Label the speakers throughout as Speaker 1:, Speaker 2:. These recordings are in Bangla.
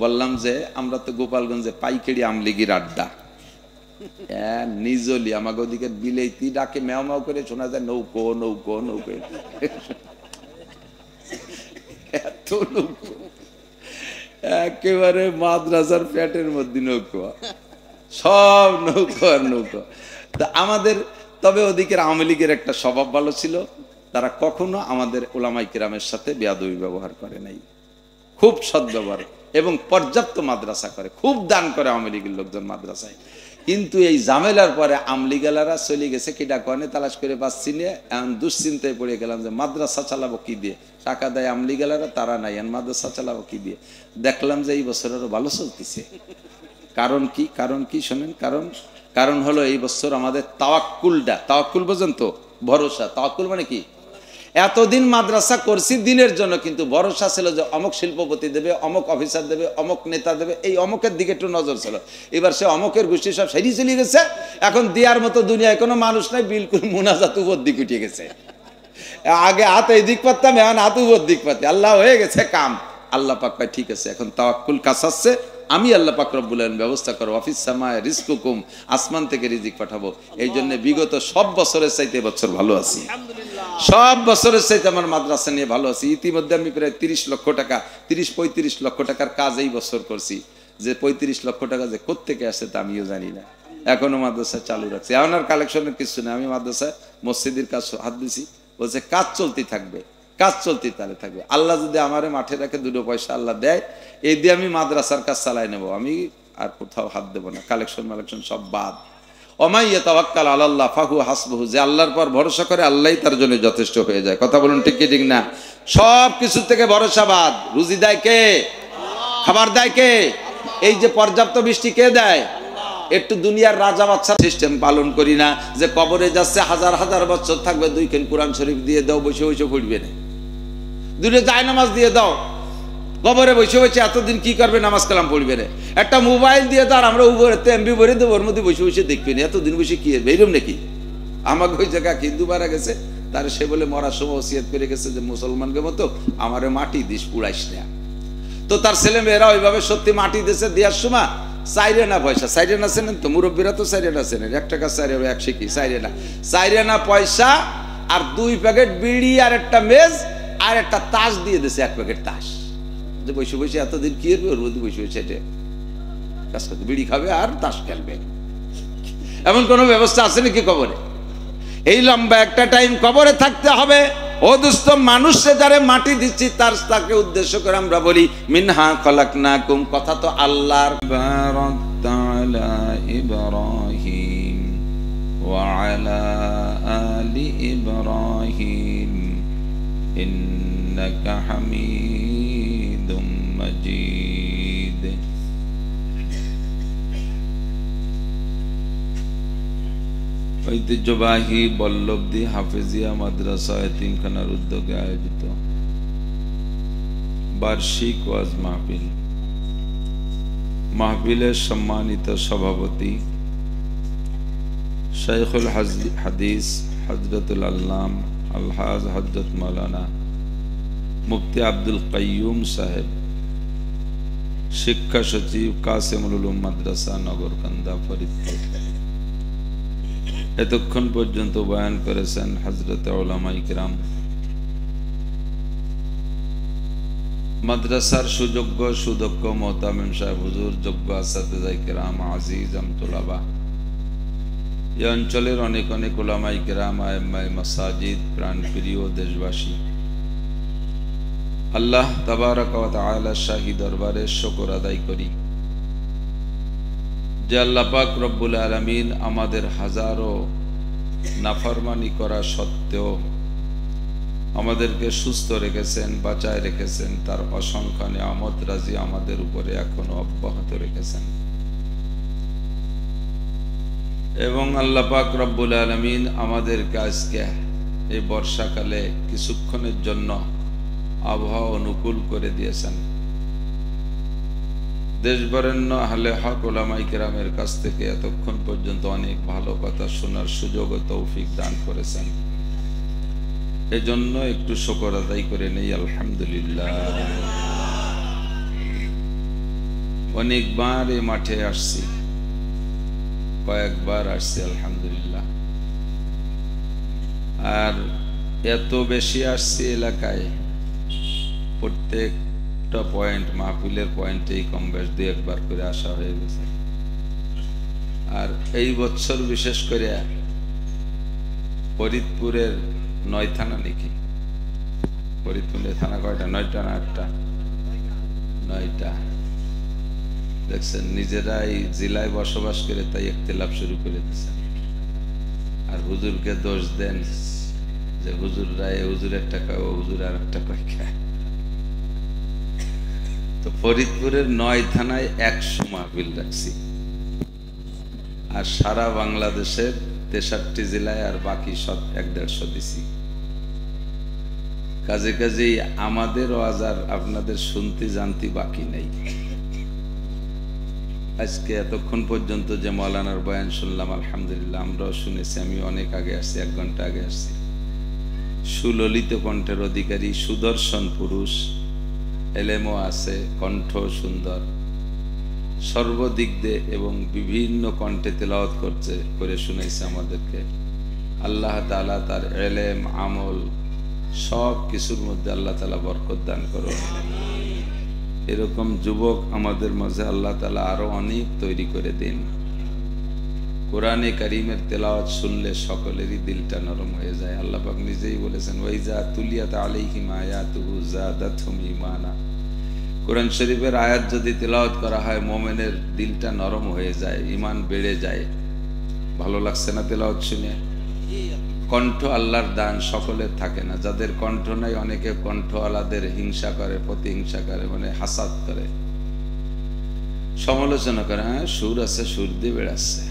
Speaker 1: বললাম যে আমরা তো গোপালগঞ্জে পাইকারি আমলিগির আড্ডা, নিজলি আমাকে ওদিকে বিলেতি ডাকে ম্যাও ম্যাও করে শোনা যায় নৌকো নৌকো নৌকো, এত নৌকো একেবারে মাদ্রাসার প্যাটের মধ্যে নৌকো, সব নৌকো আর নৌকো। তা আমাদের তবে ওদিকের আওয়ামী লীগের একটা স্বভাব ভালো ছিল, তারা কখনো আমাদের ওলামায়ে কেরামের সাথে বেয়াদবি ব্যবহার করে নাই, খুব সদ্ব্যবহার এবং পর্যাপ্ত মাদ্রাসা করে, খুব দান করে আওয়ামী লীগের লোকজন মাদ্রাসায়। কিন্তু এই ঝামেলার পরে আমলিগালারা চলে গেছে, কিডা কনে তালাশ করে পাচ্ছি না, এখন দুশ্চিন্তায় পড়ে গেলাম যে মাদ্রাসা চালাবো কি দিয়ে, টাকা দেয় আমলিগালারা, তারা নাই, এখন মাদ্রাসা চালাবো কি দিয়ে। দেখলাম যে এই বছর আরো ভালো চলতেছে। কারণ কি? কারণ কি শোনেন, কারণ হলো এই বছর আমাদের তাওয়াক্কুলটা, তাওয়াক্কুল বোঝেন তো, ভরসা। তাওয়াক্কুল মানে কি? এতদিন মাদ্রাসা করছি দিনের জন্য, কিন্তু ভরসা ছিল যে অমুক শিল্পপতি দেবে, অমুক অফিসার দেবে, অমুক নেতা দেবে, এই অমুকের দিকে একটু নজর ছিল। এবার সে অমুকের গোষ্ঠী সব সেরিয়ে চলে গেছে, এখন দেওয়ার মতো দুনিয়ায় কোনো মানুষ নাই, বিলকুল মুনাজাত উপর দিক উঠে গেছে। আগে হাত এই দিক পারতাম, এখন হাত উপর দিক পারতে, আল্লাহ হয়ে গেছে কাম। আল্লাহ পাক পায় ঠিক আছে, এখন তাওয়াক্কুল কাছাচ্ছে, আমি আল্লাহ পাক রব্বুল আলামিন ব্যবস্থা করব, অফিস সামায় রিজকুকুম, আসমান থেকে রিজিক পাঠাবো। এই জন্য বিগত সব বছরের চাইতে এবছর ভালো আছি, সব বছরের চাইতে আমার মাদ্রাসা নিয়ে ভালো আছি। ইতিমধ্যে আমি প্রায় 30 লক্ষ টাকা, 30-35 লক্ষ টাকার কাজ এই বছর করছি। যে 35 লক্ষ টাকা যে কোত্থেকে আসে তা আমিও জানি না, এখনো মাদ্রাসা চালু রাখছি। এখন আর কালেকশনের কিছু নেই, আমি মাদ্রাসায় মসজিদের কাজ হাত দিছি, বলছে কাজ চলতে থাকবে, কাজ চলতে তাহলে থাকবে। আল্লাহ যদি আমারে মাঠে রাখে, 2 পয়সা আল্লাহ দেয়, এই দিয়ে আমি মাদ্রাসার কাজ চালাই নেব, আমি আর কোথাও হাত দেবো না, কালেকশন মালেকশন সব বাদ। ওমাই ইয়াতাওয়াক্কাল আলাল্লাহ ফাহু হাসবুহু, যে আল্লাহর পর ভরসা করে আল্লাহই তার জন্য যথেষ্ট হয়ে যায়। কথা বলুন ঠিক কি ঠিক না? সব কিছু থেকে ভরসা বাদ। রুজি দেয় কে? খাবার দেয় কে? এই যে পর্যাপ্ত বৃষ্টি কে দেয়? একটু দুনিয়ার রাজা বাচ্চা সিস্টেম পালন করি না, যে কবরে যাচ্ছে হাজার হাজার বছর থাকবে, 2 খান কোরআন শরীফ দিয়ে দাও, বসে বসে পড়বে না, 2 জায়নামাজ দিয়ে দাও, কবরে বসে বসে এতদিন কি করবে, নামাজ কালাম পড়বে না। একটা মোবাইল দিয়ে দাও, আমরা উপরে এমবি ভরে দেবো, ওর মধ্যে বসে বসে দেখবে না, এতদিন বসে কি বেরোম নাকি? আমাকে ওই জায়গায় হিন্দু মারা গেছে, তার সে বলে মরার সময় ওসিয়ত করে গেছে যে মুসলমানকে মতো আমারে মাটি দিস, পুড়াইস না। তো তার ছেলে মেয়েরা ওইভাবে সত্যি মাটি দিয়েছে, দেওয়ার সময় 4 আনা পয়সা, 4 আনা চেনেন তো, মুরব্বীরা তো 4 আনা চেনেন, 1 টাকা 4 আনা, 1 শিখি 4 আনা পয়সা আর 2 প্যাকেট বিড়ি আর একটা মেজ আর একটা তাস দিয়ে দিয়েছে, 1 প্যাকেট তাস। যে বসে বসে এতদিন কি করবে, ওর মধ্যে বসে বসে এটা কাজ করতে, বিড়ি খাবে আর তাস খেলবে, এমন কোনো ব্যবস্থা আছে নাকি কবরে? এই লম্বা একটা টাইম কবরে থাকতে হবে। ও দুস্থ মানুষে যারে মাটি দিচ্ছি, তাকে উদ্দেশ্য করে আমরা বলি মিনহা খলাকনাকুম, কথা তো আল্লাহর। বারাকতা আলা ইব্রাহিম ওয়া আলা আলি ইব্রাহিম ইন্নাকা হামিদুম মাজিদ। ঐতিহ্যবাহী বল্লভদী হাফেজিয়া মাদ্রাসা এতিমখানার উদ্যোগে আয়োজিত বার্ষিক ওয়াজ মাহফিল। মাহফিলের সম্মানিত সভাপতি শাইখুল হাদিস হযরতুল আল্লাম আলহাজ হযরত মাওলানা মুফতি আব্দুল কাইয়ুম সাহেব, শিক্ষা সচিব কাসিমুল উলুম মাদ্রাসা নগরকান্দা ফরিদপুর। এতক্ষণ পর্যন্ত বয়ান করেছেন হযরত উলামায়ে কিরাম, মাদ্রাসার সুযোগ্য সুদক্ষ মোহতামিম সাহেব হুজুর, যোগ্য আসাতিজায়ে কিরাম, আজিজ আমতুলাবা, এই অঞ্চলের অনেক অনেক উলামায়ে কিরাম, আইম্মায়ে মাসাজিদ, প্রাণপ্রিয় দেশবাসী, আল্লাহ তাবারাক ওয়া তাআলা শাহী দরবারে শুকর আদায় করি যে আল্লাহ পাক রব্বুল আলামিন আমাদের হাজারো নাফরমানি করা সত্ত্বেও আমাদেরকে সুস্থ রেখেছেন, বাঁচায় রেখেছেন, তার অসংখ্য নিয়ামত রাজি আমাদের উপরে এখনো অব্যাহত রেখেছেন। এবং আল্লাহ পাক রব্বুল আলামিন আমাদেরকে আজকে এই বর্ষাকালে কিছুক্ষণের জন্য আবহাওয়া অনুকূল করে দিয়েছেন। দেশবরেণ্য আহলে হক উলামায়ে কিরামের কাছ থেকে এতক্ষণ পর্যন্ত অনেক ভালো কথা শোনার সুযোগ ও তৌফিক দান করেছেন, এজন্য একটু শুকর আদায় করে নেই আলহামদুলিল্লাহ। অনেকবার এই মাঠে আসছি, কয়েকবার আসছি আলহামদুলিল্লাহ। আর এত বেশি আসছি এলাকায়, প্রত্যেকটা পয়েন্ট, মাহফিলের পয়েন্টেই কম বেশ দুই একবার করে আসা হয়ে গেছে। আর এই বছর বিশেষ করে ফরিদপুরের 9 থানা নাকি, ফরিদপুরের থানা কয়টা, 9টা না 8টা? 9টা। দেখছেন, নিজেরা এই জেলায় বসবাস করে তাই ইখতিলাফ শুরু করে দিচ্ছেন। আর হুজুরকে দোষ দেন যে হুজুররা এ হুজুর একটা কয়, ও হুজুর আর একটা কয় খায়। তো ফরিদপুরের 9 থানায় 100 মাহফিল রাখছি, আর সারা বাংলাদেশের 63 জেলায় আর বাকি সব 150 দিছি। কাজেই আমাদের ওয়াজ আর আপনাদের শুনতে জানতে বাকি নেই। আজকে এতক্ষণ পর্যন্ত যে মৌলানার বয়ান শুনলাম আলহামদুলিল্লাহ, আমরাও শুনেছি। আমি অনেক আগে আসছি, 1 ঘন্টা আগে আসছি। সুললিত কণ্ঠের অধিকারী, সুদর্শন পুরুষ, এলেমও আছে, কণ্ঠ সুন্দর, সর্বদিক দিয়ে এবং বিভিন্ন কণ্ঠে তেলাওয়াত করে শুনেছে আমাদেরকে। আল্লাহ তাআলা তার এলেম, আমল সব কিছুর মধ্যে আল্লাহ তাআলা বরকত দান করুন। এরকম যুবক আমাদের মাঝে আল্লাহ তাআলা আরো অনেক তৈরি করে দিন। কোরআনে কারীমের তেলাওয়াত শুনলে সকলেরই দিলটা নরম হয়ে যায়। আল্লাহ পাক নিজেই বলেছেন, ওয়াইজা তুলিয়াত আলাইহিম আয়াতুহু যাদাতহুম ঈমানা। কোরআন শরীফের আয়াত যদি তেলাওয়াত করা হয়, মুমিনের দিলটা নরম হয়ে যায়, ঈমান বেড়ে যায়। ভালো লাগছে না তেলাওয়াত শুনে? কণ্ঠ আল্লাহর দান, সকলের থাকে না। যাদের কণ্ঠ নাই, অনেকে কণ্ঠওয়ালাদের হিংসা করে, প্রতিহিংসা করে, মানে হাসাদ করে, সমালোচনা করে। হ্যাঁ, সুর আছে, সুর দিয়ে বেড়াচ্ছে,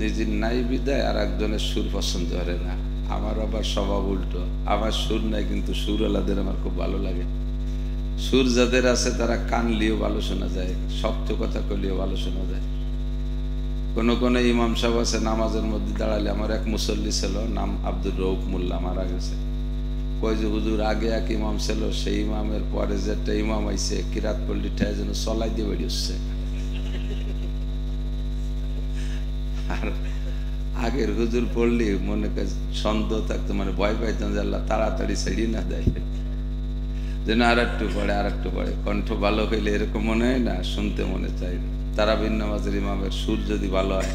Speaker 1: নিজের নাই বিদায় আর একজনের সুর পছন্দ করে না। আমার আবার স্বভাব উল্টো, আমার সুর নাই কিন্তু সুরওয়ালাদের আমার খুব ভালো লাগে। সুর যাদের আছে তারা কানলিও ভালো শোনা যায়, শক্ত কথা করলেও ভালো শোনা যায়। কোন ইমাম সাহেব আছে, নামাজের মধ্যে দাঁড়ালে, আমার এক মুসল্লি ছিল, নাম আব্দুর রউফ মোল্লা, মারা গেছে। কই যে হুজুর, আগে এক ইমাম ছিল, সেই ইমামের পরে যেটা ইমাম আইছে, কিরাত পল্লী ঠায় যেন চলাই দিয়ে বেরিয়ে উঠছে। আর আগের হুজুর পড়লি মনে করে সন্দেহ থাকতো, মানে ভয় পাইতাম যে আল্লাহ তাড়াতাড়ি ছেড়িয়ে না দেয়, যেন আর একটু পড়ে। কণ্ঠ ভালো হইলে এরকম মনে হয় না, শুনতে মনে চাই। তারাবির নামাজের ইমামের সুর যদি ভালো হয়,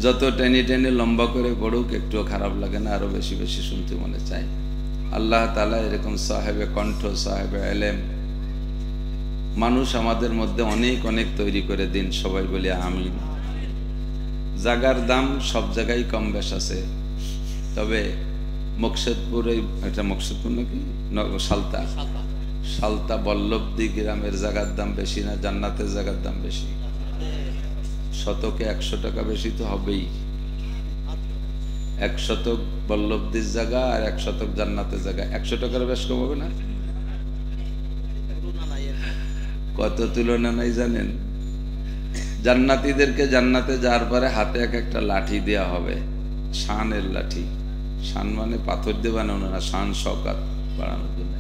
Speaker 1: যত টেনে লম্বা করে পড়ুক একটুও খারাপ লাগে না, আরো বেশি বেশি শুনতে মনে চায়। আল্লাহ তাআলা এরকম সাহেবে কণ্ঠ, সাহেবে এলেম মানুষ আমাদের মধ্যে অনেক অনেক তৈরি করে দিন। সবাই বলি আমিন। জায়গার দাম সব জায়গায় কম বেশ আছে, তবে মকসুদপুরে, এটা মকসুদপুর নাকি সালতা বল্লভদি গ্রামের জায়গার দাম বেশি না জান্নাতের জায়গার দাম বেশি? শতকে 100 টাকা বেশি তো হবেই। 1 শতক বল্লভদির জায়গা আর 1 শতক জান্নাতের জায়গা, 100 টাকার বেশ কম হবে না? কত তুলনা নাই জানেন? জান্নাতীদেরকে জান্নাতে যাওয়ার পরে হাতে একটা লাঠি দেয়া হবে, শানের লাঠি। শান মানে পাথর দিয়ে বানানো না, শান শওকত বাড়ানোর জন্য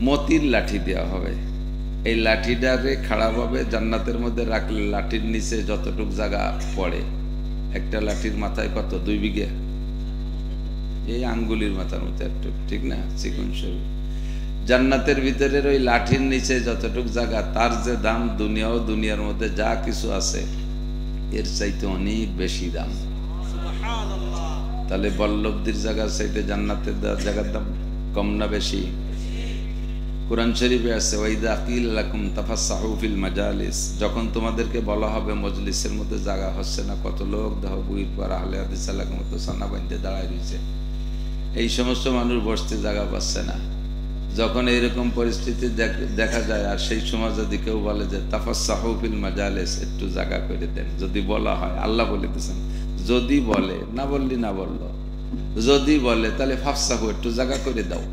Speaker 1: মতির লাঠি দেওয়া হবে। এই লাঠিটারে খাড়াভাবে জান্নাতের মধ্যে রাখলে লাঠির নিচে যতটুক জায়গা পড়ে, একটা লাঠির মাথায় কত, 2 বিঘা, এই আঙ্গুলির মাথার মতো একটু, ঠিক না, চিকন সরু। জান্নাতের ভিতরের ওই লাঠির নিচে যতটুক জায়গা, তার যে দাম দুনিয়ার মধ্যে যা কিছু আছে এর চাইতে অনেক বেশি দাম। তাহলে বল্লভদির জায়গার চাইতে জান্নাতের জায়গার দাম কম না বেশি? কোরআন শরীফে আছে, ওয়াইদা কিল লাকুম তাফাসসাহু ফিল মাজালিস, যখন তোমাদেরকে বলা হবে মজলিসের মধ্যে জায়গা হচ্ছে না, কত লোক দেখো বুইর পর আহলে হাদিস এলাকার মতো সান্না বাঁধতে দাঁড়ায় রয়েছে, এই সমস্ত মানুষ বসতে জায়গা পাচ্ছে না। যখন এইরকম পরিস্থিতি দেখা যায়, আর সেই সময় যদি কেউ বলে যে তাফাসসাহু ফিল মাজালিস, একটু জায়গা করে দেন, যদি বলা হয়, আল্লাহ বলে দিয়েছেন যদি বলে, না বললি না বললো, যদি বলে তাহলে ফাফসাহু, একটু জায়গা করে দাও।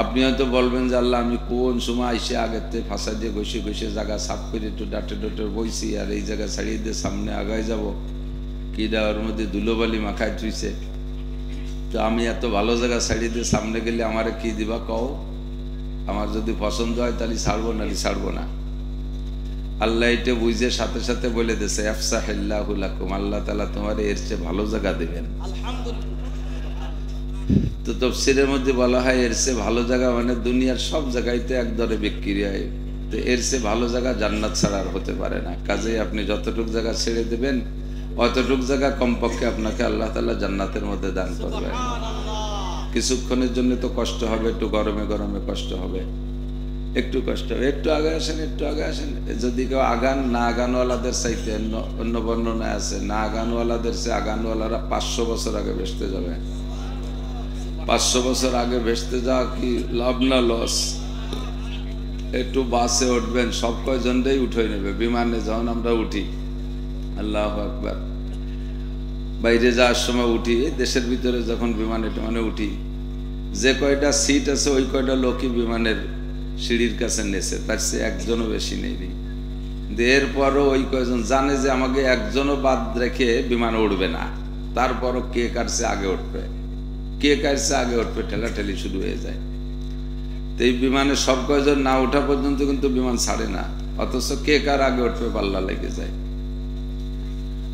Speaker 1: আপনি হয়তো বলবেন যে আল্লাহ আমি কোন সময় এসে আগের থেকে ফাঁসা দিয়ে ঘষে জায়গা সাফ করে একটু ডাটে বইছি, আর এই জায়গা ছাড়িয়ে দিয়ে সামনে আগায় যাব, কি দেওয়ার মধ্যে ধুলোবালি মাখায় থুইছে, তো আমি এত ভালো জায়গা ছাড়িয়ে দিয়ে সামনে গেলে আমারে কি দিবা কও? আমার যদি পছন্দ হয় তাহলে ছাড়বো, নাহলে ছাড়বো না। আল্লাহ এটা বুঝে সাথে সাথে বলে দিয়েছে, আফসাহিল্লাহু লাকুম, আল্লাহ তাআলা তোমার এর চেয়ে ভালো জায়গা দেবেন। তো তাফসীরের মধ্যে বলা হয় এর চেয়ে ভালো জায়গা মানে দুনিয়ার সব জায়গায় তো এক দরে বিক্রি হয়, তো এর চেয়ে ভালো জায়গা জান্নাত ছাড়া আর হতে পারে না। কাজেই আপনি যতটুক জায়গা ছেড়ে দেবেন অতটুক জায়গা কমপক্ষে আপনাকে আল্লাহ তাআলা জান্নাতের মধ্যে দান করবেন। কিছুক্ষণের জন্য তো কষ্ট হবে, একটু গরমে গরমে কষ্ট হবে, একটু কষ্ট হবে, একটু আগে আসেন, একটু আগে আসেন। যদি কেউ আগান, না আগানওয়ালাদের চাইতে অন্য বর্ণনায় আছে, না আগানওয়ালাদের চেয়ে আগানওয়ালারা 500 বছর আগে ভেস্তে যাবে। 500 বছর আগে ভেস্তে যাওয়া কি লাভ না লস? একটু বাসে উঠবেন, সব কয়জনটাই উঠে নেবে। বিমানে যখন আমরা উঠি, আল্লাহু আকবার, বাইরে যাওয়ার সময় উঠি, দেশের ভিতরে যখন বিমানে টিমানে উঠি, যে কয়টা সিট আছে ওই কয়টা লোকই বিমানের সিঁড়ির কাছে নেছে, তার চেয়ে একজনও বেশি নেই। এরপরও ওই কয়জন জানে যে আমাকে একজনও বাদ রেখে বিমানে উঠবে না, তারপরও কে কারছে আগে উঠবে, কে কারছে আগে উঠবে, ঠেলাঠেলি শুরু হয়ে যায়। তো এই বিমানে সব কয়জন না ওঠা পর্যন্ত কিন্তু বিমান ছাড়ে না, অথচ কে কার আগে উঠবে পাল্লা লেগে যায়।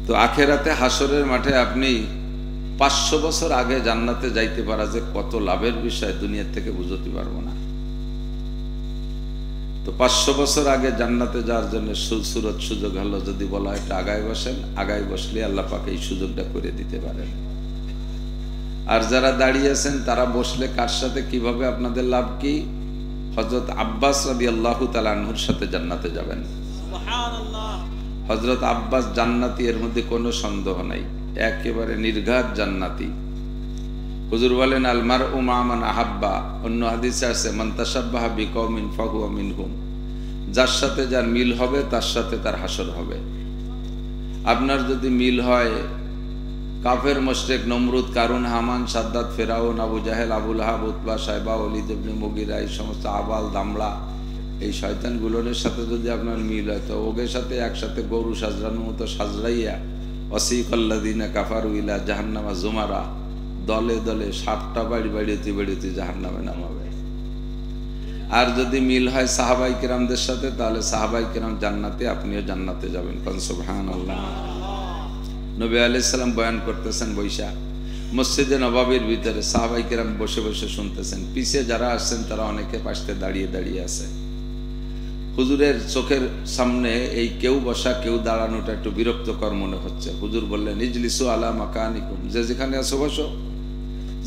Speaker 1: তো আখেরাতে হাসরের মাঠে আপনি 500 বছর আগে জান্নাতে যাইতে পারা যে কত লাভের বিষয় দুনিয়ার থেকে বুঝতে পারবো না। তো 500 বছর আগে জান্নাতে যাওয়ার জন্য সুরত সুযোগ হলো, যদি বলা হয় একটা আগায় বসেন, আগায় বসলে আল্লাহ পাক এই সুযোগটা করে দিতে পারেন। আর যারা দাঁড়িয়ে আছেন তারা বসলে কার সাথে কিভাবে আপনাদের লাভ কি? হযরত আব্বাস রাদিয়াল্লাহু তাআলা আনহুর সাথে জান্নাতে যাবেন। সুবহানাল্লাহ। হযরত আব্বাস জান্নাতি, এর মধ্যে কোনো সন্দেহ নাই, একেবারে নির্ঘাত জান্নাতি। হুজুর বলেন আল মারউ মা মান আহাব্বা, অন্য হাদিসে আছে মান তাশাব্বাহা বিকওমিন ফাহুয়া মিনহুম, যার সাথে যার মিল হবে তার সাথে তার হাসর হবে। আপনার যদি মিল হয় কাফের, মুশরিক, নমরুদ, কারুন, হামান, সাদ্দাত, ফেরাউন, আবু জাহেল, আবুল আহাব, উতবা, সাইবা, ওয়ালিদ ইবনে মুগিরা, এই সমস্ত আবাল দামড়া এই শয়তানগুলোর সাথে যদি আপনার মিল হয়, তো ওদের সাথে একসাথে গরু সাজরানোর মতো সাজরাইয়া ওয়াসিকাল্লাযিনা কাফারু ইলা জাহান্নামা জুমারা, দলে দলে 7টা বাড়ি বাড়িতে বাড়িতে জাহান্নামে নামাবে। আর যদি মিল হয় সাহাবাই কিরামদের সাথে, তাহলে সাহাবাই কিরাম জান্নাতে, আপনিও জান্নাতে যাবেন। কোন সুবহানাল্লাহ। নবী আলাইহিস সালাম বয়ান করতেছেন বৈশা মসজিদে নববীর ভিতরে, সাহাবাই কিরাম বসে বসে শুনতেছেন, পিছে যারা আসছেন তারা অনেকে পাশে দাঁড়িয়ে দাঁড়িয়ে আছে। হুজুরের চোখের সামনে এই কেউ বসা কেউ দাঁড়ানোটা একটু বিরক্তকর মনে হচ্ছে। হুজুর বললেন ইজলিসু আলা মাকানিকুম, যে যেখানে আছো বসো,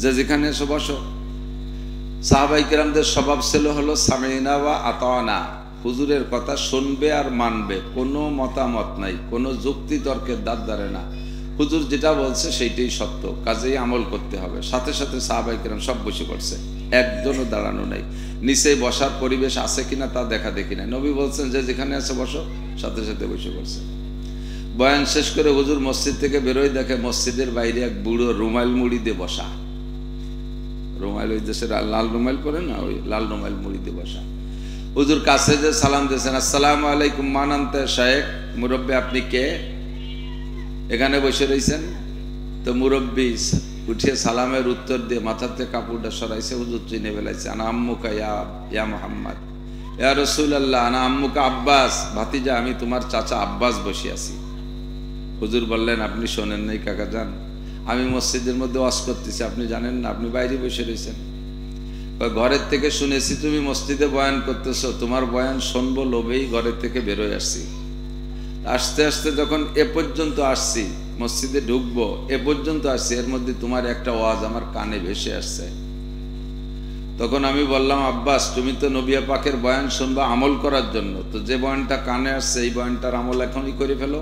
Speaker 1: যে যেখানে আছো বসো। সাহাবাই কিরামদের স্বভাব ছিল হলো সামিনা ওয়া আতানা, হুজুরের কথা শুনবে আর মানবে, কোনো মতামত নাই, কোনো যুক্তি তর্কের দাঁত ধরে না। হুজুর যেটা বলছে সেইটাই সত্য, কাজেই আমল করতে হবে। সাথে সাথে সাহাবাই কিরাম সব বসে পড়ছে, একজনও দাঁড়ানো নাই। নিচে বসার পরিবেশ আছে কিনা তা দেখা দেখি নাই। নবী বলছেন যে যেখানে আছে বসো, সাথে সাথে বসে পড়ছে। বয়ান শেষ করে হুজুর মসজিদ থেকে বেরোয়, দেখে মসজিদের বাইরে এক বুড়ো রুমাইল মুড়ি দিয়ে বসা। রুমাইল ওই দেশের লাল রুমাইল পরে না, ওই লাল রুমাইল মুড়ি দিয়ে বসা। হুজুর কাছে যে সালাম দিয়েছেন, আসসালামু আলাইকুম মান আনতা শায়েখ, মুরব্বী আপনি কে, এখানে বসে রয়েছেন? তো মুরব্বী উঠে সালামের উত্তর দিয়ে মাথাতে কাপড়টা সরাইছে, হুজুর চিনে ফেলাইছে, আনা আম্মুকা ইয়া মুহাম্মদ, ইয়া রাসূলুল্লাহ, আনা আম্মুকা আব্বাস, ভাতিজা আমি তোমার চাচা আব্বাস বসে আছি। হুজুর বললেন আপনি শোনেন নাই কাকা যান, আমি মসজিদের মধ্যে ওয়াজ করতেছি, আপনি জানেন না, আপনি বাইরে বসে রয়েছেন। ঘরের থেকে শুনেছি তুমি মসজিদে বয়ান করতেছো, তোমার বয়ান শুনবো লোভেই ঘরের থেকে বেরোয় আসছি। আস্তে আস্তে যখন এ পর্যন্ত আসছি, মসজিদে ঢুকবো এ পর্যন্ত আসছি, এর মধ্যে তোমার একটা ওয়াজ আমার কানে ভেসে আসছে। তখন আমি বললাম আব্বাস তুমি তো নবী পাকের বয়ান শুনবা আমল করার জন্য, তো যে বয়ানটা কানে আসছে এই বয়ানটার আমল এখনই করে ফেলো।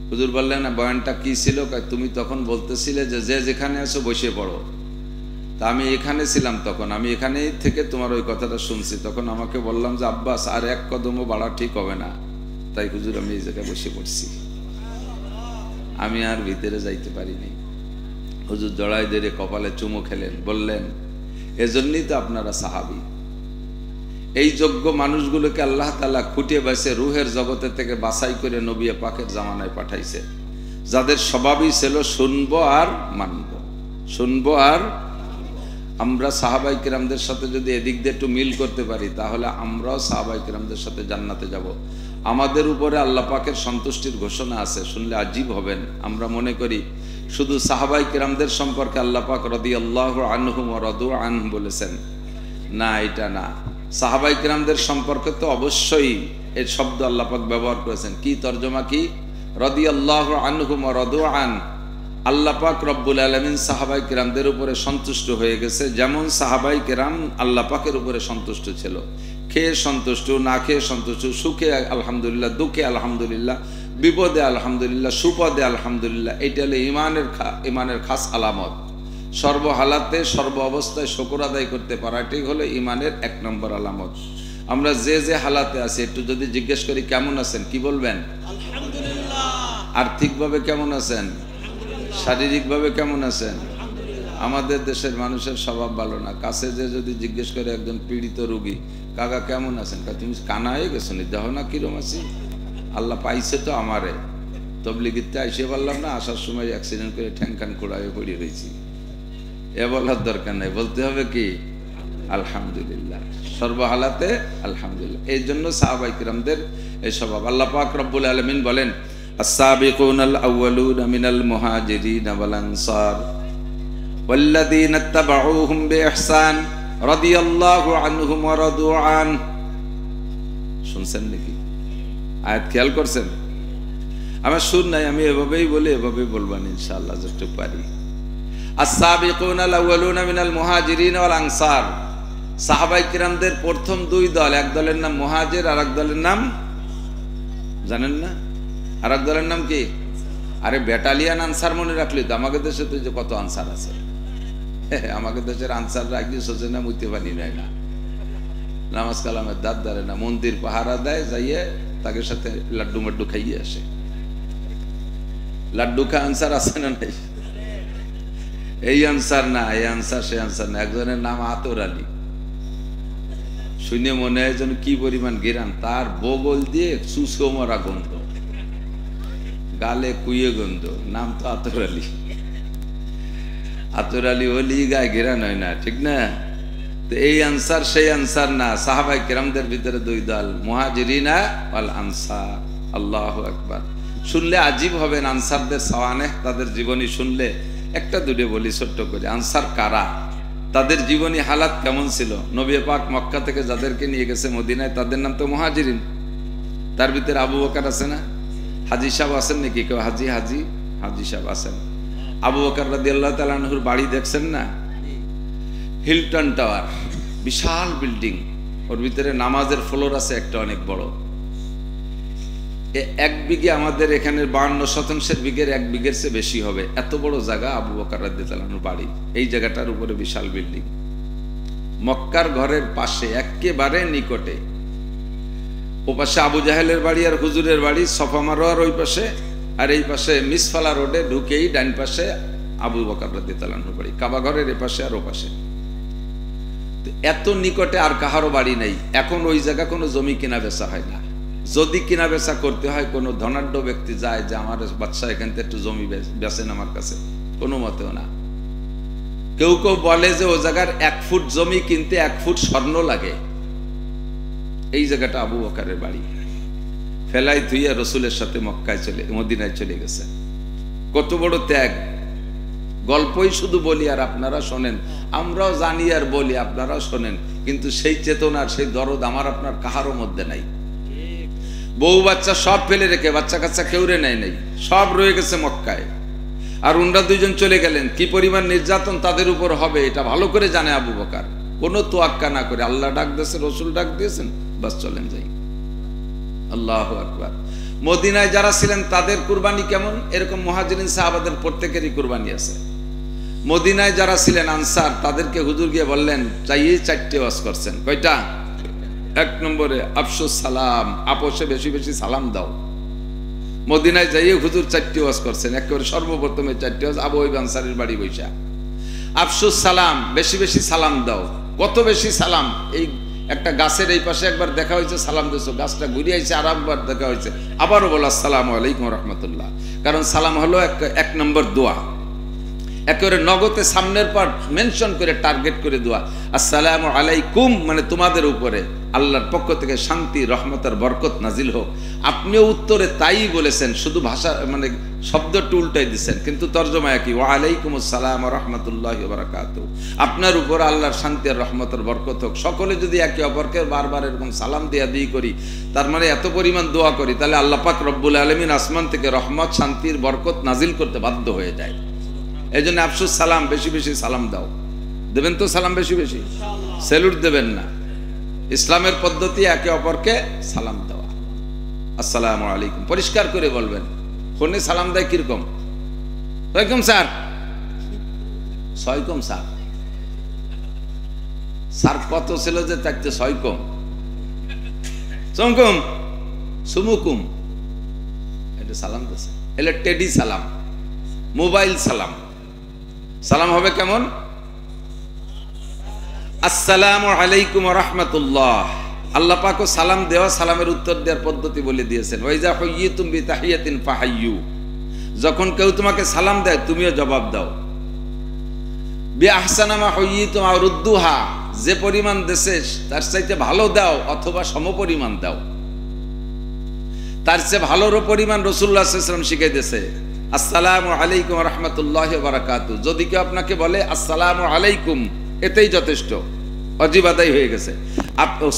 Speaker 1: হুজুর বললেন না বয়ানটা কি ছিল? তুমি তখন বলতেছিলে যে যে যেখানে আছো বসে পড়ো। তা আমি এখানে ছিলাম, তখন আমি এখানেই থেকে তোমার ওই কথাটা শুনছি। তখন আমাকে বললাম যে আব্বাস আর এক কদমও বাড়া ঠিক হবে না, তাই হুজুর আমি এই জায়গায় বসে পড়ছি, আমি আর ভিতরে যাইতে পারিনি। হুজুর জড়াই ধরে কপালে চুমু খেলেন, বললেন এজন্যই তো আপনারা সাহাবী। এই যোগ্য মানুষগুলোকে আল্লাহ তাআলা খুঁটিয়ে বাছে রুহের জগতের থেকে বাছাই করে নবী পাকের জামানায় পাঠাইছে, যাদের স্বভাবই ছিল শুনবো আর মানবো, শুনবো আর। আমরা সাহাবায়ে কেরামদের সাথে যদি এদিক দিয়ে একটু মিল করতে পারি তাহলে আমরাও সাহাবায়ে কেরামদের সাথে জান্নাতে যাব। আমাদের উপরে আল্লাহ পাকের সন্তুষ্টির ঘোষণা আছে, শুনলে আজীব হবেন। আমরা মনে করি শুধু সাহাবায়ে কেরামদের সম্পর্কে আল্লাহ পাক রাদিয়াল্লাহু আনহুম ওয়া রাদু আনহু বলেছেন, না, এটা না। সাহাবায়ে কেরামদের সম্পর্কে তো অবশ্যই এই শব্দ আল্লাহ পাক ব্যবহার করেছেন। কি তরজমা কি? রাদিয়াল্লাহু আনহুম ওয়া রাদু আন। আল্লাহ পাক রব্বুল আলামিন সাহাবায়ে কেরামদের উপরে সন্তুষ্ট হয়ে গেছে, যেমন সাহাবায়ে কেরাম আল্লাহ পাকের উপরে সন্তুষ্ট ছিল। খেয়ে সন্তুষ্ট, না খেয়ে সন্তুষ্ট, সুখে আলহামদুলিল্লাহ, দুঃখে আলহামদুলিল্লাহ, বিপদে আলহামদুলিল্লাহ, সুপদে আলহামদুলিল্লাহ। এটা হলো ইমানের খাস আলামত। সর্বহালাতে সর্ব অবস্থায় শুকর আদায় করতে পারা, এটাই হলো ইমানের 1 নম্বর আলামত। আমরা যে হালাতে আছি একটু যদি জিজ্ঞেস করি কেমন আছেন, কি বলবেন?
Speaker 2: আলহামদুলিল্লাহ।
Speaker 1: আর্থিকভাবে কেমন আছেন? শারীরিকভাবে কেমন আছেন? আমাদের দেশের মানুষের স্বভাব ভালো না। কাছে যে যদি জিজ্ঞেস করে একজন পীড়িত রোগী, কাকা কেমন আছেন, তুমি কানা হয়ে গেছো নি, দেখো না কিরম আছি। আল্লাহ পাইছে তো আমারে, তবলিগিতে আইসে বললাম না, আসার সময় অ্যাক্সিডেন্ট করে ঠ্যাংখান খোড়ায় পড়ে রয়েছি। এ বলার দরকার নাই, বলতে হবে কি আলহামদুলিল্লাহ, সর্বহালাতে আলহামদুলিল্লাহ। এই জন্য সাহাবায়ে কেরামদের এই স্বভাব। আল্লাহ পাক রব্বুল আলামিন বলেন, আস-সাবিকুনাল আউয়ালুনা মিনাল মুহাজিরিন ওয়াল আনসার ওয়াল্লাযীনা ইত্তাবাউহুম বিইহসান রাদিয়াল্লাহু আনহুম ওয়া রাদু আন। শুনছেন নাকি? আয়াত খেয়াল করছেন? আমার শুন নাই, আমি এভাবেই বলি, এভাবেই বলবেন ইনশাআল্লাহ যতটুকু পারি। আস-সাবিকুনাল আউয়ালুনা মিনাল মুহাজিরিন ওয়াল আনসার। সাহাবায়ে কেরামদের প্রথম 2 দল, এক দলের নাম মুহাজির আর এক দলের নাম জানেন না? আর এক দলের নাম কি? আরে ব্যাটালিয়ান আনসার মনে রাখলি তো। আমাদের দেশে তো যে কত আনসার আছে, আমাদের দেশের আনসাররা একদিন সোচে না, মুইতে পানি নেয় না, নামাজ কালামের দাঁত ধরে না, মন্দির পাহারা দেয়, যাইয়ে তাকে সাথে লাড্ডু মাড্ডু খাইয়ে আসে। লাড্ডু খা আনসার আছে না নাই? এই আনসার না, এই আনসার সে আনসার না। একজনের নাম আতর আলী, শুনে মনে হয় যেন কি পরিমাণ গিরান, তার বগল দিয়ে চুষো মরা গন্ধ, গালে কুইয়ে গন্ধ, নাম তো আতর আলী। আতর আলী হলি গায়ে গিরান হয় না, ঠিক না? তো এই আনসার সেই আনসার না। সাহাবায়ে কেরামদের ভিতরে 2 দল, মুহাজিরিনা ওয়াল আনসার। আল্লাহু আকবার। শুনলে আজীব হবেন আনসারদের সাওয়ানে, তাদের জীবনী শুনলে। একটা দুটো বলি ছোট্ট করে, আনসার কারা, তাদের জীবনী হালাত কেমন ছিল। নবী পাক মক্কা থেকে যাদেরকে নিয়ে গেছে মদিনায়, তাদের নাম তো মুহাজিরিন। তার ভিতরে আবু বকর আছে না? হাজী সাহেব আছেন নাকি কেউ? হাজী সাহেব আছেন। আবু বকর রাদিয়াল্লাহু তাআলা আনহুর বাড়ি দেখছেন না? হিলটন টাওয়ার, বিশাল বিল্ডিং, ওর ভিতরে নামাজের ফ্লোর আছে একটা অনেক বড়। 1 বিঘে আমাদের এখানের 52% বিঘের 1 বিঘের চেয়ে বেশি হবে, এত বড় জায়গা আবু বকর রাদিয়াল্লাহু আনহুর বাড়ি। এই জায়গাটার উপরে বিশাল বিল্ডিং, মক্কার ঘরের পাশে একেবারে নিকটে। ও পাশে আবু জাহেলের বাড়ি আর হুজুরের বাড়ি, সফা মারোয়ার ওই পাশে, আর এই পাশে মিসফালা রোডে ঢুকেই ডান পাশে আবু বকর রাদিয়াল্লাহু আনহুর বাড়ি। কাবা ঘরের এ পাশে আর ও পাশে, এত নিকটে আর কাহারও বাড়ি নেই। এখন ওই জায়গা কোনো জমি কেনা বেচা হয় না। যদি কেনা বেচা করতে হয়, কোনো ধনাঢ্য ব্যক্তি যায় যে আমার বাদশা এখান থেকে একটু জমি বেচেন আমার কাছে, কোনো মতেও না। কেউ কেউ বলে যে ও জায়গার 1 ফুট জমি কিনতে 1 ফুট স্বর্ণ লাগে। এই জায়গাটা আবু বকরের বাড়ি। ফেলাই থুইয়া রসুলের সাথে মদিনায় চলে গেছে। কত বড় ত্যাগ! গল্পই শুধু বলি আর আপনারা শোনেন, আমরাও জানি আর বলি, আপনারাও শোনেন, কিন্তু সেই চেতনার সেই দরদ আমার আপনার কাহারও মধ্যে নাই। বউ বাচ্চা সব ফেলে রেখে, বাচ্চা কাচ্চা কেউ রে নাই, সব রয়ে গেছে মক্কায়। আর উনরা 2 জন চলে গেলেন। কি পরিমাণ নির্যাতন তাদের উপর হবে এটা ভালো করে জানে আবু বকর। কোনো তোয়াক্কা না করে আল্লাহ ডাক দিয়েছে, রসুল ডাক দিয়েছেন, বাস চলেন যাই। আল্লাহু আকবার। মদিনায় যারা ছিলেন তাদের কুরবানি কেমন? এরকম মুহাজিরিন সাহাবাদের প্রত্যেকেরই কুরবানি আছে। মদিনায় যারা ছিলেন আনসার, তাদেরকে হুজুর গিয়ে বললেন, চাইয়ে 4টে ওয়াজ করছেন। কয়টা? 1 নম্বরে আফসুস সালাম, আপোষে বেশি বেশি সালাম দাও। মদিনায় যাইয়ে হুজুর 4টে ওয়াজ করছেন। একেবারে সর্বপ্রথমে 4টে ওয়াজ আবু আইয়ুব আনসারীর বাড়ি বৈশা। আফসুস সালাম, বেশি বেশি সালাম দাও। কত বেশি সালাম! এই একটা গাছের এই পাশে একবার দেখা হয়েছে, সালাম দিয়েছো, গাছটা ঘুরে আইছে, আর একবার দেখা হয়েছে, আবারও বলো আসসালামু আলাইকুম রাহমাতুল্লাহ। কারণ সালাম হলো 1 নম্বর দোয়া। একেবারে নগদে সামনের পর মেনশন করে টার্গেট করে দেওয়া, আসসালামু আলাইকুম মানে তোমাদের উপরে আল্লাহর পক্ষ থেকে শান্তি রহমতের বরকত নাজিল হোক। আপনিও উত্তরে তাই বলেছেন, শুধু ভাষা মানে শব্দটা উল্টাই দিচ্ছেন, কিন্তু তর্জমা কি, ওয়া আলাইকুম আসসালাম ওয়া রাহমাতুল্লাহি ওয়া বারাকাতুহু, আপনার উপর আল্লাহর শান্তি আর রহমতের বরকত হোক। সকলে যদি একে অপরকে বারবার এরকম সালাম দেয়া দিয়ে করি, তার মানে এত পরিমাণ দোয়া করি, তাহলে আল্লাহ পাক রব্বুল আলামিন আসমান থেকে রহমত শান্তির বরকত নাজিল করতে বাধ্য হয়ে যায়। এই জন্য আফসুস সালাম, বেশি বেশি সালাম দাও। দেবেন তো সালাম বেশি বেশি, স্যালুট দেবেন না। ইসলামের পদ্ধতি একে অপরকে সালাম দেওয়া, আসসালামু আলাইকুম পরিষ্কার করে বলবেন। ফোনে সালাম দেয় কিরকম, ওয়ালাইকুম স্যার, ছয়কম স্যার, স্যার কত ছিল যে থাকতে ছয়কম, চমকুম সুমুকুম, এটা সালাম দিচ্ছে। এলে টেডি সালাম, মোবাইল সালাম। সালাম হবে কেমন, আসসালামু আলাইকুম ওয়া রাহমাতুল্লাহ। আল্লাহ পাকও সালাম দেওয়া, সালামের উত্তর দেওয়ার পদ্ধতি বলে দিয়েছেন, ওয়াইজা হুইয়িতুম বিতাহিয়াতিন ফাহাইয়ু, যখন কেউ তোমাকে সালাম দেয় তুমিও জবাব দাও। বিআহসানা মা হুইয়িতুম আও রুদ্দুহা, যে পরিমাণ দেশে তার চাইতে ভালো দাও অথবা সমপরিমাণ দাও। তার চেয়ে ভালোরও পরিমাণ রাসূলুল্লাহ সাল্লাল্লাহু আলাইহি ওয়াসাল্লাম শিখিয়ে দিয়েছে, আসসালামু আলাইকুম ওয়া রাহমাতুল্লাহি ওয়া বারাকাতুহু। যদি কেউ আপনাকে বলে আসসালামু আলাইকুম, এতেই যথেষ্ট, ওয়াজিব আদায় হয়ে গেছে,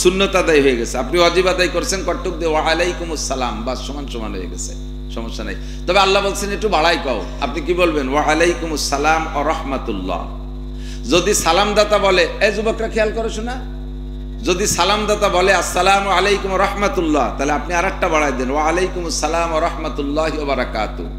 Speaker 1: সুন্নত আদায় হয়ে গেছে। আপনি ওয়াজিব আদায় করছেন কটুক দিয়ে ওয়া আলাইকুম আসসালাম, বা সমান সমান হয়ে গেছে, সমস্যা নাই। তবে আল্লাহ বলছেন একটু বাড়াই কও, আপনি কি বলবেন, ওয়া আলাইকুম আসসালাম ওয়া রাহমাতুল্লাহ। যদি সালামদাতা বলে, এই যুবকরা খেয়াল করো শোনা, যদি সালামদাতা বলে আসসালামু আলাইকুম ওয়া রাহমাতুল্লাহ, তাহলে আপনি আরেকটা বাড়াই দেন, ওয়া আলাইকুম আসসালাম ওয়া রাহমাতুল্লাহি ওয়া বারাকাতুহু।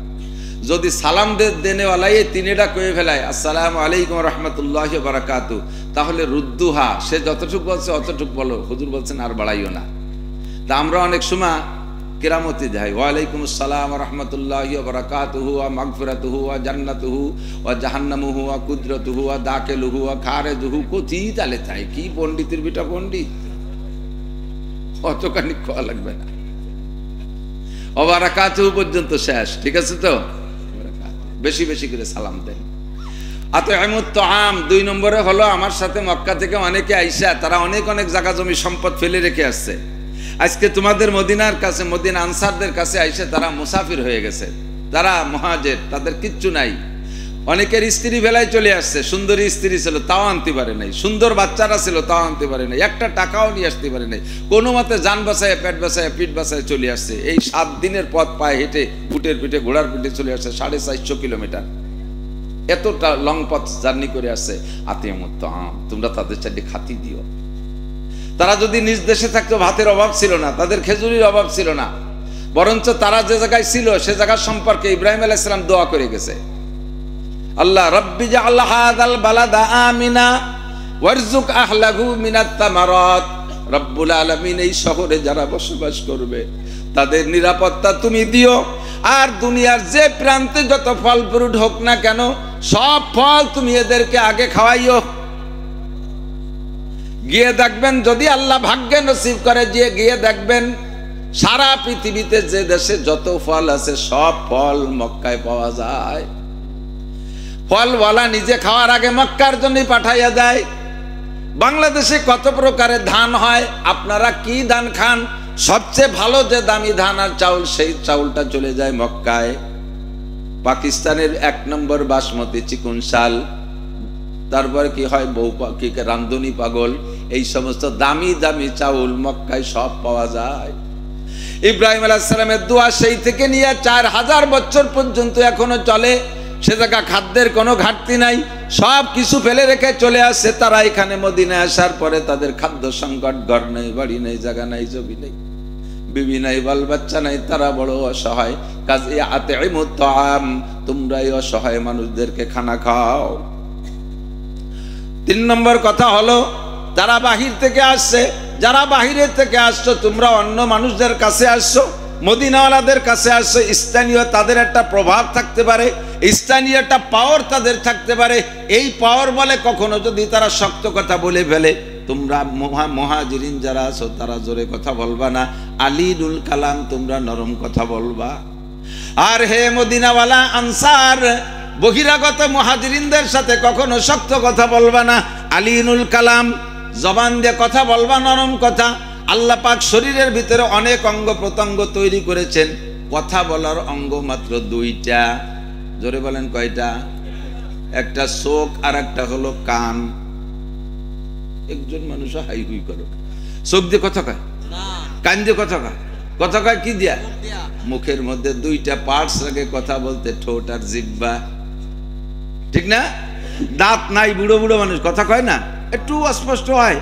Speaker 1: যদি সালাম দেনেওয়ালাই তিনেটা কয়ে ফেলায় আসসালামু আলাইকুম ওয়া রাহমাতুল্লাহি ওয়া বারাকাতুহু, তাহলে রুদ্দুহা, সে যতটুকু বলছে অতটুকু বলো, হুজুর বলছেন আর বাড়াইও না। তা আমরা অনেক সময় কেরামতি যাই, ওয়া আলাইকুম আসসালাম ওয়া রাহমাতুল্লাহি ওয়া বারাকাতুহু ওয়া মাগফিরাতুহু ওয়া জান্নাতুহু ওয়া জাহান্নামুহু ওয়া কুদরতুহু ওয়া দাখিলুহু ওয়া খারিজুহু, কোথি তালে তাই কি পণ্ডিতের বিটা পণ্ডিত, অতখানি খাওয়া লাগবে না, ওয়া বারাকাতুহু পর্যন্ত শেষ, ঠিক আছে তো। বেশি বেশি করে সালাম দেন। আত'ইমুত তাআম, 2 নম্বরে হলো আমার সাথে মক্কা থেকে অনেকে আইসা, তারা অনেক অনেক জায়গা জমি সম্পদ ফেলে রেখে আসছে। আজকে তোমাদের মদিনার কাছে, মদিনা আনসারদের কাছে আইসে তারা মুসাফির হয়ে গেছে, তারা মুহাজির, তাদের কিচ্ছু নাই। অনেকের স্ত্রী বেলায় চলে আসছে, সুন্দরী স্ত্রী ছিল তাও আনতে পারে নাই, সুন্দর বাচ্চারা ছিল তাও আনতে পারে নাই, একটা টাকাও নিয়ে আসতে পারে নাই, কোনো মতে যান বাসায় পেট বাসায় পিঠ বাসায় চলে আসছে। এই 7 দিনের পথ পায়ে হেঁটে, উটের পিঠে ঘোড়ার পিঠে চলে আসছে 450 কিলোমিটার, এতটা লং পথ জার্নি করে আসছে। আতিমুত তাআম, তোমরা তাদের চাইতে খাতি দিও। তারা যদি নিজ দেশে থাকতো ভাতের অভাব ছিল না, তাদের খেজুরির অভাব ছিল না, বরঞ্চ তারা যে জায়গায় ছিল সে জায়গার সম্পর্কে ইব্রাহিম আলাইহিস সালাম দোয়া করে গেছে, আল্লাহ রব্বি জাআল হাযাল বালাদা আমিনা ওয়ারযুক আহলাহু মিনাত তামারাত। রব্বুল আলামিন, এই শহরে যারা বসবাস করবে তাদের নিরাপত্তা তুমি দিও, আর দুনিয়ার যে প্রান্তে যত ফল ফ্রুট হোক না কেন সব ফল তুমি এদেরকে আগে খাওয়াইও। গিয়ে দেখবেন, যদি আল্লাহ ভাগ্যে নসিব করে, গিয়ে দেখবেন সারা পৃথিবীতে যে দেশে যত ফল আছে সব ফল মক্কায় পাওয়া যায়। ফলওয়ালা নিজে খাওয়ার আগে মক্কার জন্যই পাঠাইয়া দেয়। বাংলাদেশে কত প্রকারের ধান হয়, আপনারা কি ধান খান? সবচেয়ে ভালো যে দামি ধান আর চাউল, সেই চাউলটা চলে যায় মক্কায়। পাকিস্তানের 1 নম্বর বাসমতি চিকন চাল, তারপরে কি হয় বউ কি রান্ধুনি পাগল, এই সমস্ত দামি দামি চাউল মক্কায় সব পাওয়া যায়। ইব্রাহিম আলাইহিস সালামের দোয়া সেই থেকে নিয়ে 4000 বছর পর্যন্ত এখনো চলে। সে জায়গা খাদ্যের কোনো ঘাটতি নাই, সব কিছু ফেলে রেখে চলে আসছে তারা এখানে মদিনায় আসার পরে। তাদের খাদ্য সংকট, ঘর নেই, বাড়ি নেই, জায়গা নাই, জমি নেই, বিবি নাই, বাল বাচ্চা নাই, তারা বড় অসহায়। কাজে আতিমুত তাআম, তোমরা এই অসহায় মানুষদেরকে খানা খাও। 3 নম্বর কথা হলো, তারা বাহির থেকে আসছে, যারা বাহিরের থেকে আসছো তোমরা অন্য মানুষদের কাছে আসছো, মদিনাওয়ালাদের কাছে আসছো, স্থানীয় তাদের একটা প্রভাব থাকতে পারে, স্থানীয় একটা পাওয়ার তাদের থাকতে পারে। এই পাওয়ার বলে কখনো যদি তারা শক্ত কথা বলে ফেলে, তোমরা মুহাজিরিন যারা আছো তারা জোরে কথা বলবা না, আলীনুল কালাম, তোমরা নরম কথা বলবা। আর হে মদিনাওয়ালা আনসার, বহিরাগত মুহাজিরিনদের সাথে কখনো শক্ত কথা বলবা না। আলিনুল কালাম, জবান দিয়ে কথা বলবা, নরম কথা। আল্লাহ পাক শরীরের ভিতরে অনেক অঙ্গ প্রত্যঙ্গ তৈরি করেছেন, কথা বলার অঙ্গ মাত্র দুইটা। জোরে বলেন কয়টা? একটা চোখ আর একটা হলো কান। একজন মানুষ হাই হুই করো, চোখ দিয়ে কথা কয়, কান দিয়ে কথা কয়। কথা কয় কি দিয়া? মুখের মধ্যে দুইটা পার্টস লাগে কথা বলতে, ঠোঁট আর জিহ্বা, ঠিক না? দাঁত নাই, বুড়ো বুড়ো মানুষ কথা কয় না, একটু অস্পষ্ট হয়,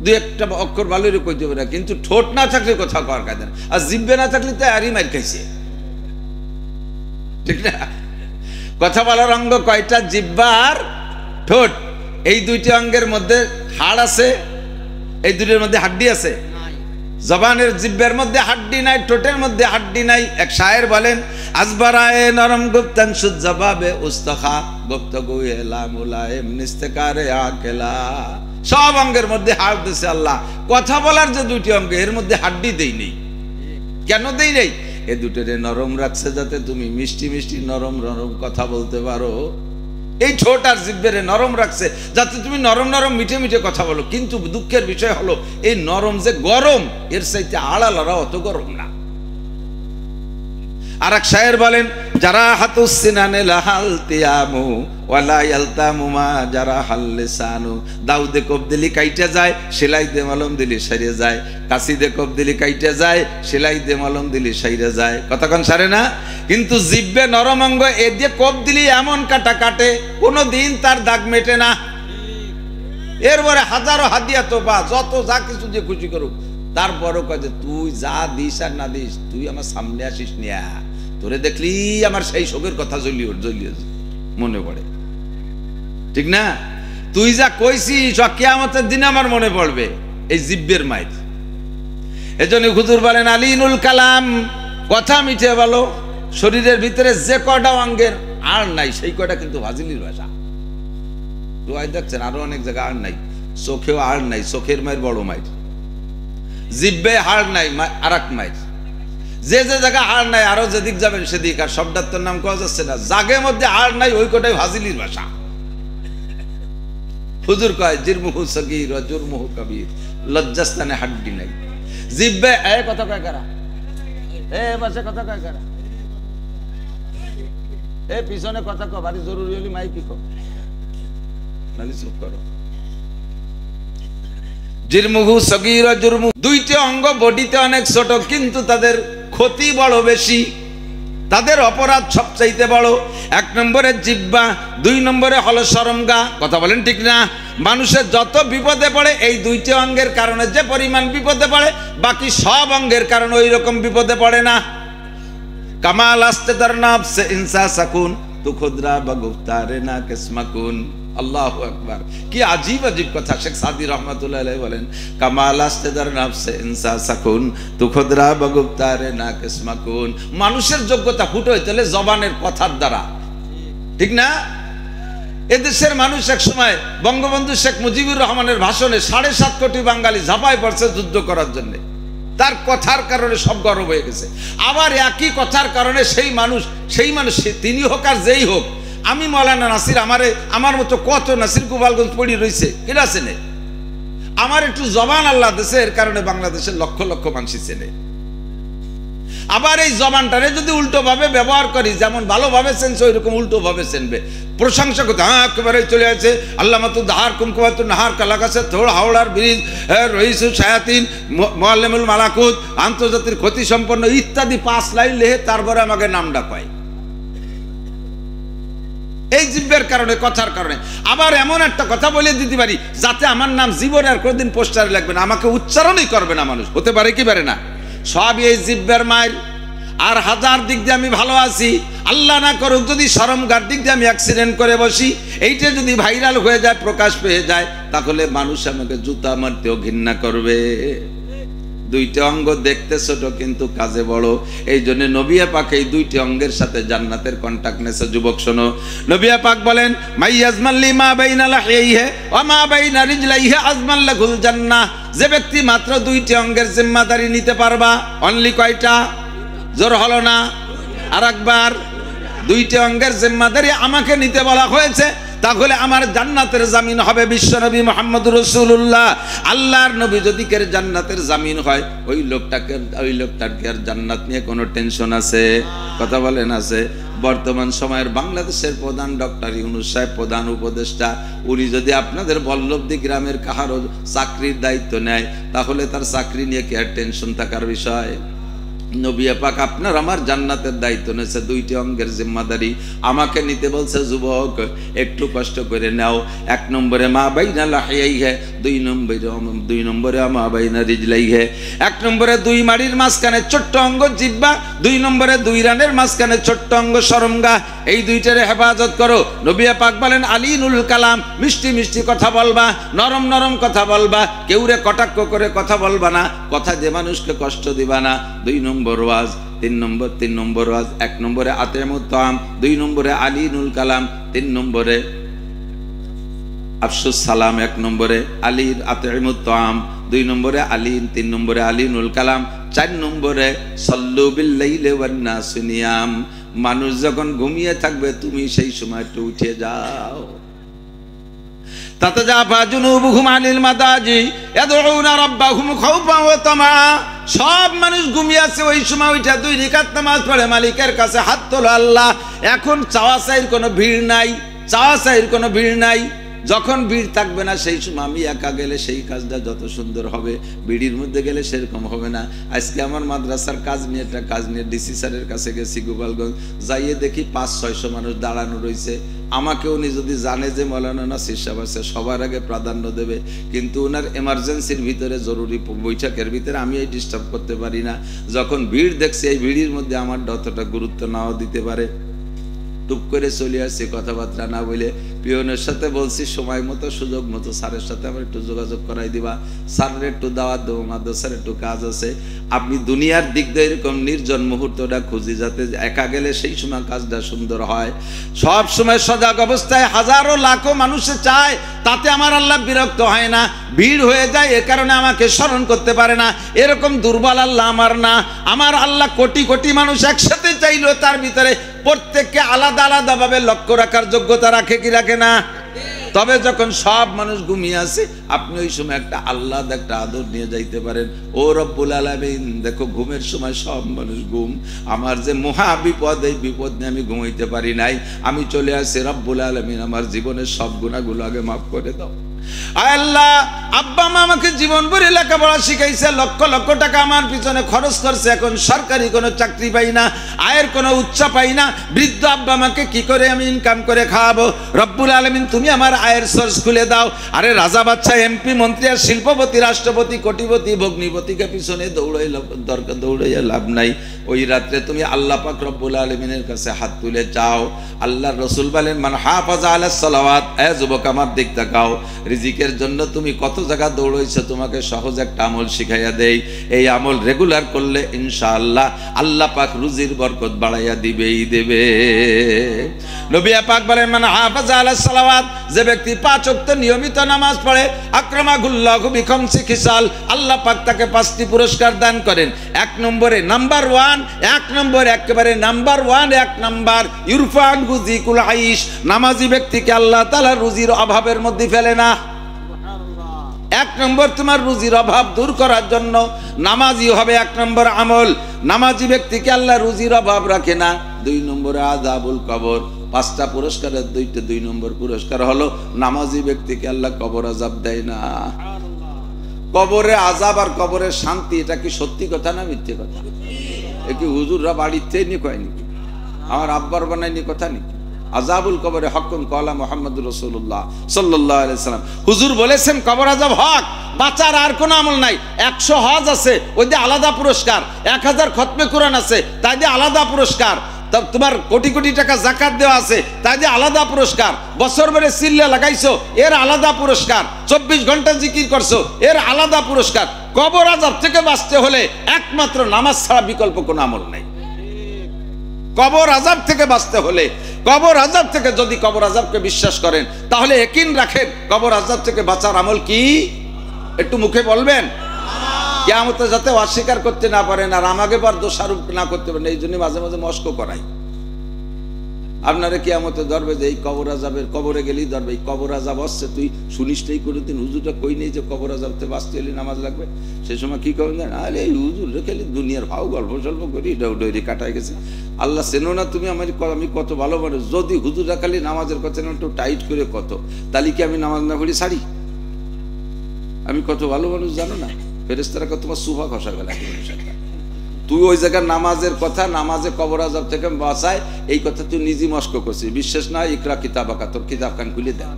Speaker 1: দুই একটা অক্ষর ভালোই কইতে পারে, কিন্তু ঠোঁট না থাকলে কথা কওয়ার কাজ না, আর জিহ্বা না থাকলে তো আরই মার খাইছে, ঠিক না? কথা বলার অঙ্গ কয়টা? জিহ্বা আর ঠোঁট। এই দুইটি অঙ্গের মধ্যে হাড় আছে, এই দুইটার মধ্যে হাড্ডি আছে। জবানের জিহ্বার মধ্যে হাড্ডি নাই, ঠোঁটের মধ্যে হাড্ডি নাই। এক শায়ের বলেন, আজবারায়ে নরম গুপ্তাংশু জবাবে উস্তখা গুপ্ত গুয়েলা মুলায়েম নিস্তেকারে আকেলা। সব অঙ্গের মধ্যে হাড় দিয়েছে আল্লাহ, কথা বলার যে দুইটি অঙ্গ এর মধ্যে হাড্ডি দেই নেই। কেন দেই নেই? এ দুটোরে নরম রাখছে যাতে তুমি মিষ্টি মিষ্টি নরম নরম কথা বলতে পারো। এই ঠোঁট আর জিহ্বারে নরম রাখছে যাতে তুমি নরম নরম মিঠে মিঠে কথা বলো। কিন্তু দুঃখের বিষয় হলো এই নরম যে গরম, এর চাইতে আড়ালারা অত গরম না। আর এক শায়ের বলেন, যারা হাতুস সিনানে লাহাল তিয়ামু ওয়ালা ইয়ালতামু মা যারা হাল লিসানু। দাউদে কোপ দিলি কাইটা যায়, সেলাই দে মলম দিলি সাইরে যায়। কাশি দে কোপ দিলি কাইটা যায়, সেলাই দে মলম দিলি সাইরে যায়। কতক্ষণ সারে না? কিন্তু জিহ্বে নরম অঙ্গ, এ দিয়ে কোপ দিলি এমন কাটা কাটে, কোনোদিন তার দাগ মেটে না। এরপরে হাজারো হাদিয়া তো বা যত যা কিছু যে খুশি করুক, তারপরও কয় যে তুই যা দিস আর না দিস, তুই আমার সামনে আসিস নিয়া, তোরে দেখলি আমার সেই শোকের কথা জ্বলিয়ে মনে পড়ে, ঠিক না? তুই যা কইছিস কিয়ামতের দিন আমার মনে পড়বে। এই জিহ্বের মাইর। এজন্য হুজুর বলেন, আলিনুল কালাম, কথা মিঠে বলো। শরীরের ভিতরে যে কয়টা অঙ্গের আর নাই, সেই কয়টা কিন্তু ফাজিলির ভাষা। দোয়াই দেখছেন আরো অনেক জায়গায় আর নাই, চোখেও আর নাই, চোখের মায়ের বড় মাইর। জিহ্বে হাড় নাই, আর এক মাইর। যে যে জায়গা হাড় নাই, আরো যেদিক যাবেন সেদিক। আর সবটার তোর নাম কোয়া যাচ্ছে না। জাগের মধ্যে হাড় নাই, ওই কটাই ফাজিলির ভাষা। হুজুর কয়, জিরমুহু সগীর ওয়া জুরমুহু কবীর, লজ্জাস্থানে হাড্ডি নাই। জিহ্বে এ কথা কয় কারা? এ বাসে কথা কয় কারা? এ পিছনে কথা কয়, ভারী জরুরি হলে মাইকি কও, নালি চুপ করো। জিরমুহু সগীর ওয়া জুরমুহু, দুইটি অঙ্গ বডিতে অনেক ছোট, কিন্তু তাদের ক্ষতি বড় বেশি, তাদের অপরাধ সবচাইতে বড়। এক নম্বরে জিহ্বা, দুই নম্বরে হলো শরমগা। কথা বলেন ঠিক না? মানুষের যত বিপদে পড়ে এই দুইটি অঙ্গের কারণে যে পরিমাণ বিপদে পড়ে, বাকি সব অঙ্গের কারণে ওই রকম বিপদে পড়ে না। কামাল আস্তে তার নাফসে ইনসা সাকুন তু খুদরা বা গুফতারে না কিসমাকুন। আল্লাহু আকবার, কি আজীব আজীব কথা। শেখ সাদি রহমাতুল্লাহ আলাইহি বলেন, কামাল আস্তে তার নাফসে ইনসা সাকুন তু খুদরা বা গুফতারে না কিসমাকুন। মানুষের যোগ্যতা ফুটে হইতে জবানের কথার দ্বারা, ঠিক না? এদেশের মানুষ এক সময় বঙ্গবন্ধু শেখ মুজিবুর রহমানের ভাষণে 7.5 কোটি বাঙালি ঝাঁপায় পড়ছে যুদ্ধ করার জন্য। তার কথার কারণে সব গর্ব হয়ে গেছে। আবার একই কথার কারণে সেই মানুষ তিনি হোক আর যেই হোক, আমি মৌলানা নাসির, আমার মতো কত নাসির গোপালগঞ্জ পড়ি রয়েছে, কেনা চেনে? আমার একটু জবান আল্লাহ দেশে, এর কারণে বাংলাদেশের লক্ষ লক্ষ মানুষ চেনে। আবার এই জবানটারে যদি উল্টো ভাবে ব্যবহার করি, যেমন ভালোভাবে চেনছে ওই রকম উল্টো ভাবে চেনবে। প্রশংসা করতে একেবারে চলে আছে আল্লাহ মাতু দাহার কুমকুমাতু নাহার কালাকাছে থোড় হাওড়ার ব্রিজ, রইসু শায়াতিন, মুআল্লিমুল মালাকুত, আন্তর্জাতিক ক্ষতি সম্পন্ন ইত্যাদি 5 লাইন লেহে তারপরে আমাকে নামটা পাই। এই জিহ্বের কারণে, কথার কারণে। আবার এমন একটা কথা বলে দিতে পারি যাতে আমার নাম জীবনে আর কোনদিন পোস্টারে লাগবে না, আমাকে উচ্চারণই করবে না মানুষ। হতে পারে কি পারে না? সবই এই জিহ্বার মায়ের। আর হাজার দিক দিয়ে আমি ভালো আছি, আল্লাহ না করুক যদি শরমগার দিক দিয়ে আমি অ্যাক্সিডেন্ট করে বসি, এইটা যদি ভাইরাল হয়ে যায়, প্রকাশ পেয়ে যায়, তাহলে মানুষ আমাকে জুতা মারতেও ঘৃণা করবে। দুইটা অঙ্গ দেখতে ছোট কিন্তু কাজে বড়। এই জন্য নবী পাক এই দুইটি অঙ্গের সাথে জান্নাতের কন্টাক্ট নেছে। যুবক শোনো, নবী পাক বলেন, মাইয়াজমাল্লি মা বাইনা লাহিহি ওয়া মা বাইনা রিজলাইহি আজমাল্লাহুল জান্নাহ। যে ব্যক্তি মাত্র দুইটি অঙ্গের জিম্মাদারি নিতে পারবা, অনলি কয়টা? জোর হলো না, আর একবার। দুইটি অঙ্গের জিম্মাদারি আমাকে নিতে বলা হয়েছে, তাহলে আমার জান্নাতের জামিন হবে বিশ্বনবী মুহাম্মদুর রাসূলুল্লাহ। আল্লাহর নবী যদি কে জান্নাতের জামিন হয়, ওই লোকটার কি আর জান্নাত নিয়ে কোনো টেনশন আছে? কথা বলেন আছে? বর্তমান সময়ের বাংলাদেশের প্রধান ডক্টর ইউনূস সাহেব, প্রধান উপদেষ্টা, উনি যদি আপনাদের বল্লভদী গ্রামের কাহারও চাকরির দায়িত্ব নেয়, তাহলে তার চাকরি নিয়ে কি আর টেনশন থাকার বিষয়? নবী পাক আপনার আমার জান্নাতের দায়িত্ব নিয়েছে, দুইটি অঙ্গের জিম্মাদারি আমাকে নিতে বলছে। যুবক, একটু কষ্ট করে নাও। এক নম্বরে মা বাইনা লাহিয়াইহি, দুই নম্বরে মা বাইনা রিজলাইহি। এক নম্বরে দুই মাড়ির মাঝখানে ছোট্ট অঙ্গ জিহ্বা, দুই নম্বরে দুই রানের মাঝখানে ছোট্ট অঙ্গ শরমগা। এই দুইটার হেফাজত করো। নবী পাক বলেন আলিনুল কালাম, মিষ্টি মিষ্টি কথা বলবা, নরম নরম কথা বলবা, কেউরে কটাক্ষ করে কথা বলবা না, কথা যে মানুষকে কষ্ট দিবা না। দুই নম্বর ওয়াজ, তিন নম্বর ওয়াজ। এক নম্বরে আতিমুত তাআম, দুই নম্বরে আলিনুল কালাম, তিন নম্বরে আফসুস সালাম, এক নম্বরে আলির আতিমুত তাআম, দুই নম্বরে আলিন, তিন নম্বরে আলিনুল কালাম, চার নম্বরে সল্লু বিল লাইলি ওয়ান নাসু নিয়াম। মানুষ যখন ঘুমিয়ে থাকবে তুমি সেই সময় একটু উঠে যাও। তাতাজাফা জুনুবুহুম আনিল মাদাজি ইয়াদউনা রাব্বাহুম খাউফান ওয়া তামা। সব মানুষ ঘুমিয়ে আছে, ওই সময় উঠে দুই রাকাত নামাজ পড়ে মালিকের কাছে হাত তোলো আল্লাহ। এখন চাওয়া চাইর কোনো ভিড় নাই, চাওয়া চাইর কোনো ভিড় নাই। যখন ভিড় থাকবে না সেই সময় আমি একা গেলে সেই কাজটা যত সুন্দর হবে, ভিড়ির মধ্যে গেলে সেরকম হবে না। আজকে আমার মাদ্রাসার কাজ নিয়ে ডিসি স্যারের কাছে গেছি গোপালগঞ্জ, যাইয়ে দেখি 500-600 মানুষ দাঁড়ানো রয়েছে। আমাকে উনি যদি জানে যে মৌলানা নাসির সাহেব আছে, সবার আগে প্রাধান্য দেবে, কিন্তু ওনার এমার্জেন্সির ভিতরে, জরুরি বৈঠকের ভিতরে আমি এই ডিস্টার্ব করতে পারি না। যখন ভিড় দেখছি, এই ভিড়ির মধ্যে আমার অতটা গুরুত্ব নাও দিতে পারে, টুপ করে চলে আসছি, কথাবার্তা না বলে পিয়নের সাথে বলছি সময় মতো সুযোগ মতো স্যারের সাথে আমার একটু যোগাযোগ করাই দিবা, স্যারের একটু দাওয়াত দেবো, মাদ্রাসার একটু কাজ আছে। আপনি দুনিয়ার দিক দিয়ে এরকম নির্জন মুহূর্তটা খুঁজি, যাতে একা গেলে সেই সময় কাজটা সুন্দর হয়। সব সময় সজাগ অবস্থায় হাজারো লাখো মানুষে চায়, তাতে আমার আল্লাহ বিরক্ত হয় না। ভিড় হয়ে যায় এ কারণে আমাকে স্মরণ করতে পারে না, এরকম দুর্বল আল্লাহ আমার না। আমার আল্লাহ কোটি কোটি মানুষ একসাথে চাইলো, তার ভিতরে প্রত্যেককে আলাদা আলাদা ভাবে লক্ষ্য রাখার যোগ্যতা রাখে কি রাখে না? তবে যখন সব মানুষ ঘুমিয়ে আছে, আপনি ওই সময় একটা আল্লাহর একটা আদর নিয়ে যাইতে পারেন। ও রব্বুল আলামিন, দেখো ঘুমের সময় সব মানুষ ঘুম, আমার যে মহা বিপদ, এই বিপদ নিয়ে আমি ঘুমাইতে পারি নাই, আমি চলে আসি, রব্বুল আলামিন আমার জীবনের সব গুনাহগুলো আগে মাফ করে দাও। আল্লাহ, আব্বা মা আমাকে জীবন ভরে লেখাপড়া শিখাইছে, লক্ষ লক্ষ টাকা আমার পিছনে খরচ করছে, এখন সরকারি কোনো চাকরি পাই না, আয়ের কোনো উৎস পাই না, বৃদ্ধ আব্বা আমাকে কি করে আমি ইনকাম করে খাওয়াবো? রব্বুল আলামিন তুমি আমার আয়ের সোর্স খুলে দাও। আরে রাজা বাদশা, এমপি মন্ত্রী আর শিল্পপতি, রাষ্ট্রপতি, কোটিপতি, ভগ্নিপতিকে পিছনে দৌড়াইয়া লাভ নাই। ওই রাত্রে তুমি আল্লাহ পাক রব্বুল আলামিনের কাছে হাত তুলে চাও। আল্লাহর রাসূল বলেন মান হাফাজা আলাস সালাওয়াত, এ যুবক আমার দিক তাকাও, রিজিকের জন্য তুমি কত জায়গা দৌড়াইছো, তোমাকে সহজ একটা আমল শিখাইয়া দেই। এই আমল রেগুলার করলে ইনশাআল্লাহ আল্লাহ পাক রুজির বরকত বাড়াইয়া দিবেই দেবে। নবী পাক বলেন মান হাফাজা আলাস সালাওয়াত, যে ব্যক্তি 5 ওয়াক্ত নিয়মিত নামাজ পড়ে, আকরামাহুল্লাহু বিখামসি খিসাল, আল্লাহ পাক তাকে 5টি পুরস্কার দান করেন। এক নম্বরে নাম্বার 1, এক নম্বর, একেবারে নাম্বার 1, এক নাম্বার, ইরফান গুজিকুল আইশ, নামাজি ব্যক্তিকে আল্লাহ তাআলা রুজির অভাবের মধ্যে ফেলে না। এক নম্বর, তোমার রুজির অভাব দূর করার জন্য নামাজি হবে এক নম্বর আমল। নামাজি ব্যক্তিকে আল্লাহ রুজির অভাব রাখে না। 2 নম্বরে আযাবুল কবর, 5টা পুরস্কারের 2 নম্বর পুরস্কার হলো নামাজি ব্যক্তিকে আল্লাহ কবর আযাব দেয় না। কবরে আযাব আর কবরের শান্তি, এটা কি সত্যি কথা না মিথ্যে কথা? এ কি হুজুররা বাড়িতে নি কয় নাকি? আমার আব্বার বানায়নি কথা নাকি? আযাবুল কবরে হকুন কলা মুহাম্মদুর রাসূলুল্লাহ সাল্লাল্লাহু আলাইহি সাল্লাম, হুজুর বলেছেন কবর আযাব হক, বাঁচার আর কোনো আমল নাই। 100 হজ আছে, ওই দিয়ে আলাদা পুরস্কার, 1000 খতমে কোরআন আছে, তাই দিয়ে আলাদা পুরস্কার, তোমার কোটি কোটি টাকা যাকাত দেওয়া আছে, তাই দিয়ে আলাদা পুরস্কার, বছর ভরে সিল্লা লাগাইছো, এর আলাদা পুরস্কার, 24 ঘন্টা জিকির করছো, এর আলাদা পুরস্কার। কবর আযাব থেকে বাঁচতে হলে একমাত্র নামাজ ছাড়া বিকল্প কোনো আমল নাই। কবর আযাব থেকে বাঁচতে হলে, কবর আযাব থেকে, যদি কবর আযাবকে বিশ্বাস করেন তাহলে ইয়াকিন রাখেন কবর আযাব থেকে বাঁচার আমল কি? একটু মুখে বলবেন, কিয়ামতে যাতে অস্বীকার করতে না পারেন আর আমাকে বার দোষারোপ না করতে পারেন, এই জন্য মাঝে মাঝে মস্ক করাই। আপনারা কিয়ামতে ধরবে যে এই কবর আযাবের, কবরে গেলেই ধরবে এই কবর আযাব হচ্ছে, তুই শুনিস নাই কোনোদিন, হুজুরটা কই নেই যে কবর আযাব থেকে বাঁচতে হলে নামাজ লাগবে। সে সময় কি করবেন জানেন? আরে এই হুজুর খেলে দুনিয়ার ভাও গল্প সল্প করি ডৌডৌরি কাটায় গেছে। আল্লাহ চেনো না তুমি আমি কত ভালো মানুষ। যদি হুজুররা খালি নামাজের কথা একটু টাইট করে কত, তাহলে কি আমি নামাজ না পড়ি ছাড়ি? আমি কত ভালো মানুষ জানো না? ফেরেশতারা কত তোমার সুফা খসা গেল। তুই ওই জায়গায় নামাজের কথা, নামাজে কবর আযাব থেকে বাঁচায়, এই কথা তুই নিজে মস্ক করছিস। বিশ্বাস না? ইকরা কিতাবাকা, তোর কিতাব খান খুলে দেখ,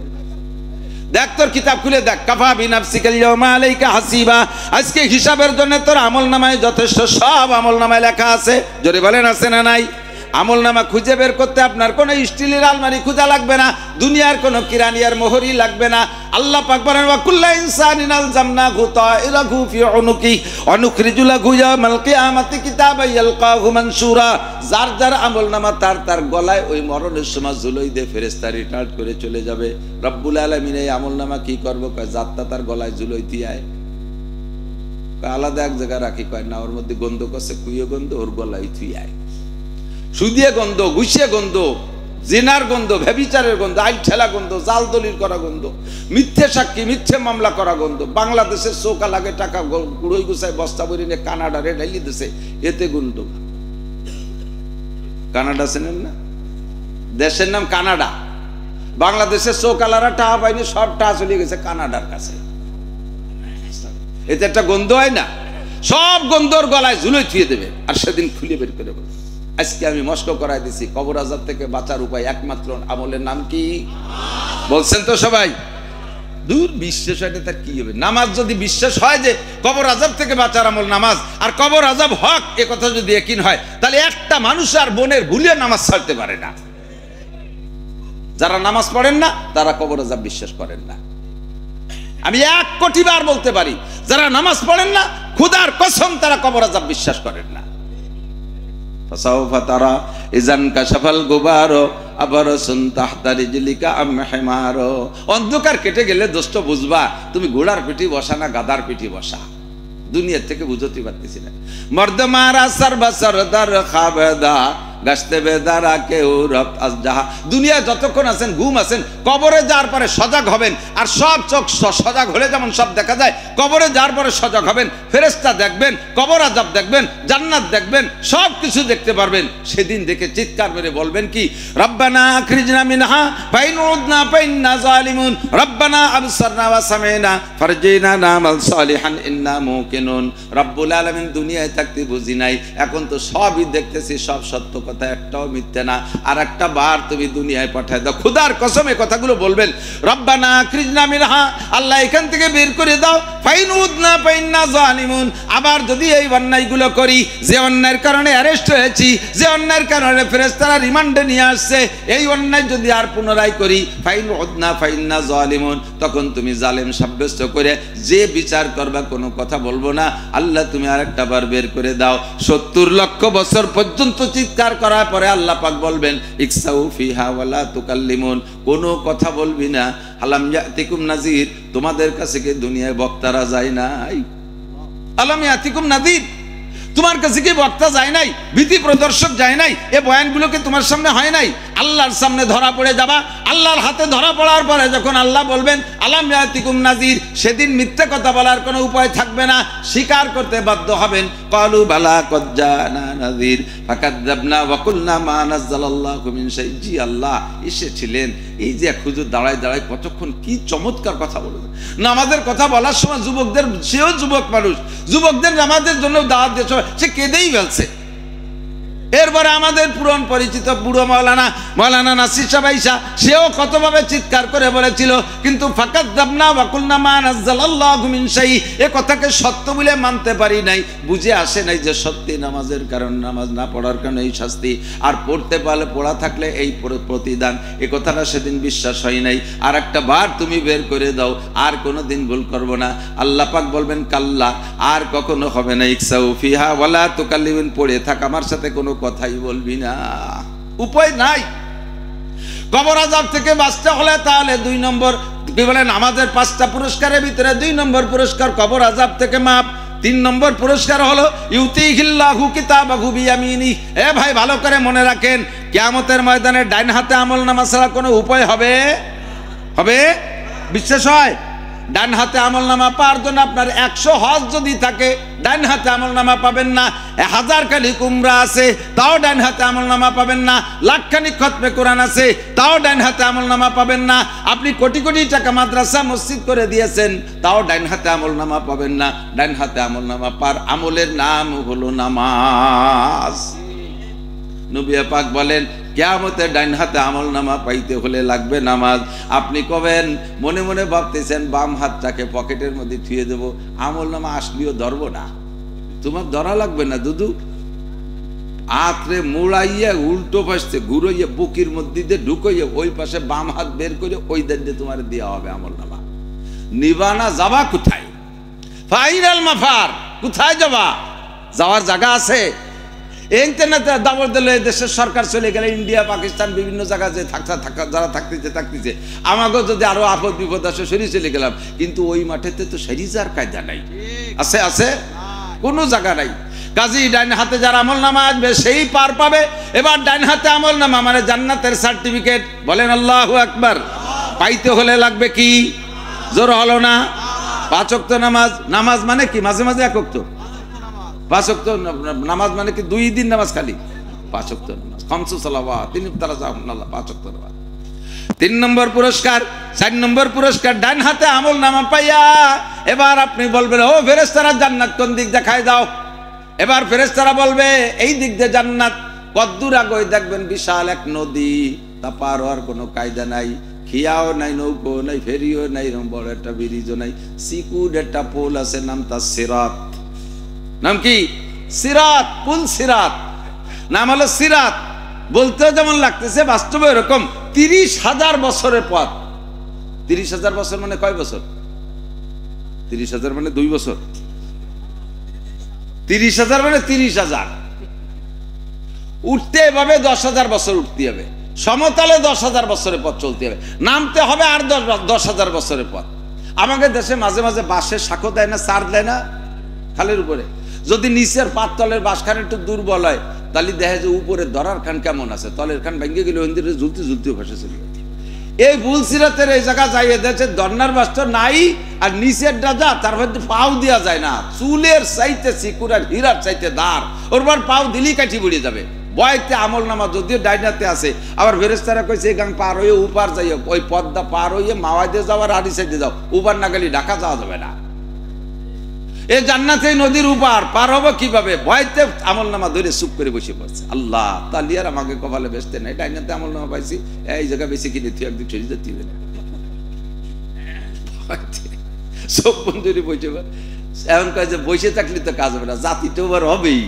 Speaker 1: দেখ তোর কিতাব খুলে দেখ। কাফা বিনাফসিকাল ইয়াওমা আলাইকা হাসিবা, আজকে হিসাবের জন্য তোর আমলনামায় যথেষ্ট, সব আমলনামায় লেখা আছে। জোরে বলেন আছে না নাই? আমলনামা খুঁজে বের করতে আপনার কোনো স্টিলের আলমারি খোঁজা লাগবে না, দুনিয়ার কোনো কিরানিয়ার মোহরি লাগবে না। আল্লাহ পাক বলেন ওয়া কুল্লু ইনসানিন আলজামনাহু তাইরাহু ফি উনুকি ওয়া নুখরিজু লাহু ইয়াওমাল কিয়ামাতি কিতাবান ইয়ালকাহু মানসুরা। যার যার আমলনামা তার তার গলায় ওই মরণের সময় ঝুলাই দিয়ে ফেরেশতা রিটার্ন করে চলে যাবে। রব্বুল আলামিন এই আমলনামা কি করব? কয় যাত্রা তার গলায় ঝুলাই দিয়ায়, আলাদা এক জায়গায় রাখি। কয় না, ওর মধ্যে গন্ধ করছে, কুইয়ে গন্ধ, ওর গলায় থুইয়ায়। সুদিয়ে গন্ধ, ঘুষিয়ে গন্ধ, জিনার গন্ধ, ব্যভিচারের গন্ধ, আইল ঠেলা গন্ধ, জাল দলিল করা গন্ধ, মিথ্যে সাক্ষী, মিথ্যে মামলা করা গন্ধ। বাংলাদেশের চৌকা লাগে টাকা গুড়োই গুছায় বস্তা ভরে নিয়ে কানাডারে ঢেলি দিছে, এতে গন্ধ। কানাডা চেনেন না? দেশের নাম কানাডা। বাংলাদেশের চৌকালারা টাকা পায়নি, সব টাকা চলে গেছে কানাডার কাছে। এতে একটা গন্ধ হয় না? সব গন্ধর গলায় ঝুলে থুয়ে দেবে, আর সেদিন খুলে বের করে বলবে। আজকে আমি মস্ক করাই দিছি, কবর আযাব থেকে বাঁচার উপায় একমাত্র আমলের নাম কি বলছেন তো সবাই? দূর, বিশ্বাস হয় না তার কি হবে? নামাজ যদি বিশ্বাস হয় যে কবর আযাব থেকে বাঁচার আমল নামাজ, আর কবর আযাব হক, এ কথা যদি ইয়াকিন হয়, তাহলে একটা মানুষ আর বোনের ভুলিয়ে নামাজ ছাড়তে পারে না। যারা নামাজ পড়েন না তারা কবর আযাব বিশ্বাস করেন না। আমি 1 কোটি বার বলতে পারি, যারা নামাজ পড়েন না খোদার কসম তারা কবর আযাব বিশ্বাস করেন না। ফাসাউফা তারা ইজান কাশাফাল গুবারো আবারসুন তাহতা রিজলিকা আম হিমারো। অন্ধকার কেটে গেলে দোস্ত বুঝবা তুমি ঘোড়ার পিঠে বসা না গাধার পিঠে বসা। দুনিয়ার থেকে বুঝতে পারতেছি না। মর্দ মারা সরবা সরদার খাবেদা গাছতে বেদারা কেউ রব আজজাহা। দুনিয়া যতক্ষণ আছেন ঘুম আছেন, কবরে যাওয়ার পরে সজাগ হবেন। আর সব চোখ সজাগ হলে যেমন সব দেখা যায়, কবরে যাওয়ার পরে সজাগ হবেন। ফেরেশতা দেখবেন, কবর আযাব দেখবেন, জান্নাত দেখবেন, সব কিছু দেখতে পারবেন। সেদিন দেখে চিৎকার মেরে বলবেন কি? রব্বানা আখরিজনা মিনহা ফাইন উদনা ফাইন্না জালিমুন রব্বানা আবসারনা ওয়া সামি'না ফারজিনা নামাল সালিহান ইন্না মুকিনুন। রব্বুল আলামিন দুনিয়ায় থাকতে বুঝি নাই, এখন তো সবই দেখতেছি, সব সত্য কথা, একটাও মিথ্যা না। আর একটা বার তুমি দুনিয়ায় পাঠায় দাও। খোদার কসম এই কথাগুলো বলবেন। রব্বানা আখরিজনা মিনহা, আল্লাহ এখান থেকে বের করে দাও। ফাইন উদনা ফাইন্না জালিমুন, আবার যদি এই অন্যায়গুলো করি, যে অন্যায়ের কারণে অ্যারেস্ট হয়েছি, যে অন্যায়ের কারণে ফেরেশতারা রিমান্ডে নিয়ে আসছে, এই অন্যায় যদি আর পুনরায় করি, ফাইন উদনা ফাইন্না জালিমুন, তখন তুমি জালেম সাব্যস্ত করে যে বিচার করবা কোনো কথা বলবো না। আল্লাহ তুমি আরেকটা বার বের করে দাও। 70 লক্ষ বছর পর্যন্ত চিৎকার করার পরে আল্লাহ পাক বলবেন ইকসাউ ফিহা ওয়ালা তুকাল্লিমুন, কোনো কথা বলবি না। আলাম ইয়াতিকুম নাযির, তোমাদের কাছে কি দুনিয়ায় বক্তারা যায় নাই? আলাম ইয়াতিকুম নাযির, তোমার কাছে কি বক্তা যায় নাই? ভীতি প্রদর্শক যায় নাই? এ বয়ানগুলোকে তোমার সামনে হয় নাই? আল্লাহর সামনে ধরা পড়ে যাবা। আল্লাহর হাতে ধরা পড়ার পরে যখন আল্লাহ বলবেন আলাম ইয়াতিকুম নাযির, সেদিন মিথ্যা কথা বলার কোনো উপায় থাকবে না, স্বীকার করতে বাধ্য হবেন। ক্বালু বালা কদ জানা নাযির ফাকাযাবনা ওয়া কুলনা মা নাযালাল্লাহু মিন শাই। জি আল্লাহ এসেছিলেন। এই যে হুজুর দাঁড়ায় দাঁড়ায় কতক্ষণ কি চমৎকার কথা বলবেন। নামাজের কথা বলার সময় যুবকদের, সেও যুবক মানুষ, যুবকদের নামাজের জন্য দাওয়াত দিয়েছে, সে কেঁদেই ফেলছে। এরপরে আমাদের পুরন পরিচিত বুড়ো মৌলানা নাসির সাহেব, সেও কতভাবে চিৎকার করে বলেছিল, কিন্তু ফাকাযাবনা ওয়া কুলনা মা নাযালাল্লাহু মিন শাই, এ কথাকে সত্য বলে মানতে পারি নাই, বুঝে আসে নাই যে সত্যি নামাজের কারণ, নামাজ না পড়ার কারণে এই শাস্তি, আর পড়তে পারলে পড়া থাকলে এই প্রতিদান। এ কথাটা সেদিন বিশ্বাস হয় নাই। আর একটা বার তুমি বের করে দাও, আর কোনোদিন ভুল করব না। আল্লাহ পাক বলবেন কাল্লা, আর কখনো হবে না। ইকসাউ ফিহা ওয়ালা তুকাল্লিমুন, পড়ে থাক, আমার সাথে কোনো কথাই বলবি না। উপায় নাই। কবর আযাব থেকে বাঁচতে হলে তাহলে 2 নম্বর কি বলেন, আমাদের 5টা পুরস্কারের ভিতরে 2 নম্বর পুরস্কার কবর আযাব থেকে মাপ। 3 নম্বর পুরস্কার হলো ইউতিহিল্লাহু কিতাবাহু বিয়ামিনিহি। এ ভাই ভালো করে মনে রাখেন, কিয়ামতের ময়দানে ডাইন হাতে আমলনামা ছাড়া কোনো উপায় হবে? বিশ্বাস হয়? ডান হাতে আমলনামা পাওয়ার জন্য আপনার 100 হজ যদি থাকে, ডান হাতে আমলনামা পাবেন না। 1000 খালি কুমরা আছে, তাও ডান হাতে আমলনামা পাবেন না। লাখখানি খতমে কোরআন আছে, তাও ডান হাতে আমলনামা পাবেন না। আপনি কোটি কোটি টাকা মাদ্রাসা মসজিদ করে দিয়েছেন, তাও ডান হাতে আমলনামা পাবেন না। ডান হাতে আমলনামা পার আমলের নাম হলো নামাজ। নবী পাক বলেন, কিয়ামতে ডাইন হাতে আমলনামা পাইতে হলে লাগবে নামাজ। আপনি কবেন, মনে মনে ভাবতেছেন বাম হাতটাকে পকেটের মধ্যে থুয়ে দেবো, আমলনামা আসলেও ধরবো না। তোমার ধরা লাগবে না দুদু, আত্রে মুড়াইয়া উল্টো পাশে ঘুরাইয়া বুকের মধ্যে দিয়ে ঢুকাইয়া ওই পাশে বাম হাত বের করে ওই দেন দিয়ে তোমার দেওয়া হবে আমলনামা। নিবানা যাবা কোথায়? ফাইনাল মাফার, কোথায় যাবা? যাওয়ার জায়গা আছে? ইন্টারনেটে দাবর দিলে দেশের সরকার চলে গেলে ইন্ডিয়া পাকিস্তান বিভিন্ন জায়গায় যে যারা থাকতেছে আমাকেও যদি আরো আপদ বিপদ আসে সরি চলে গেলাম, কিন্তু ওই মাঠেতে তো সেরিজার কায়দা নাই। আছে কোনো জায়গা নাই। কাজী ডাইন হাতে যার আমলনামা আসবে সেই পার পাবে। এবার ডাইন হাতে আমলনামা মানে জান্নাতের সার্টিফিকেট। বলেন আল্লাহু আকবার। পাইতে হলে লাগবে কি? জোর হলো না? 5 ওয়াক্ত নামাজ। নামাজ মানে কি? মাঝে মাঝে 1 ওয়াক্ত। 5 ওয়াক্ত নামাজ মানে কি? 2 দিন নামাজ খালি? 5 ওয়াক্ত নামাজ, 5 সালাওয়াত, 3 তারা জানাল্লাহ 5 ওয়াক্ত নামাজ। 3 নম্বর পুরস্কার। 4 নম্বর পুরস্কার, ডান হাতে আমলনামা পাইয়া এবার আপনি বলবেন, ও ফেরেশতারা জান্নাত কোন দিক দেখায় দাও। এবার ফেরেশতারা বলবে, এই দিক দিয়ে জান্নাত। কদ্দূর আগে দেখবেন বিশাল এক নদী, তা পার হওয়ার কোনো কায়দা নাই, খিয়াও নাই, নৌকো নাই, ফেরিও নাই, বড় একটা ব্রিজও নাই, সিকুড একটা পোল আছে, নাম তার সিরাত। নাম কি? সিরাত, পুল সিরাত। নাম হলো সিরাত। বলতেও যেমন লাগতেছে, বাস্তবে এরকম। 30,000 বছরের পথ। 30,000 বছর মানে কয় বছর? 30,000 মানে 2 বছর। 30,000 মানে 30,000। উঠতে এভাবে 10,000 বছর উঠতে হবে। সমতলে 10,000 বছরের পথ চলতে হবে। নামতে হবে আর 10,000 বছরের পথ। আমাদের দেশে মাঝে মাঝে বাঁশের শাখো দেয় না, চার দেয় না খালের উপরে। যদি নিচের পাততলের বাঁশখান একটু দুর্বল হয়, তাহলে দেখা যায় উপরে ধরার খান কেমন আছে, তলের খান ভেঙে গেলে ওই ঝুলতে ঝুলতে ভাসে চলে। এই বুলসিরাতের এই জায়গা যাইয়ে দিয়েছে, দন্নার বাসটা নাই আর নিচের ডাজা, তার মধ্যে পাও দেওয়া যায় না। চুলের চাইতে চিকুর আর হীরার চাইতে দাঁড়, ওরবার পাও দিলেই কাঠি বুড়ে যাবে। বয়তে আমলনামা যদিও ডাইনাতে আছে, আবার ফেরেশতারা কইছে এই গাং পার হয়ে উপার যাইও, ওই পদ্মা পার হয়ে মাওয়াইদে যাওয়ার আড়ি সাইডে যাও, উপার না গেলে ঢাকা যাওয়া যাবে না। এই জান্নাতে নদীর উপার পার হবো কিভাবে? ভয়তে আমলনামা ধরে চুপ করে বসে পড়ছে। আল্লাহ তাহলে আর আমাকে কপালে বেচতে নাই, ডাইনাতে আমলনামা পাইছি, এই জায়গা বেশি কিনে তুই একদিন ছেড়ে যেতে হবে না। সব বন্ধুরে বসে এমন কয় যে বসে থাকলে তো কাজ হবে না, জাতি তো আবার হবেই।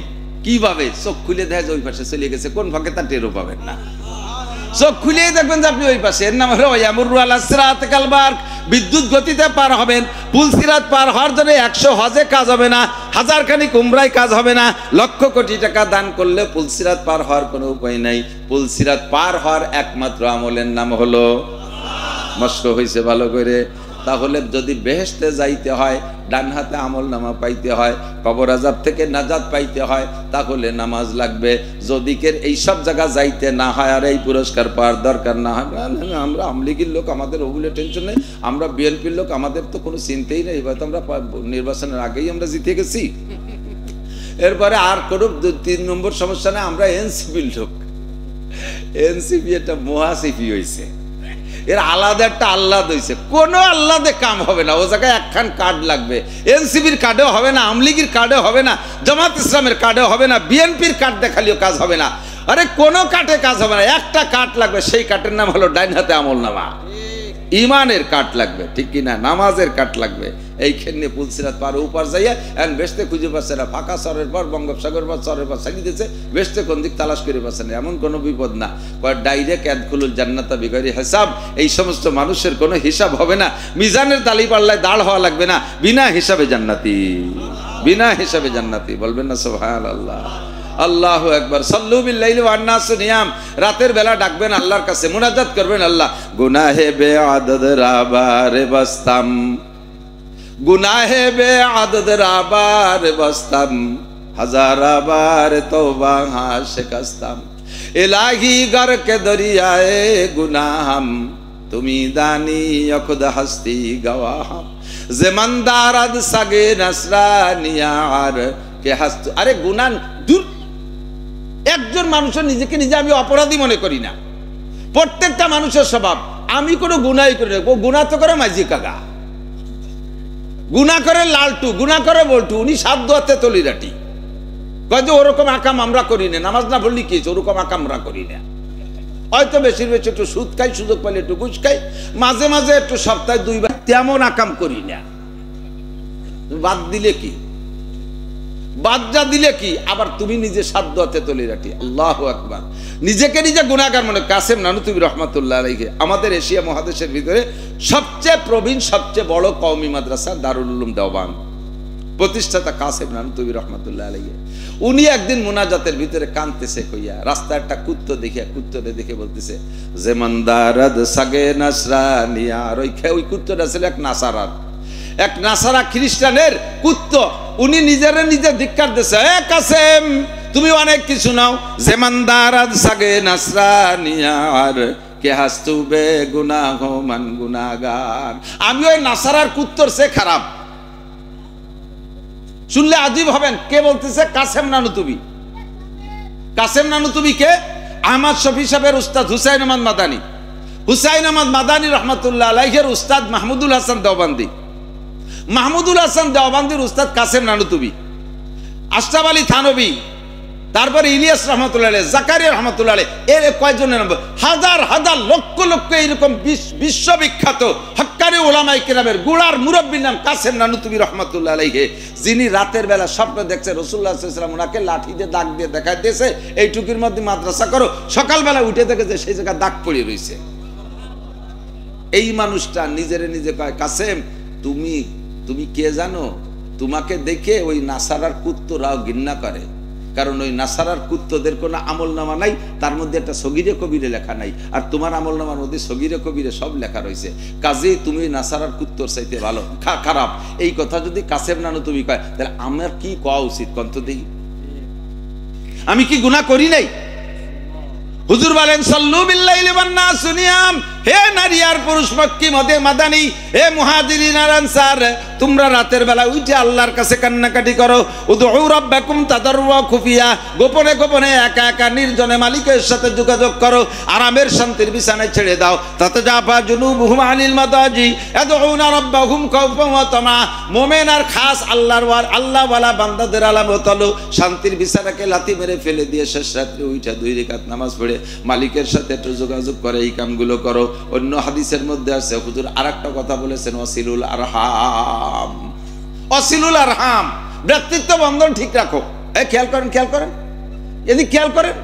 Speaker 1: কিভাবে? চোখ খুলে দেখা যায় ওই পাশে চলে গেছে, কোন ফাঁকে তার টেরও পাবেন না। চোখ খুলেই দেখবেন যে আপনি ওই পাশে। এর নাম হলো ইয়ামুরু আলা সিরাতিল বারক। বিদ্যুৎ গতিতে পার হবেন। পুল সিরাত পার হওয়ার জন্য 100 হজে কাজ হবে না, 1000 খানি উমরায় কাজ হবে না, লক্ষ কোটি টাকা দান করলে পুল সিরাত পার হওয়ার কোনো উপায় নাই। পুল সিরাত পার হওয়ার একমাত্র আমলের নাম হলো মস্ক হয়েছে ভালো করে। তাহলে যদি বেহেশতে যাইতে হয়, ডান হাতে আমলনামা পাইতে হয়, কবর আযাব থেকে নাজাত পাইতে হয়, তাহলে নামাজ লাগবে। যদি কের এই সব জায়গা যাইতে না হয় আর এই পুরস্কার পাওয়ার দরকার না হয়, আমরা আমলিগির লোক, আমাদের ওগুলো টেনশন নেই, আমরা বিএনপির লোক, আমাদের তো কোনো চিন্তাই নেই, হয়তো আমরা নির্বাচনের আগেই আমরা জিতে গেছি। এরপরে আর কোনো 3 নম্বর সমস্যা নেই, আমরা এনসিপির লোক। এনসিপি একটা মহাসিপি হয়েছে, এর আলাদা একটা আহ্লাদ হয়েছে। কোনো আহ্লাদে কাম হবে না, ও জায়গায় একখান কার্ড লাগবে। এনসিপির কার্ডেও হবে না, আমলিগির কার্ডেও হবে না, জামাত ইসলামের কার্ডেও হবে না, বিএনপির কার্ড দেখালেও কাজ হবে না। আরে কোনো কার্ডে কাজ হবে না, একটা কার্ড লাগবে, সেই কার্ডের নাম হলো ডাইন হাতে আমলনামা। ইমানের কার্ড লাগবে, ঠিক কিনা? নামাজের কার্ড লাগবে। এইখানে পুলসিরাত পার উপার যাইয়া এখন বেসতে খুঁজে পাচ্ছে না, ফাঁকা চরের পর বঙ্গোপসাগর বা চরের পর ছাড়িয়ে দিয়েছে, বেসতে কোন দিক তালাশ করে পাচ্ছে না। এমন কোনো বিপদ না, ডাইরেক্ট ইয়াদখুলুল জান্নাতা বিগৈরি হিসাব। এই সমস্ত মানুষের কোনো হিসাব হবে না, মিজানের তালি পাল্লায় দাঁড় হওয়া লাগবে না, বিনা হিসাবে জান্নাতি, বিনা হিসাবে জান্নাতি। বলবেন না সুবহানাল্লাহ? আল্লাহু আকবার। সাল্লু বিল লাইলি ওয়ান নাসু নিয়াম। রাতের বেলা ডাকবেন আল্লাহর কাছে, মুনাজাত করবেন, আল্লাহ গুনাহে বেআদদ রাবারে বাস্তাম গুনাহে বে আদদ আবার বসতাম, হাজারাবার তওবা শিকস্তাম। ইলাহি গর কে দরিয়ায়ে গুনাহম, তুমি দানি খুদ হস্তি গওয়াহম। জমানদারাদ সাগে নসরানিয়ার কে হাস্ত। আরে গুনাহ দূর, একজন মানুষের নিজেকে নিজে আমি অপরাধী মনে করি না। প্রত্যেকটা মানুষের স্বভাব, আমি কোনো গুনাই করি না। ও গুনাহ তো করে মাঝি কাকা, গুনাহ করে লালটু, গুনাহ করে বল্টু, উনি সাত দোয়াতে তলিরাটি কয় যে ওরকম আকাম আমরা করি না, নামাজ না পড়লি কি ওরকম আকাম আমরা করি না। হয়তো বেশি বেশি একটু সুদ খাই, সুযোগ পাইলে একটু ঘুষ খাই, মাঝে মাঝে একটু সপ্তাহে 2 বার, তেমন আকাম করি না। বাদ দিলে কি, বাদ যা দিলে কি, আবার তুমি নিজে সাত দোয়াতে তলিরাটি। আল্লাহু আকবার। নিজেকে নিজে গুনাহগার মনে। কাসেম নানুতুবি রহমাতুল্লাহ আলাইহি আমাদের এশিয়া মহাদেশের ভিতরে সবচেয়ে প্রবীণ, সবচেয়ে বড় কওমি মাদ্রাসা দারুল উলুম দেওবান প্রতিষ্ঠাতা কাসেম নানুতুবি রহমাতুল্লাহ আলাইহি। উনি একদিন মুনাজাতের ভিতরে কাঁদতেছে কইয়া, রাস্তায় একটা কুত্তো দেখিয়া, কুত্তরে দেখে বলতেছে জেমানদারাদ সাগে নাসরানিয়া। আর ওই কুত্তটা ছিল এক নাসারা খ্রিস্টানের কুত্তো। উনি নিজেরে নিজে ধিক্কার দিছে, এ কাসেম তুমি অনেক কিছু নাও, জেমানদারাদ সাগে নাসরানিয়ার কে হাস্তুবে গুনাহ মান গুনাহগার। আমি ওই নাসারার কুত্তর সে খারাপ। শুনলে আজীব হবেন, কে বলতেছে? কাসেম নানুতুবি। কাসেম নানুতুবি কে? আহমদ শফি সাহেবের উস্তাদ হুসাইন আহমদ মাদানী। হুসাইন আহমদ মাদানী রহমাতুল্লাহ আলাইহির উস্তাদ মাহমুদুল হাসান দেওবন্দি। মাহমুদুল হাসান দেওবন্দির উস্তাদ কাসেম নানুতুবি। আশরাফ আলী থানবী, তারপরে ইলিয়াস রহমাতুল্লাহ আলাইহি, জাকারিয়া রহমাতুল্লাহ আলাইহি, এর কয়জনের নাম? হাজার হাজার লক্ষ লক্ষ এরকম বিশ্ববিখ্যাত হক্কানি উলামায়ে কেরামের গুড়ার মুরব্বির নাম কাসেম নানুতুবি রহমাতুল্লাহ আলাইহি। যিনি রাতের বেলা স্বপ্ন দেখছে রাসূলুল্লাহ সাল্লাল্লাহু আলাইহি ওয়াসাল্লাম ওনাকে লাঠি দিয়ে দাগ দিয়ে দেখাই দিয়েছে, এইটুকুর মধ্যে মাদ্রাসা করো। সকালবেলা উঠে দেখে যে সেই জায়গায় দাগ পড়ে রয়েছে। এই মানুষটা নিজেরে নিজে কয়, কাসেম তুমি কে জানো? তোমাকে দেখে ওই নাসারার কুত্তরাও ঘৃণা করে, কারণ ওই নাসারার কুত্তদের কোনো আমল নামা নাই, তার মধ্যে একটা সগীরে কবিরে লেখা নাই, আর তোমার আমল নামার মধ্যে সগীরে কবিরে সব লেখা রয়েছে। কাজেই তুমি নাসারার কুত্তর চাইতে ভালো খারাপ। এই কথা যদি কাসেম নানুতুবি কয়, তাহলে আমার কি কওয়া উচিত কন্ত দেখি? আমি কি গুনাহ করি নাই? হুজুর বলেন সাল্লু বিল্লাইলি ওয়ান নাস নিয়াম। হে নারী আর পুরুষ মক্কি মাদানী, হে মুহাজিরিন আর আনসার, তোমরা রাতের বেলা উঠে আল্লাহর কাছে কান্নাকাটি করো। উদউ রাব্বাকুম তাদাররুয়া খুফিয়া, গোপনে গোপনে একা একা নির্জনে মালিকের সাথে যোগাযোগ করো। আরামের শান্তির বিছানায় ছেড়ে দাও। তাতাজাফা জুনুবুহুম আনিল মাদাজি ইয়াদউনা রাব্বাহুম খাওফান ওয়া তামা। মুমিন আর খাস আল্লাহওয়ালা বান্দাদের আলামত হলো শান্তির বিছানাকে লাথি মেরে ফেলে দিয়ে শেষ রাত্রে উঠে 2 রাকাত নামাজ পড়ে মালিকের সাথে একটু যোগাযোগ করে এই কামগুলো করো। অন্য হাদিসের মধ্যে আছে হুজুর আরেকটা কথা বলেছেন, ওয়াসিলুল আরহাম। ওয়াসিলুল আরহাম, ব্যক্তিত্ব বন্ধন ঠিক রাখো। এই খেয়াল করেন এদিকে খেয়াল করেন।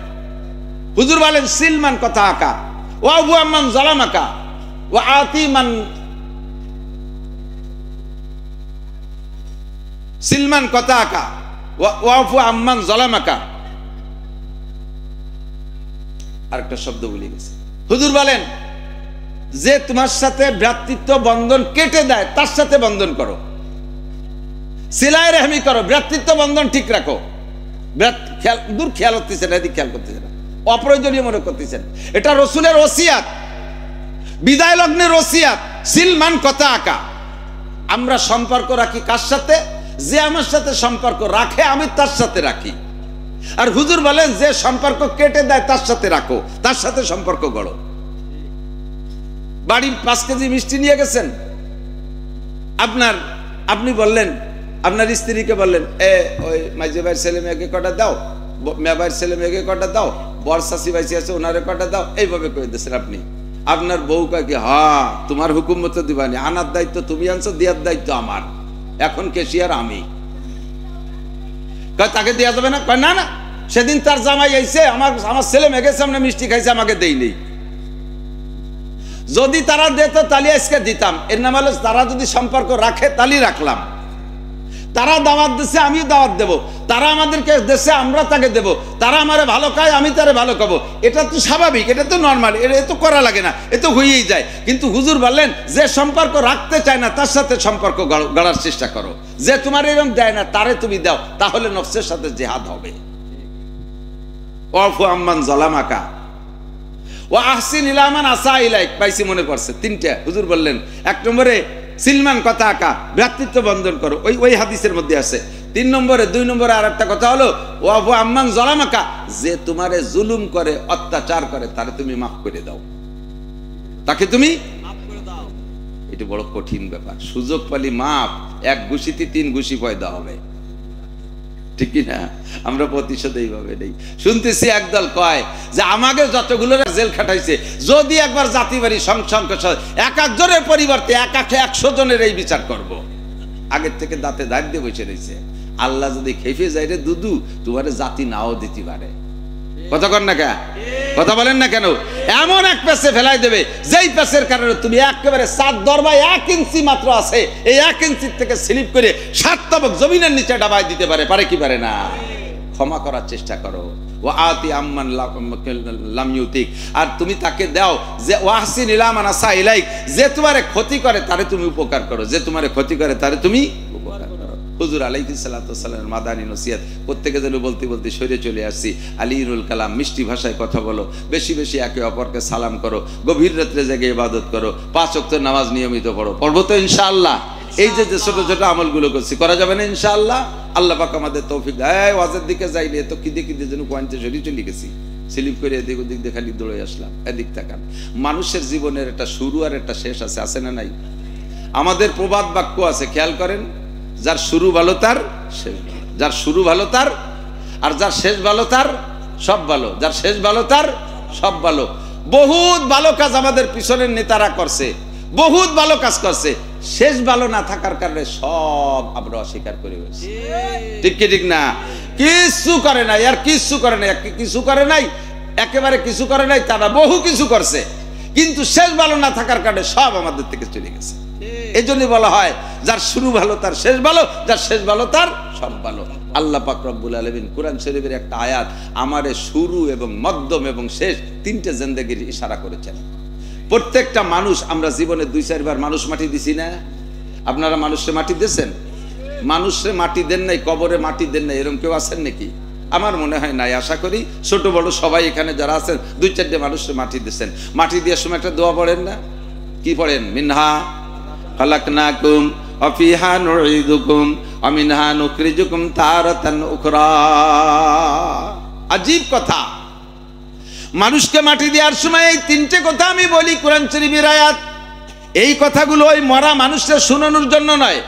Speaker 1: হুজুর বলেন সিলমান কথা আকা ওয়া আবু আম্মান জালামাকা ওয়া আতিমান। সিলমান কথা আকা ওয়া আবু আম্মান জালামাকা। আরেকটা শব্দ ভুলে গেছে। হুজুর বলেন যে তোমার সাথে ভ্রাতৃত্ব বন্ধন কেটে দেয় তার সাথে বন্ধন করো, সিলাই রহমি করো, ভ্রাতৃত্ব বন্ধন ঠিক রাখো। খেয়াল করতেছেন, এদিকে খেয়াল করতেছেন, অপ্রয়োজনীয় মনে করতেছেন। এটা রসুলের ওসিয়াত, বিদায় লগ্নের ওসিয়াত। সিলমান কথা আকা। আমরা সম্পর্ক রাখি কার সাথে? যে আমার সাথে সম্পর্ক রাখে আমি তার সাথে রাখি। আর হুজুর বলেন যে সম্পর্ক কেটে দেয় তার সাথে রাখো, তার সাথে সম্পর্ক গড়ো। বাড়ি 5 কেজি মিষ্টি নিয়ে গেছেন, আপনি বললেন আপনার স্ত্রীকে বললেন, ওই মাইজে ভাইয়ের ছেলে মেয়েকে কটা দাও, মেয়ে ভাইয়ের ছেলে মেয়েকে কটা দাও, বর শাশি ভাইসি আছে ওনারে কটা দাও, এইভাবে কয়ে দিয়েছেন আপনি। আপনার বউ কয় কি, হ্যাঁ তোমার হুকুম মতো দিবানি, আনার দায়িত্ব তুমি আনছো, দেওয়ার দায়িত্ব আমার, এখন কেশিয়ার আমি। কয় তাকে দেওয়া যাবে না? কয় না না, সেদিন তার জামাই আইছে, আমার ছেলে মেয়েকে সামনে মিষ্টি খাইছে, আমাকে দেই নেই। যদি তারা দিত তাহলে আজকে দিতাম। এর নাম হলো তারা যদি সম্পর্ক রাখে তাহলে রাখলাম। তারা দাওয়াত দিচ্ছে, আমিও দাওয়াত দেব, তারা আমাদেরকে দেশে, আমরা তাকে দেব, তারা আমারে ভালো খায়, আমি তারে ভালো খাবো। এটা তো স্বাভাবিক, এটা তো নর্মাল, এটা তো করা লাগে না, এ তো হয়েই যায়। কিন্তু হুজুর বললেন, যে সম্পর্ক রাখতে চায় না তার সাথে সম্পর্ক গড়ার চেষ্টা করো। যে তোমার এরকম দেয় না তারে তুমি দাও, তাহলে নফসের সাথে জিহাদ হবে। ওয়াফু আম্মান যালামাকা ওয়া আহসিন ইলা মান আসা ইলাইক। পাইছি, মনে পড়ছে তিনটা। হুজুর বললেন, এক নম্বরে সিলমান কথা আঁকা, ভ্রাতৃত্ব বন্ধন করো, ওই হাদিসের মধ্যে আছে। 3 নম্বরে, 2 নম্বরে আর একটা কথা হলো ওয়াফু আম্মান যালামাকা, যে তোমারে জুলুম করে, অত্যাচার করে, তারে তুমি মাফ করে দাও, তাকে তুমি মাফ করে দাও। এটা বড় কঠিন ব্যাপার। সুযোগ পালি মাফ, এক ঘুষিতে 3 ঘুষি পয়দা হবে, ঠিক না? আমরা প্রতিশোধ এইভাবে নেই। শুনতেছি একদল কয় যে আমাকে যতগুলো জেল খাটাইছে, যদি একবার জাতি বাড়ি সংসংখ্য এক একজনের পরিবর্তে 100 জনের এই বিচার করব। আগের থেকে দাঁতে দাঁত দিয়ে বসে রয়েছে। আল্লাহ যদি খেপে যায় রে দুদু, তোমার জাতি নাও দিতে পারে। কথা কর না কেন? কথা বলেন না কেন? এমন এক পেছে ফেলাই দেবে, যেই পেছের কারণে তুমি একেবারে 7 দরবায় 1 ইঞ্চি মাত্র আছে, এই 1 ইঞ্চি থেকে স্লিপ করে 7 তবক জমিনের নিচে ডাবায় দিতে পারে। পারে কি পারে না? ক্ষমা করার চেষ্টা করো। ওয়া আতি আম্মান লাম ইউতিক, আর তুমি তাকে দাও যে ওয়াহসিন ইলা মান আসা ইলাইক, যে তোমারে ক্ষতি করে তারে তুমি উপকার করো, যে তোমারে ক্ষতি করে তারে তুমি উপকার করো। হুজুর আলাইহিস সালাতু ওয়াস সালামের মাদানী নসিহত প্রত্যেকে যেন বলতে বলতে সরে চলে আসছি। আলিউল কালাম, মিষ্টি ভাষায় কথা বলো, বেশি বেশি একে অপরকে সালাম করো, গভীর রাত্রে জেগে ইবাদত করো, 5 ওয়াক্ত নামাজ নিয়মিত পড়ো। পড়বো তো ইনশাআল্লাহ? এই যে ছোট ছোট আমলগুলো করছি, করা যাবে না ইনশাআল্লাহ? আল্লাহ পাক আমাদের তৌফিক দেয়। ওয়াজের দিকে যাইলে তো কিদে কিদে যেন কোয়ান্তে সরি চলে গেছি, স্লিপ করে এদিক ওদিক দিয়ে খালি দৌড়ে আসলাম। এদিক তাকান, মানুষের জীবনের একটা শুরু আর একটা শেষ আছে, আছে না নাই? আমাদের প্রবাদ বাক্য আছে, খেয়াল করেন, যার শুরু ভালো তার শেষ ভালো, যার শুরু ভালো তার, আর যার শেষ ভালো তার সব ভালো, যার শেষ ভালো তার সব ভালো। বহুত ভালো কাজ আমাদের পিছনের নেতারা করছে, বহুত ভালো কাজ করছে, শেষ ভালো না থাকার কারণে সব আমরা অস্বীকার করে ফেলছি। ঠিক কি ঠিক না? কিছু করে নাই, আর কিছু করে নাই, কিছু করে নাই, একেবারে কিছু করে নাই, তারা বহু কিছু করছে, কিন্তু শেষ ভালো না থাকার কারণে সব আমাদের থেকে চলে গেছে। এই জন্য বলা হয়, যার শুরু ভালো তার শেষ ভালো, যার শেষ ভালো তার সব ভালো। আল্লাহ পাক রব্বুল আলামিন কুরআন শরীফের একটা আয়াত আমারে শুরু এবং মধ্যম এবং শেষ 3টে জিন্দেগির ইশারা করেছেন। প্রত্যেকটা মানুষ, আমরা জীবনে 2-4 বার মানুষ মাটি দিছি না? আপনারা মানুষে মাটি দিয়েছেন? মানুষে মাটি দেন নাই, কবরে মাটি দেন নাই, এরকম কেউ আছেন নাকি? আমার মনে হয় নাই। আশা করি ছোট বড় সবাই এখানে যারা আছেন 2-4টে মানুষে মাটি দিয়েছেন। মাটি দেওয়ার সময় একটা দোয়া পড়েন না? কি পড়েন? মিনহা খালাকনাকুম ওয়া ফিহা নুঈদুকুম ওয়া মিনহা নুখরিজুকুম তারাতান উখরা। আজীব কথা। মানুষকে মাটি দেওয়ার সময় এই 3টে কথা আমি বলি, কোরআন শরীফের আয়াত। এই কথাগুলো ওই মরা মানুষকে শোনানোর জন্য নয়,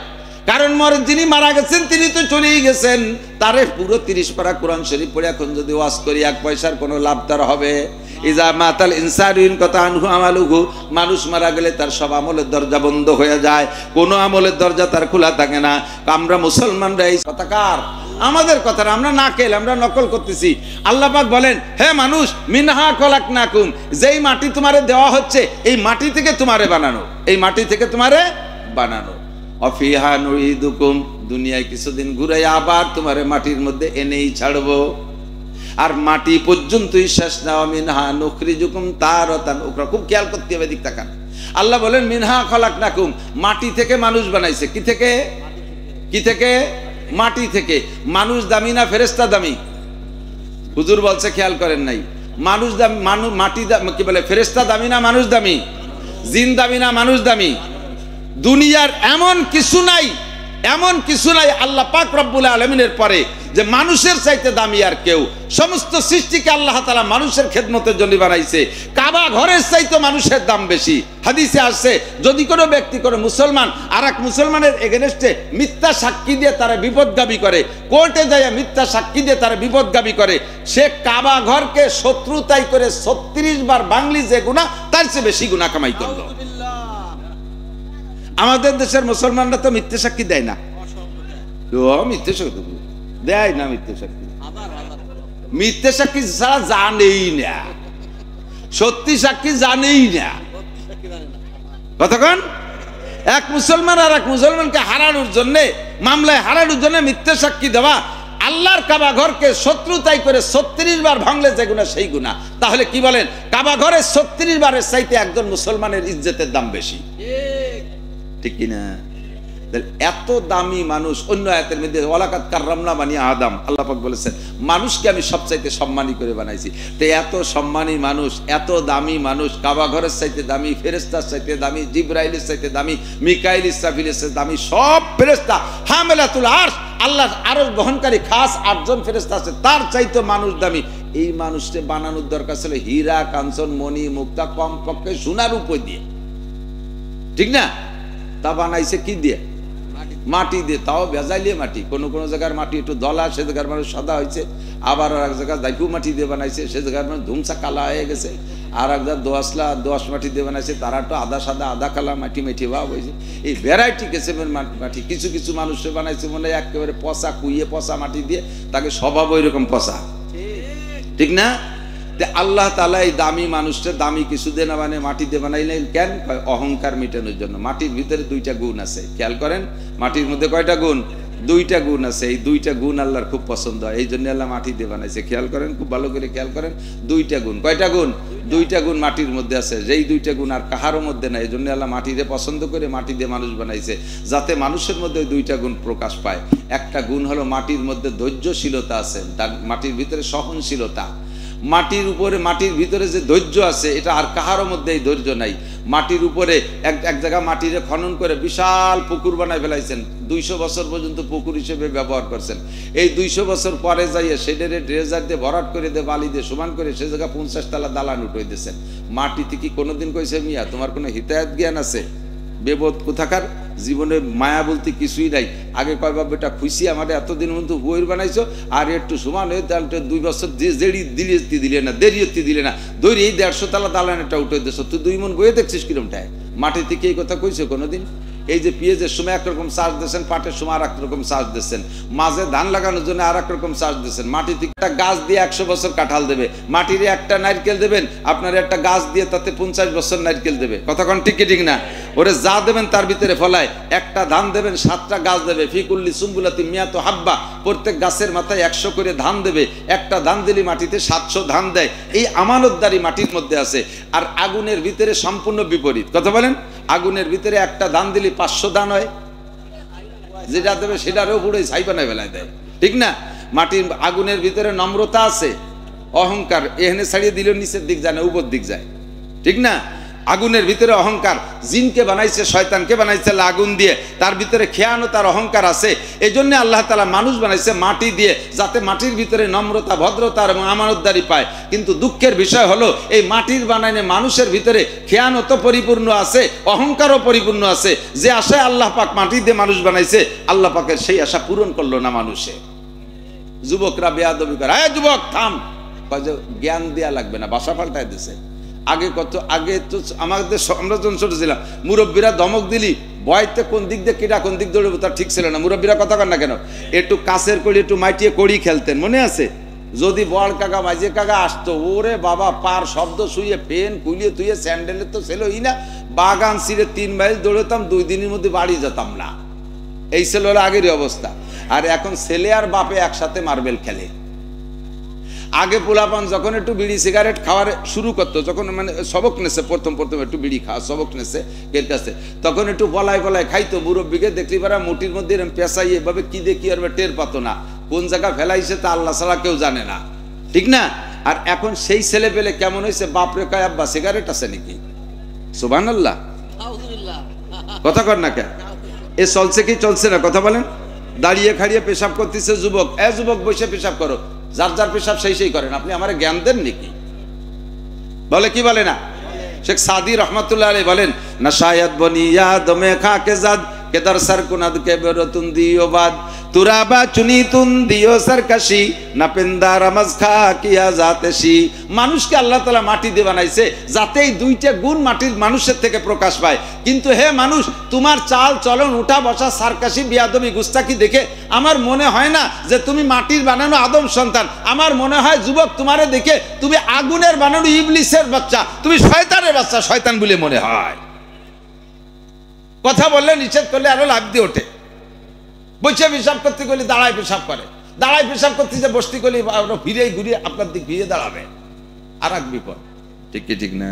Speaker 1: কারণ যিনি মারা গেছেন তিনি তো চলেই গেছেন। তারে পুরো 30 পারা কোরআন শরীফ পড়ে এখন যদি ওয়াজ করি 1 পয়সার কোনো লাভ তার হবে? ইজা মাতাল ইনসানুন কাতানহু আমালুহু, মানুষ মারা গেলে তার সব আমলের দরজা বন্ধ হয়ে যায়, কোনো আমলের দরজা তার খোলা থাকে না। আমরা মুসলমানরা এই কথাকার, আমাদের কথা আমরা না খেলে আমরা নকল করতেছি। আল্লাহ পাক বলেন, হে মানুষ, মিনহা খলাকনাকুম, যেই মাটি তোমারে দেওয়া হচ্ছে এই মাটি থেকে তোমারে বানানো, এই মাটি থেকে তোমারে বানানো। অফিহা নুঈদুকুম, দুনিয়ায় কিছুদিন ঘুরে আবার তোমারে মাটির মধ্যে এনেই ছাড়বো। আর মাটি পর্যন্তই শেষ না। মিনহা নুখরিজুকুম তারাতান উখরা। খুব খেয়াল করতে হবে, দিক তাকান। আল্লাহ বলেন মিনহা খলাকনাকুম, মাটি থেকে মানুষ বানাইছে। কি থেকে? কি থেকে? মাটি থেকে। মানুষ দামি না ফেরেশতা দামি? হুজুর বলছে, খেয়াল করেন নাই? মানুষ দামি, মাটি কি বলে, ফেরেশতা দামি না মানুষ দামি? জিন দামি না মানুষ দামি? দুনিয়ার এমন কিছু নাই, এমন কিছু নাই আল্লাহ পাক রব্বুল আলামিনের পরে যে মানুষের চাইতে দামি আর কেউ। সমস্ত সৃষ্টিকে আল্লাহ তাআলা মানুষের খেদমতের জন্য বানাইছে। কাবা ঘরের চাইতে মানুষের দাম বেশি। হাদিসে আসছে, যদি কোনো ব্যক্তি, কোনো মুসলমান আর এক মুসলমানের এগেনস্টে মিথ্যা সাক্ষী দিয়ে তারা বিপদগামী করে, কোর্টে যায় মিথ্যা সাক্ষী দিয়ে তারা বিপদগামী করে, সে কাবা ঘরকে শত্রুতাই করে 36 বার বাংলি যে গুনাহ, তার চেয়ে বেশি গুনাহ কামাই করলো। আমাদের দেশের মুসলমানরা তো মিথ্যা সাক্ষী দেয় না। মিথ্যা সাক্ষী দেয় না, মিথ্যা সাক্ষী, মিথ্যা সাক্ষী ছাড়া জানেই না, সত্যি সাক্ষী জানেই না। কতক্ষণ এক মুসলমান আর এক মুসলমানকে হারানোর জন্য, মামলায় হারানোর জন্য মিথ্যা সাক্ষী দেওয়া, আল্লাহর কাবা ঘরকে শত্রুতাই করে 36 বার ভাঙলে যে গুনাহ সেই গুনাহ। তাহলে কি বলেন, কাবা ঘরে 36 বারের চাইতে একজন মুসলমানের ইজ্জতের দাম বেশি, ঠিক কিনা? এত দামি মানুষ। অন্য আয়াতের মধ্যে ওয়ালাকাদ কাররামনা বানি আদম, আল্লাহ পাক বলেছেন মানুষকে আমি সবচাইতে সম্মানী করে বানাইছি। তো এত সম্মানী মানুষ, এত দামি মানুষ, কাবা ঘরের চাইতে দামি, ফেরেশতার চাইতে দামি, জিবরাইলের চাইতে দামি, মিকাইল ইসরাফিলের চাইতে দামি, সব ফেরেশতা হামেলাতুল আরশ, আল্লাহর আরশ বহনকারী খাস 8 জন ফেরেশতা আছে, তার চাইতে মানুষ দামি। এই মানুষকে বানানোর দরকার ছিল হীরা, কাঞ্চন, মণি, মুক্তা, কমপক্ষে সোনার উপর দিয়ে, ঠিক না? তা বানাইছে কি দিয়ে? মাটি দিয়ে, তাও ভেজাইলিয়ে মাটি। কোনো কোনো জায়গার মাটি একটু দলা, সে জায়গার মানুষ সাদা হয়েছে। আবার আর এক জায়গায় দাইপু মাটি দিয়ে বানাইছে, সে জায়গার মানুষ ধুমসা কালা হয়ে গেছে। আর এক জায়গায় দোয়াশ মাটি দিয়ে বানাইছে, তারা একটু আদা সাদা, আদা কালা মাটি মেঠি ভাব হয়েছে। এই ভ্যারাইটি কিসিমের মাটি। কিছু কিছু মানুষে বানাইছে মনে হয় একেবারে পচা, কুইয়ে পচা মাটি দিয়ে, তাকে স্বভাব ওই রকম পচা, ঠিক না? আল্লাহ তাআলা এই দামি মানুষটা দামি কিছু দিয়ে না মানে মাটি দিয়ে বানাইলেন কেন? অহংকার মেটানোর জন্য। মাটির ভিতরে 2টা গুণ আছে, খেয়াল করেন। মাটির মধ্যে কয়টা গুণ? 2টা গুণ আছে। এই 2টা গুণ আল্লাহর খুব পছন্দ হয়, এই জন্য আল্লাহ মাটি দিয়ে বানাইছে। খেয়াল করেন, খুব ভালো করে খেয়াল করেন। 2টা গুণ। কয়টা গুণ? 2টা গুণ মাটির মধ্যে আছে, যেই 2টা গুণ আর কাহারও মধ্যে নাই। এই জন্য আল্লাহ মাটি দিয়ে পছন্দ করে মাটি দিয়ে মানুষ বানাইছে, যাতে মানুষের মধ্যে 2টা গুণ প্রকাশ পায়। একটা গুণ হলো মাটির মধ্যে ধৈর্যশীলতা আছে, তার মাটির ভিতরে সহনশীলতা। মাটির উপরে, মাটির ভিতরে যে ধৈর্য আছে, এটা আর কাহারও মধ্যে এই ধৈর্য নাই। মাটির উপরে এক জায়গা মাটিরে খনন করে বিশাল পুকুর বানায় ফেলাইছেন, 200 বছর পর্যন্ত পুকুর হিসেবে ব্যবহার করছেন। এই 200 বছর পরে যাইয়ে সেটারে ড্রেজার দিয়ে ভরাট করে দিয়ে, বালি দিয়ে সমান করে সে জায়গা 50 তলা দালান উঠে দিয়েছেন। মাটিতে কি কোনোদিন কইছে মিয়া তোমার কোনো হিতায়াত জ্ঞান আছে? বেবোধ কোথাকার, জীবনে মায়া বলতে কিছুই নাই। আগে কয় বাবা বেটা খুশি আমার এতদিন মতো বইয়ের বানাইছো, আর একটু সমান হয়ে তাহলে 2 বছর জেড়ি দিলে না, দেরিয়তি দিলে না, দৈরি এই 150 তলা দালান একটা উঠে দিয়েছ, তুই 2 মন বইয়ে দেখছিস কিরমটায়? মাটি থেকে এই কথা কইছো কোনোদিন? এই যে পেঁয়াজের সময় একরকম চার্জ দিচ্ছেন, পাটের সময় আর একরকম চার্জ দিচ্ছেন, মাঝে ধান লাগানোর জন্য আর একরকম চার্জ দিচ্ছেন। মাটি থেকে একটা গাছ দিয়ে 100 বছর কাঁঠাল দেবে, মাটির একটা নারকেল দেবেন, আপনার একটা গাছ দিয়ে তাতে 50 বছর নারকেল দেবে। কথা কোন ঠিক কি ঠিক না? ওরে যা দেবেন তার ভিতরে ফলায়। একটা ধান দেবেন, 7টা গাছ দেবে। ফিকুল্লি সুম্বুলাতি মিয়াতু হাব্বা, প্রত্যেক গাছের মাথায় 100 করে ধান দেবে। একটা ধান দিলে মাটিতে 700 ধান দেয়। এই আমানতদারি মাটির মধ্যে আছে। আর আগুনের ভিতরে সম্পূর্ণ বিপরীত। কথা বলেন, আগুনের ভিতরে একটা ধান দিলে 500 ধান হয়, যেটা দেবে সেটারও পুরো ছাই বানায় ফেলায় দেয়, ঠিক না? মাটির আগুনের ভিতরে নম্রতা আছে, অহংকার এখানে ছাড়িয়ে দিলেও নিচের দিক যায় না, উপর দিক যায়, ঠিক না? আগুনের ভিতরে অহংকার। জিনকে বানাইছে, শয়তানকে বানাইছে আগুন দিয়ে, তার ভিতরে খেয়ানো, তার অহংকার আছে। এই জন্য আল্লাহ তাআলা মানুষ বানাইছে মাটি দিয়ে, যাতে মাটির ভিতরে নম্রতা, ভদ্রতা এবং আমানতদারি পায়। কিন্তু দুঃখের বিষয় হলো এই মাটির বানাইনে মানুষের ভিতরে খেয়ানো তো পরিপূর্ণ আছে, অহংকারও পরিপূর্ণ আছে। যে আশায় আল্লাহ পাক মাটি দিয়ে মানুষ বানাইছে, আল্লাহ পাকের সেই আশা পূরণ করলো না মানুষে। যুবকরা বেয়াদবি করে, হ্যাঁ যুবক থাম, জ্ঞান দেয়া লাগবে না, বাসা পাল্টায় দিছে। আগে তো আমাদের, আমরা যখন ছোট ছিলাম, মুরব্বীরা ধমক দিলি ভয়তে কোন দিক দিয়ে কিটা কোন দিক দৌড়বে তার ঠিক ছিল না। মুরব্বীরা কথা কন না কেন, একটু কাছের কড়ি একটু মাইটিয়ে কড়ি খেলতেন, মনে আছে? যদি বড় কাকা মাঝে কাকা আসতো, ওরে বাবা পার শব্দ শুয়ে ফেন কুলিয়ে তুইয়ে স্যান্ডেলের তো ছেলেই না, বাগান ছিঁড়ে 3 মাইল দৌড়তাম, 2 দিনের মধ্যে বাড়ি যেতাম না। এই ছিল আগেরই অবস্থা। আর এখন ছেলে আর বাপে একসাথে মার্বেল খেলে। আগে পোলাপান যখন একটু বিড়ি সিগারেট খাওয়ার শুরু করতো, যখন মানে সবক নেছে, প্রথম একটু বিড়ি খাওয়া সবক নেছে এর কাছে, তখন একটু পলায় খাইতো। মুরব্বীকে দেখলি পারা মুটির মধ্যে এরকম পেঁচাই এভাবে কি দেখি আর টের পাতো না, কোন জায়গা ফেলাইছে তা আল্লাহ ছাড়া কেউ জানে না, ঠিক না? আর এখন সেই ছেলে পেলে কেমন হয়েছে, বাপরে কয় আব্বা সিগারেট আছে নাকি? সুবহানাল্লাহ, কথা কর না কেন? এ চলছে কি চলছে না? কথা বলেন। দাঁড়িয়ে খাড়িয়ে পেশাব করতেছে যুবক, যুবক বসে পেশাব করো, যার যার পেশাব সেই করেন, আপনি আমার জ্ঞান দেন নাকি? বলে কি বলে না? শেখ সাদি রহমাতুল্লাহ আলাইহি বলেন, না শায়দ বনিয়াদ মে খাকে জাদ কেদার সর কুনাদ কে বেরতুন দিও বাদ তুরাবা চুনি তুন দিও সরকাশি না পেন্দা রামাজ খা কিয়া জাতেশি। মানুষকে আল্লাহ তাআলা মাটি দিয়ে বানাইছে যাতে এই 2টা গুণ মাটির মানুষের থেকে প্রকাশ পায়। কিন্তু হে মানুষ, তোমার চাল চলন, উঠা বসা, সারকাশি, বিয়াদবি, গুস্তাকি দেখে আমার মনে হয় না যে তুমি মাটির বানানো আদম সন্তান। আমার মনে হয় যুবক, তোমারে দেখে তুমি আগুনের বানানো ইবলিসের বাচ্চা, তুমি শয়তানের বাচ্চা, শয়তান বলে মনে হয়। কথা বললে নিষেধ করলে আরো লাভ দিয়ে ওঠে। বসে পেশাব করতে গেলে দাঁড়ায় পেশাব করে, দাঁড়ায় পেশাব করতে যে বসতে গেলে ফিরে ঘুরিয়ে আপনার দিক ফিরে দাঁড়াবে, আর এক বিপদ। ঠিক কি ঠিক না?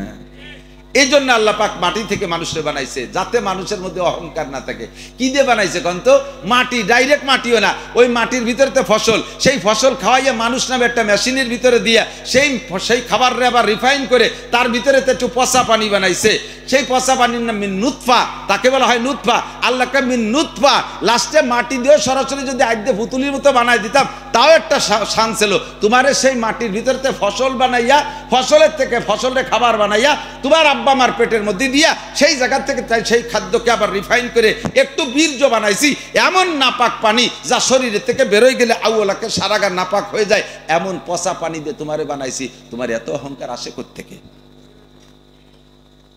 Speaker 1: এই জন্য আল্লাহ পাক মাটি থেকে মানুষের বানাইছে যাতে মানুষের মধ্যে অহংকার না থাকে। কি দিয়ে বানাইছে কন্ত? মাটি, ডাইরেক্ট মাটিও না, ওই মাটির ভিতরে ফসল, সেই ফসল খাওয়াইয়া মানুষ নামে একটা মেশিনের ভিতরে দিয়া সেই খাবারে আবার রিফাইন করে তার ভিতরে একটু পচা পানি বানাইছে। সেই পচা পানির নাম মিন নুতফা, তাকে বলা হয় নুতফা। আল্লাহকে মিন নুতফা, লাস্টে মাটি দিয়ে সরাসরি যদি আইডে পুতুলির মতো বানাই দিতাম তাও একটা শান ছিল। তোমারে সেই মাটির ভিতরতে ফসল বানাইয়া, ফসলের থেকে ফসলের খাবার বানাইয়া তোমার আব্বা আমার পেটের মধ্যে দিয়া সেই জায়গা থেকে সেই খাদ্যকে আবার রিফাইন করে একটু বীর্য বানাইছি। এমন নাপাক পানি যা শরীরের থেকে বেরোয় গেলে আউলাকে সারাগা নাপাক হয়ে যায়, এমন পচা পানি দিয়ে তোমারে বানাইছি। তোমার এত অহংকার আসে কোত্থেকে?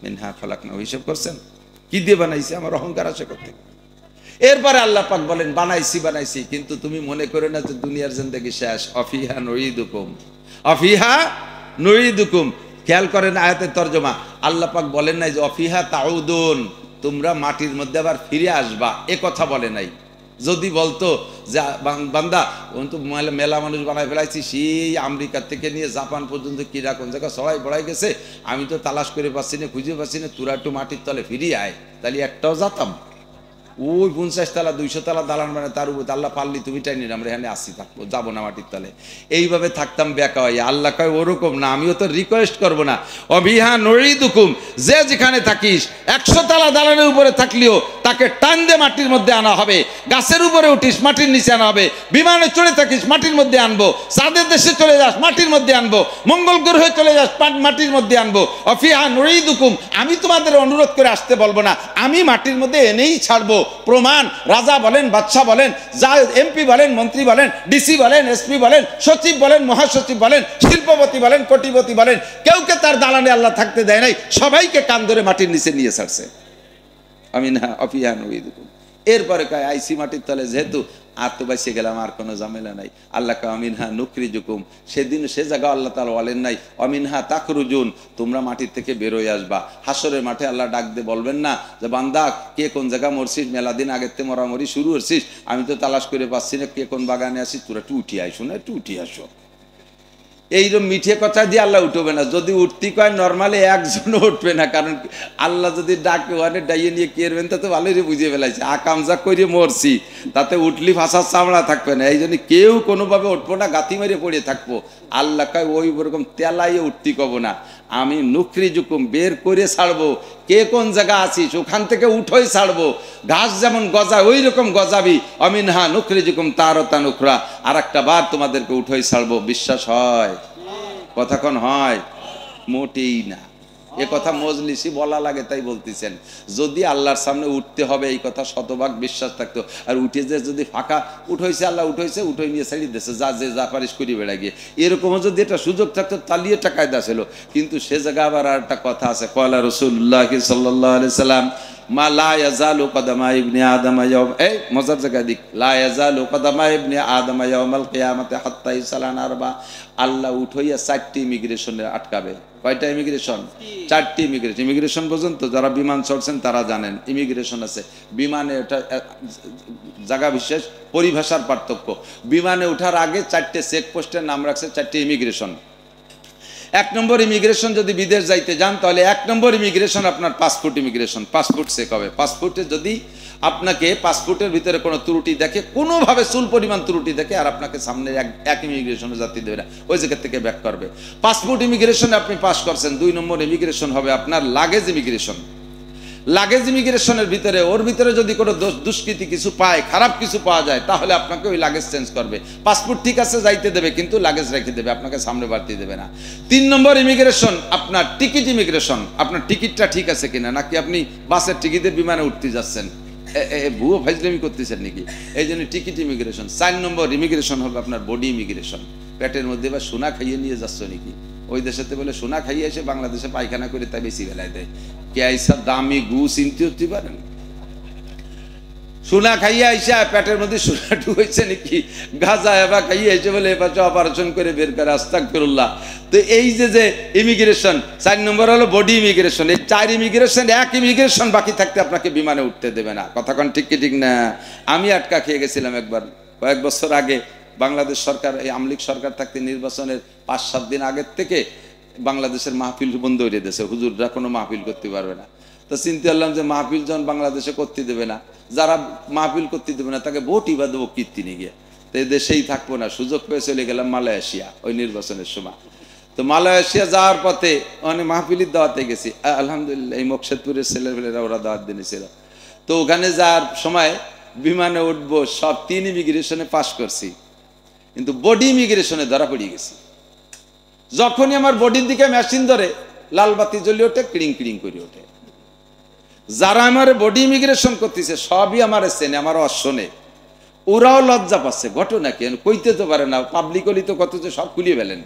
Speaker 1: মিনহা খলাকনা, হিসাব করছেন কি দিয়ে বানাইছি? আমার অহংকার আসে কোত্থেকে? এরপরে আল্লাহ পাক বলেন বানাইছি, কিন্তু তুমি মনে করে না যে দুনিয়ার জিন্দেগি শেষ। অফিহা নুইদুকুম, অফিহা নুইদুকুম। খেয়াল করেন আয়াতের তর্জমা, আল্লাহ পাক বলেন নাই যে অফিহা তাউদুন, তোমরা মাটির মধ্যে আবার ফিরে আসবা, এ কথা বলে নাই। যদি বলতো যে বান্দা তো মেলা মানুষ বানায় ফেলাইছি, সেই আমেরিকা থেকে নিয়ে জাপান পর্যন্ত কিরা কোন জায়গা সবাই বড়াই গেছে, আমি তো তালাশ করে পাচ্ছি না, খুঁজে পাচ্ছি না, তোরা একটু মাটির তলে ফিরিয়ে আয়, তাহলে একটাও যেতাম। ওই 50 তলা 200 তলা দালান মানে তার উপর আল্লাহ পারলি তুমি টাই নিন, আমরা এখানে আসি থাকবো, যাবো না মাটির তলে, এইভাবে থাকতাম বেকা হয়ে। আল্লাহ কয় ওরকম না, আমিও তো রিকোয়েস্ট করবো না। অবিহা নুইদুকুম, যে যেখানে থাকিস 100 তলা দালানের উপরে থাকলেও তাকে টান দিয়ে মাটির মধ্যে আনা হবে। গাছের উপরে উঠিস মাটির নিচে আনা হবে, বিমানে চড়ে থাকিস মাটির মধ্যে আনবো, চাঁদের দেশে চলে যাস মাটির মধ্যে আনবো, মঙ্গল গ্রহে চলে যাস মাটির মধ্যে আনবো। অফিহা নুইদুকুম, আমি তোমাদের অনুরোধ করে আসতে বলবো না, আমি মাটির মধ্যে এনেই ছাড়বো। প্রমাণ, রাজা বলেন, বাদশাহ বলেন, যা এমপি বলেন, মন্ত্রী বলেন, ডিসি বলেন, এসপি বলেন, সচিব বলেন, মহাসচিব বলেন, শিল্পপতি বলেন, কোটিপতি বলেন, কেউকে তার দালানে আল্লাহ থাকতে দেয় নাই, সবাইকে কান ধরে মাটির নিচে নিয়ে ছাড়ছে। আমিন হ্যাঁ অফিহা নুইদুকুম। এরপরে কয় আইসি মাটির তলে, যেহেতু আর তো বাইসে গেলাম, আর কোনো ঝামেলা নাই। আল্লাহ কয় অমিনহা নুখরিজুকুম, সেদিন সে জায়গা আল্লাহ তাআলা বলেন নাই অমিনহা তাখরুজুন, তোমরা মাটির থেকে বেরোয় আসবা। হাসরের মাঠে আল্লাহ ডাক দিয়ে বলবেন না যে বান্দা কে কোন জায়গা মরছিস, মেলা দিন আগের থেকে মরামরি শুরু করছিস, আমি তো তালাশ করে পাচ্ছি না কে কোন বাগানে আসিস, তোরা একটু উঠিয়ে আইসো না, একটু উঠিয়ে আসো। এইরকম মিঠে কথা দিয়ে আল্লাহ উঠবে না। যদি উঠতি কয় নর্মালি একজনও উঠবে না, কারণ আল্লাহ যদি ডাকে ওখানে ডাইয়ে নিয়ে কেরবেন তা তো ভালোই বুঝিয়ে ফেলাইছে, আকামজা করে মরছি, তাতে উঠলি ফাঁসার চামড়া থাকবে না, এই জন্য কেউ কোনোভাবে উঠবো না, গাঁথি মেরে পড়ে থাকবো। আল্লাহ কয় ওই ওরকম তেলাইয়ে উঠতি কব না, আমি নুখরিজুকুম, বের করে ছাড়বো। কে কোন জায়গা আছিস ওখান থেকে উঠোই ছাড়বো, ঘাস যেমন গজায় ওই রকম গজাবি। অমিনহা নুখরিজুকুম তারাতান উখরা, আর একটা বার তোমাদেরকে উঠোই ছাড়বো। বিশ্বাস হয়? কথাক্ষণ হয়? মোটেই না। এ কথা মজলিসি বলা লাগে তাই বলতেছেন। যদি আল্লাহর সামনে উঠতে হবে এই কথা শতভাগ বিশ্বাস থাকতো, আর উঠে যে যদি ফাঁকা উঠেছে, আল্লাহ উঠেছে, উঠে নিয়ে ছাড়িয়ে দিয়েছে, যা যে যা পারিস করি বেড়া গিয়ে, এরকমও যদি একটা সুযোগ থাকতো তালিয়ে একটা কায়দা ছিল। কিন্তু সে জায়গায় আবার আর একটা কথা আছে, কয়লা রাসূলুল্লাহ সাল্লাল্লাহু আলাইহি সাল্লাম মা লা ইয়াজালু কদামা ইবনে আদম ইয়াউম, এই মজার জায়গা দিক, লা ইয়াজালু কদামা ইবনে আদম ইয়াউমাল কিয়ামাতি হাত্তা ইসালান আরবা। আল্লাহ উঠাইয়া 4টি ইমিগ্রেশনে আটকাবে। কয়টা ইমিগ্রেশন? 4টি ইমিগ্রেশন। ইমিগ্রেশন পর্যন্ত যারা বিমান চড়ছেন তারা জানেন ইমিগ্রেশন আছে। বিমানে ওটা জায়গা বিশেষ, পরিভাষার পার্থক্য। বিমানে ওঠার আগে 4টে চেকপোস্টের নাম রাখছে, 4টি ইমিগ্রেশন। 1 নম্বর ইমিগ্রেশন যদি বিদেশ যাইতে যান তাহলে 1 নম্বর ইমিগ্রেশন আপনার পাসপোর্ট ইমিগ্রেশন, পাসপোর্ট চেক হবে। পাসপোর্টে যদি আপনাকে পাসপোর্টের ভিতরে কোনো ত্রুটি দেখে, কোনোভাবে চুল পরিমাণ ত্রুটি দেখে, আর আপনাকে সামনে এক ইমিগ্রেশনে যাত্রী দেবে না, ওই জায়গা থেকে ব্যাক করবে। পাসপোর্ট ইমিগ্রেশনে আপনি পাস করছেন। 2 নম্বর ইমিগ্রেশন হবে আপনার লাগেজ ইমিগ্রেশন। লাগেজ ইমিগ্রেশনের ভিতরে, ওর ভিতরে যদি কোনো দুষ্কৃতি কিছু পায়, খারাপ কিছু পাওয়া যায়, তাহলে আপনাকে ওই লাগেজ চেঞ্জ করবে। পাসপোর্ট ঠিক আছে যাইতে দেবে, কিন্তু লাগেজ রেখে দেবে, আপনাকে সামনে বাড়তে দেবে না। 3 নম্বর ইমিগ্রেশন আপনার টিকিট ইমিগ্রেশন। আপনার টিকিটটা ঠিক আছে কিনা, নাকি আপনি বাসের টিকিটে বিমানে উঠতে যাচ্ছেন, ভুয়ো ফাইজলামি করতেছেন নাকি, এই জন্য টিকিট ইমিগ্রেশন। 4 নম্বর ইমিগ্রেশন হবে আপনার বডি ইমিগ্রেশন। পেটের মধ্যে বা সোনা খাইয়ে নিয়ে যাচ্ছ নাকি, ওই দেশেতে বলে সোনা খাইয়ে এসে বাংলাদেশে পায়খানা করে তাই বেশি বেলায় দেয়। কে আইসা দামি গু চিনতে পারেন? সোনা খাইয়া আইসা পেটের মধ্যে সোনা ঢুকেছে নাকি, গাঁজা এবার খাইয়া এসে বলে এবার অপারেশন করে বের করে, আস্তাগফিরুল্লাহ। তো এই যে ইমিগ্রেশন, 4 নম্বর হলো বডি ইমিগ্রেশন। এই 4 ইমিগ্রেশন, 1 ইমিগ্রেশন বাকি থাকতে আপনাকে বিমানে উঠতে দেবে না। কথা কোন ঠিক কি ঠিক না? আমি আটকা খেয়ে গেছিলাম একবার, কয়েক বছর আগে। বাংলাদেশ সরকার, এই আওয়ামী লীগ সরকার থাকতে নির্বাচনের 5-7 দিন আগের থেকে বাংলাদেশের মাহফিল বন্ধ করে দিয়েছে, হুজুররা কোনো মাহফিল করতে পারবে না। তো চিন্তা করলাম যে মাহফিল যখন বাংলাদেশে করতে দেবে না, যারা মাহফিল করতে দেবে না তাকে ভোটই বা দেবো কীর্তিনি গিয়ে, তো এই দেশেই থাকবো না। সুযোগ পেয়ে চলে গেলাম মালয়েশিয়া ওই নির্বাচনের সময়। তো মালয়েশিয়া যাওয়ার পথে মানে মাহফিলের দাওয়াতে গেছি, আলহামদুলিল্লাহ এই মকসেদপুরের ছেলেপেলেরা ওরা দাওয়াত দিয়েছিল। তো ওখানে যাওয়ার সময় বিমানে উঠবো, সব 3 ইমিগ্রেশনে পাস করছি, কিন্তু বডি ইমিগ্রেশনে ধরা পড়ে গেছি। যখনই আমার বডির দিকে মেশিন ধরে লাল বাতি জ্বলে ওঠে, ক্রিং ক্রিং করে ওঠে। যারা আমার বডি ইমিগ্রেশন করতেছে সবই আমার চেনে, আমার অশোনে, ওরাও লজ্জা পাচ্ছে। ঘটনা কি কইতে তো পারে না, পাবলিকলি তো কত যে সব খুলিয়ে ফেলেন,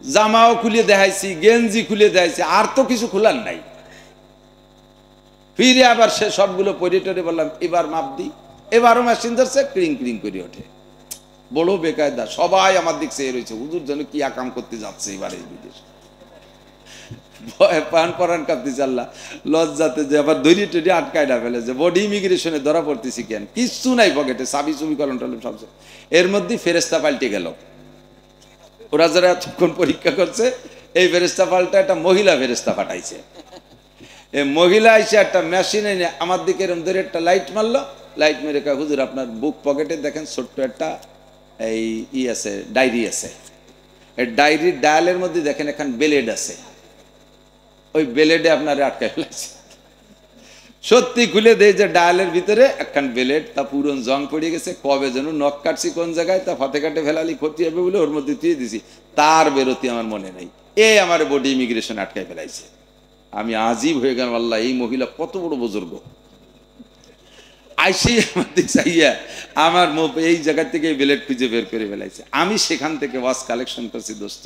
Speaker 1: জামাও খুলিয়ে দেখাইছি, গেঞ্জি খুলে দেখাইছি, আর তো কিছু খোলার নাই। ফিরে আবার সে সবগুলো পরিটরে বললাম এবার মাপ দি, এবারও মেশিন ধরছে, ক্রিং ক্রিং করে ওঠে। বড় বেকায়দা, সবাই আমার দিক চেয়ে রয়েছে, হুজুর যেন কি আকাম করতে যাচ্ছে এবার এই বিদেশে। ভয় পান পরান কাঁপতেছে, আল্লাহ লজ্জাতে যে আবার দড়ি টড়ি আটকায় না ফেলে, যে বডি ইমিগ্রেশনে ধরা পড়তেছি কেন, কিচ্ছু নাই পকেটে, চাবি চুবি কলম টলম সব। এর মধ্যে ফেরেস্তা পাল্টে গেল। ওরা যারা এতক্ষণ পরীক্ষা করছে, এই ফেরেস্তা পাল্টা একটা মহিলা ফেরেস্তা পাঠাইছে। এই মহিলা এসে একটা মেশিন এনে আমার দিকে এরকম ধরে একটা লাইট মারলো, লাইট মেরে কয় হুজুর আপনার বুক পকেটে দেখেন ছোট্ট একটা এই আছে, ডায়েরি আছে, এই ডায়েরির ডায়ালের মধ্যে দেখেন এখন ব্লেড আছে, ওই ব্লেডে আপনার আটকায় ফেলেছে। সত্যি খুলে দেয় যে ডায়ালের ভিতরে একখান ব্লেড, তা পুরন জং পড়ে গেছে, কবে যেন নখ কাটছি কোন জায়গায়, তা ফাতে কাটে ফেলালি ক্ষতি হবে বলে ওর মধ্যে দিয়ে দিছি, তার বেরোতে আমার মনে নাই। এই আমার বডি ইমিগ্রেশন আটকায় ফেলাইছে। আমি আজীব হয়ে গেলাম, আল্লাহ এই মহিলা কত বড় বুজুর্গ। আইসি আমাদের চাইয়া আমার এই জায়গা থেকে ব্লেড খুঁজে বের করে ফেলাইছে। আমি সেখান থেকে ওয়াজ কালেকশন করছি। দোস্ত,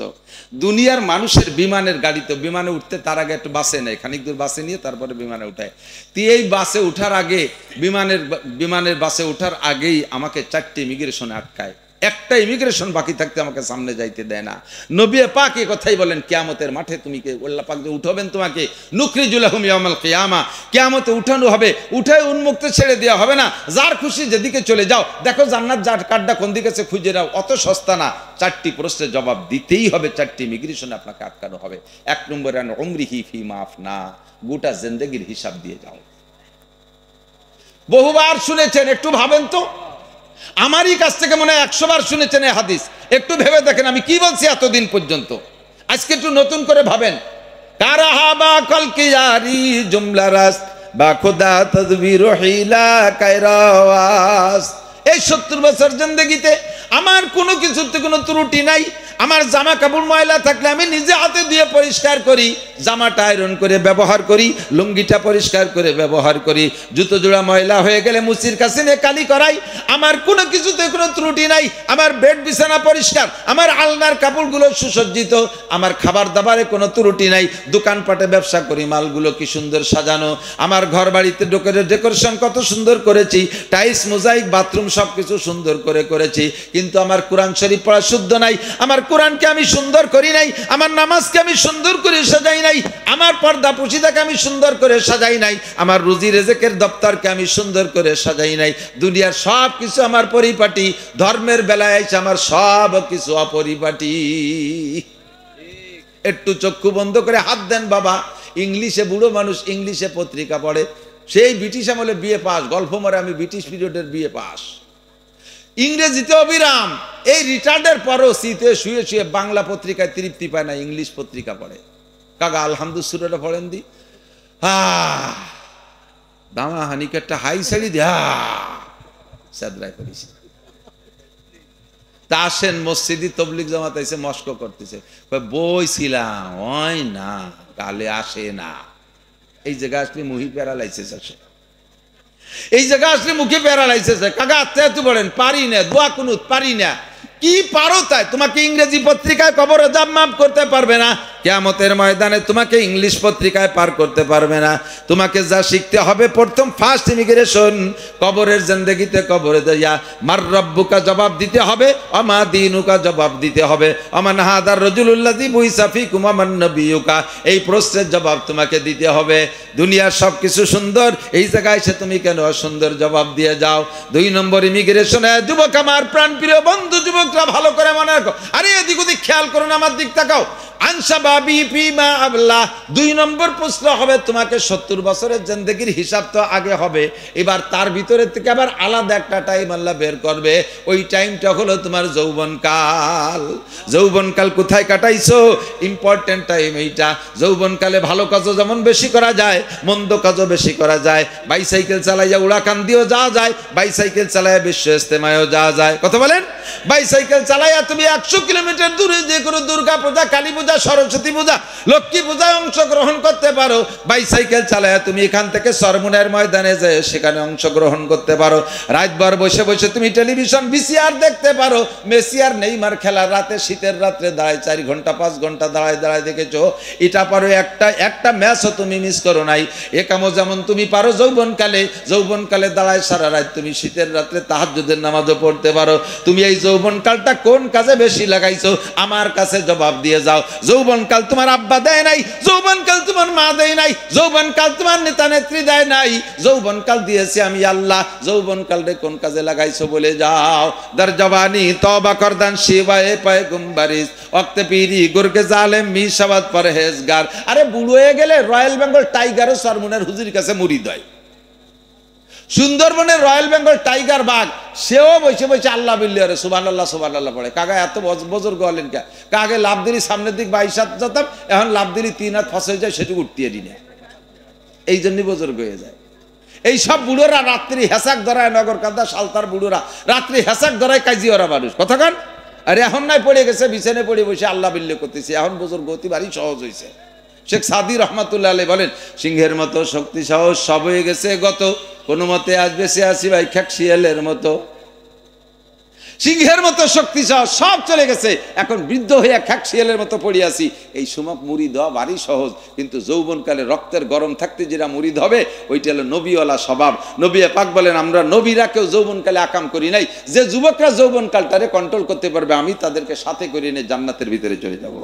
Speaker 1: দুনিয়ার মানুষের বিমানের গাড়িতে, বিমানে উঠতে তার আগে একটু বাসে নেয়, খানিক দূর বাসে নিয়ে তারপরে বিমানে উঠায়। তুই এই বাসে উঠার আগে, বিমানের বাসে উঠার আগেই আমাকে 4টে ইমিগ্রেশনে আটকায়, একটা ইমিগ্রেশন বাকি থাকতে আমাকে সামনে যাইতে দেয় না। নবী পাক এই কথাই বলেন, কিয়ামতের মাঠে তুমি কে আল্লাহ পাক যে উঠাবেন তোমাকে, নুখরিজুলাহুম ইয়াউমাল কিয়ামা, কিয়ামতে উঠানো হবে, উঠে উন্মুক্ত ছেড়ে দেওয়া হবে না, যার খুশি যেদিকে চলে যাও, দেখো জান্নাত যার কাড্ডা কোন দিকে আছে খুঁজে নাও, অত সস্তা না। 4টি প্রশ্নের জবাব দিতেই হবে, 4টি ইমিগ্রেশনে আপনাকে আটকানো হবে। 1 নম্বরে আন উমরিহি ফিমা আফনা, গোটা জিন্দেগির হিসাব দিয়ে যাও। বহুবার শুনেছেন, একটু ভাবেন তো, আমারই কাছ থেকে মনে হয় 100 বার শুনেছেন এই হাদিস। একটু ভেবে দেখেন আমি কি বলছি এতদিন পর্যন্ত, আজকে একটু নতুন করে ভাবেন। কারাহাবা কলকিয়ারি জুমলা রাস বা খোদা তদবির হিলা কায়রাওয়াস। এই 70 বছর জিন্দেগিতে আমার কোনো কিছুতে কোনো ত্রুটি নাই। আমার জামা কাপড় ময়লা থাকলে আমি নিজে হাতে দিয়ে পরিষ্কার করি, জামাটা আয়রন করে ব্যবহার করি, লুঙ্গিটা পরিষ্কার করে ব্যবহার করি, জুতো জোড়া ময়লা হয়ে গেলে মুচির কাছে নিয়ে কালি করাই। আমার কোনো কিছুতে কোনো ত্রুটি নাই। আমার বেড বিছানা পরিষ্কার, আমার আলনার কাপড়গুলো সুসজ্জিত, আমার খাবার দাবারে কোনো ত্রুটি নাই। দোকানপাটে ব্যবসা করি, মালগুলো কি সুন্দর সাজানো, আমার ঘর বাড়িতে ডেকোরেশন কত সুন্দর করেছি, টাইলস মোজাইক বাথরুম সবকিছু সুন্দর করে করেছি, কিন্তু আমার কোরআন শরীফ পড়া শুদ্ধ নাই। আমার কোরআনকে আমি সুন্দর করি নাই, আমার নামাজকে আমি সুন্দর করে সাজাই নাই, আমার পর্দা পুশিদাকে আমি সুন্দর করে সাজাই নাই, আমার রুজি রেজেকের দপ্তরকে আমি সুন্দর করে সাজাই নাই। দুনিয়ার সব কিছু আমার পরিপাটি, ধর্মের বেলায় এসে আমার সব কিছু অপরিপাটি। একটু চক্ষু বন্ধ করে হাত দেন বাবা। ইংলিশে, বুড়ো মানুষ ইংলিশে পত্রিকা পড়ে, সেই ব্রিটিশ আমলে বিএ পাস, গল্প মারে আমি ব্রিটিশ পিরিয়ডের বিএ পাস। ইংরেজিতে অবিরাম, এই রিটার্ডের পরও শীতে শুয়ে শুয়ে বাংলা পত্রিকায় তৃপ্তি পায় না, ইংলিশ পত্রিকা পড়ে। কাকা আলহামদুলিল্লাহ পড়েন দি, দামা হানিকারটা হাই সারি দিয়া সাদরাই করিস। তা আসেন মসজিদি তবলিগ জামাত এসে মস্ক করতেছে, বইছিলাম ওই না কালে আসে না। এই জায়গা আসলে মুহি প্যারালাইসিস আসে, এই জায়গা আসলে মুখে প্যারালাইসিস। কাকা আত্মীয় বলেন পারি না, দোয়া কুনুত পারি না। কি পারো তাই? তোমাকে ইংরেজি পত্রিকায় কবর আযাব মাফ করতে পারবে না, কিয়ামতের ময়দানে তোমাকে ইংলিশ পত্রিকায় পার করতে পারবে না। তোমাকে যা শিখতে হবে, প্রথম ফার্স্ট ইমিগ্রেশন কবরের জিন্দেগিতে, কবরে দেয়া মার রব্বুকা জবাব দিতে হবে, আমা দীনুকা জবাব দিতে হবে, আমান হাদার রাজুলুল্লাযী বুইসা ফীকুম আমান নবিয়ুকা, এই প্রশ্নের জবাব তোমাকে দিতে হবে। দুনিয়ার সবকিছু সুন্দর, এই জায়গায় এসে তুমি কেন অসুন্দর জবাব দিয়ে যাও? 2 নম্বর ইমিগ্রেশনে যুবক আমার প্রাণপ্রিয় বন্ধু, যুবকরা ভালো করে মনে রাখো, আরে এদিক ওদিক খেয়াল করো না, আমার দিক তাকাও। আনসাবাবি ফিমা আবলা, 2 নম্বর প্রশ্ন হবে তোমাকে 70 বছরের জিন্দেগির হিসাব তো আগে হবে, এবার তার ভিতরে থেকে আবার আলাদা একটা টাইম আল্লাহ বের করবে। ওই টাইমটা হলো তোমার যৌবনকাল। যৌবনকাল কোথায় কাটাইছো? ইম্পর্টেন্ট টাইম এইটা। যৌবনকালে ভালো কাজও যেমন বেশি করা যায়, মন্দ কাজও বেশি করা যায়। বাইসাইকেল চালাইয়া উড়াকান দিয়েও যাওয়া যায়, বাইসাইকেল চালাইয়া বিশ্ব ইস্তেমায়ও যাওয়া যায়। কথা বলেন? বাইসাইকেল চালাইয়া তুমি 100 কিলোমিটার দূরে যে কোনো দুর্গা পূজা, কালী পূজা, সরস্বতী পূজা, লক্ষ্মী পূজায় অংশগ্রহণ করতে পারো। বাইসাইকেল চালাইয়া তুমি এখান থেকে সরমুনের ময়দানে যে সেখানে অংশগ্রহণ করতে পারো। রাতভর বসে বসে তুমি টেলিভিশন ভিসিআর দেখতে পারো। মেসি আর নেইমার খেলা রাতে, শীতের রাত্রে দাঁড়ায় 4 ঘন্টা 5 ঘন্টা দাঁড়ায় দাঁড়ায় দেখেছো। এটা পারো, একটা ম্যাচও তুমি মিস করো নাই। এ কামও যেমন তুমি পারো যৌবনকালে দাঁড়ায় সারা রাত তুমি শীতের রাত্রে তাহাজ্জুদের নামাজও পড়তে পারো। তুমি এই যৌবনকালটা কোন কাজে বেশি লাগাইছো? আমার কাছে জবাব দিয়ে যাও। যৌবনকাল তোমার আব্বা দেয় নাই, যৌবনকাল তোমার মা দেয় নাই, যৌবনকাল তোমার নেতা নেত্রী দেয় নাই, যৌবনকাল দিয়েছি আমি আল্লাহ। যৌবনকালটা কোন কাজে লাগাইছো বলে যাও। দার জওয়ানি তওবা করদান শিবায়ে পয়গম্বরিস ওয়াক্তে পীরি গুরকে জালেম মিশাবাদ পরহেজগার। আরে বুড়ো হয়ে গেলে রয়্যাল বেঙ্গল টাইগারও সরমুনের হুজুর কাছে মুরিদ হয়। সুন্দরবনের রয়্যাল বেঙ্গল টাইগার বাঘ, সেও বসে বসে আল্লাহ বিল্লি আরে সুবহানাল্লাহ সুবহানাল্লাহ পড়ে। কাকা এত বুজুর্গ হলেন কে? কাকে লাভ দিলি সামনের দিক 22 হাত যেতাম, এখন লাভ দিলি 3 হাত ফসে যায়, সেটুকু উঠতিয়ে দিনে। এই জন্যই বুজুর্গ হয়ে যায়। এই সব বুড়োরা রাত্রি হেসাক ধরায়, নগর কান্দা সালতার বুড়োরা রাত্রি হেসাক ধরায় কাজি ওরা মানুষ। কথা কান? আরে এখন নাই পড়ে গেছে, বিছানে পড়ে বসে আল্লাহ বিল্লি করতেছে। এখন বুজুর্গ অতি বাড়ি সহজ হয়েছে। শেখ সাদি রহমাতুল্লাহ আলাইহি বলেন, সিংহের মতো শক্তি সাহস সব হয়ে গেছে গত, কোনো মতে আসবে সে আসি ভাই খ্যাক শিয়ালের মতো। সিংহের মতো শক্তি সাহস সব চলে গেছে, এখন বৃদ্ধ হইয়া খ্যাক শিয়ালের মতো পড়ে আছি। এই সময় মুরিদ হওয়া ভারী সহজ, কিন্তু যৌবনকালে রক্তের গরম থাকতে যেটা মুরিদ হবে ওইটা হলো নবীওয়ালা স্বভাব। নবী পাক বলেন, আমরা নবীরা কেউ যৌবনকালে আকাম করি নাই। যে যুবকরা যৌবনকালটারে কন্ট্রোল করতে পারবে, আমি তাদেরকে সাথে করে নিয়ে জান্নাতের ভিতরে চলে যাব,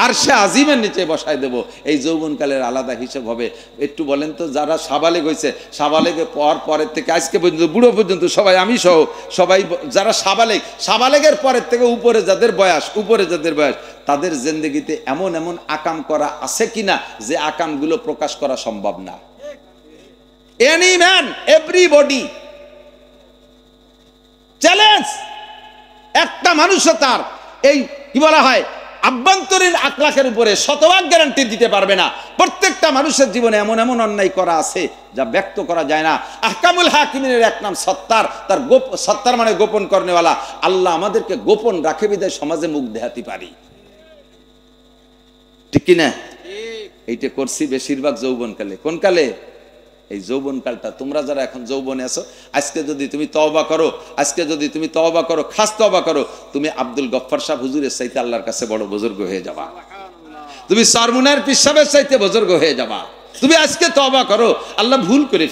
Speaker 1: আর সে আজিমের নিচে বসায় দেব। এই যৌবনকালের আলাদা হিসেব হবে। একটু বলেন তো, যারা সাবালেগ হয়েছে, সাবালেগে পরের থেকে আজকে পর্যন্ত বুড়ো পর্যন্ত সবাই, আমি সহ সবাই যারা সাবালেগের পরের থেকে উপরে যাদের বয়স, তাদের জিন্দেগিতে এমন এমন আকাম করা আছে কিনা যে আকামগুলো প্রকাশ করা সম্ভব না। Any man, everybody challenge. একটা মানুষও তার এই কি বলা হয় আভ্যন্তরীণ আখলাকের উপরে শতভাগ গ্যারান্টি দিতে পারবে না। প্রত্যেকটা মানুষের জীবনে এমন এমন অন্যায় করা আছে যা ব্যক্ত করা যায় না। আহকামুল হাকিমিনের এক নাম সত্তার, তার সত্তার মানে গোপন করনেওয়ালা। আল্লাহ আমাদেরকে গোপন রাখে বিদায় সমাজে মুখ দেখাতে পারি, ঠিক কিনা? এইটা করছি বেশিরভাগ যৌবনকালে। কোন কালে? এই যৌবনকালটা। তোমরা যারা এখন যৌবনে আছো, আজকে যদি তুমি তওবা করো, খাস তওবা করো, তুমি আব্দুল গফফার সাহেব হুজুরের চাইতে আল্লাহর কাছে বড় বুজুর্গ হয়ে যাবা। তুমি সরমুনার পীর সাহেবের চাইতে বুজুর্গ হয়ে যাবা। তুমি আজকে তওবা করো, আল্লাহ ভুল করে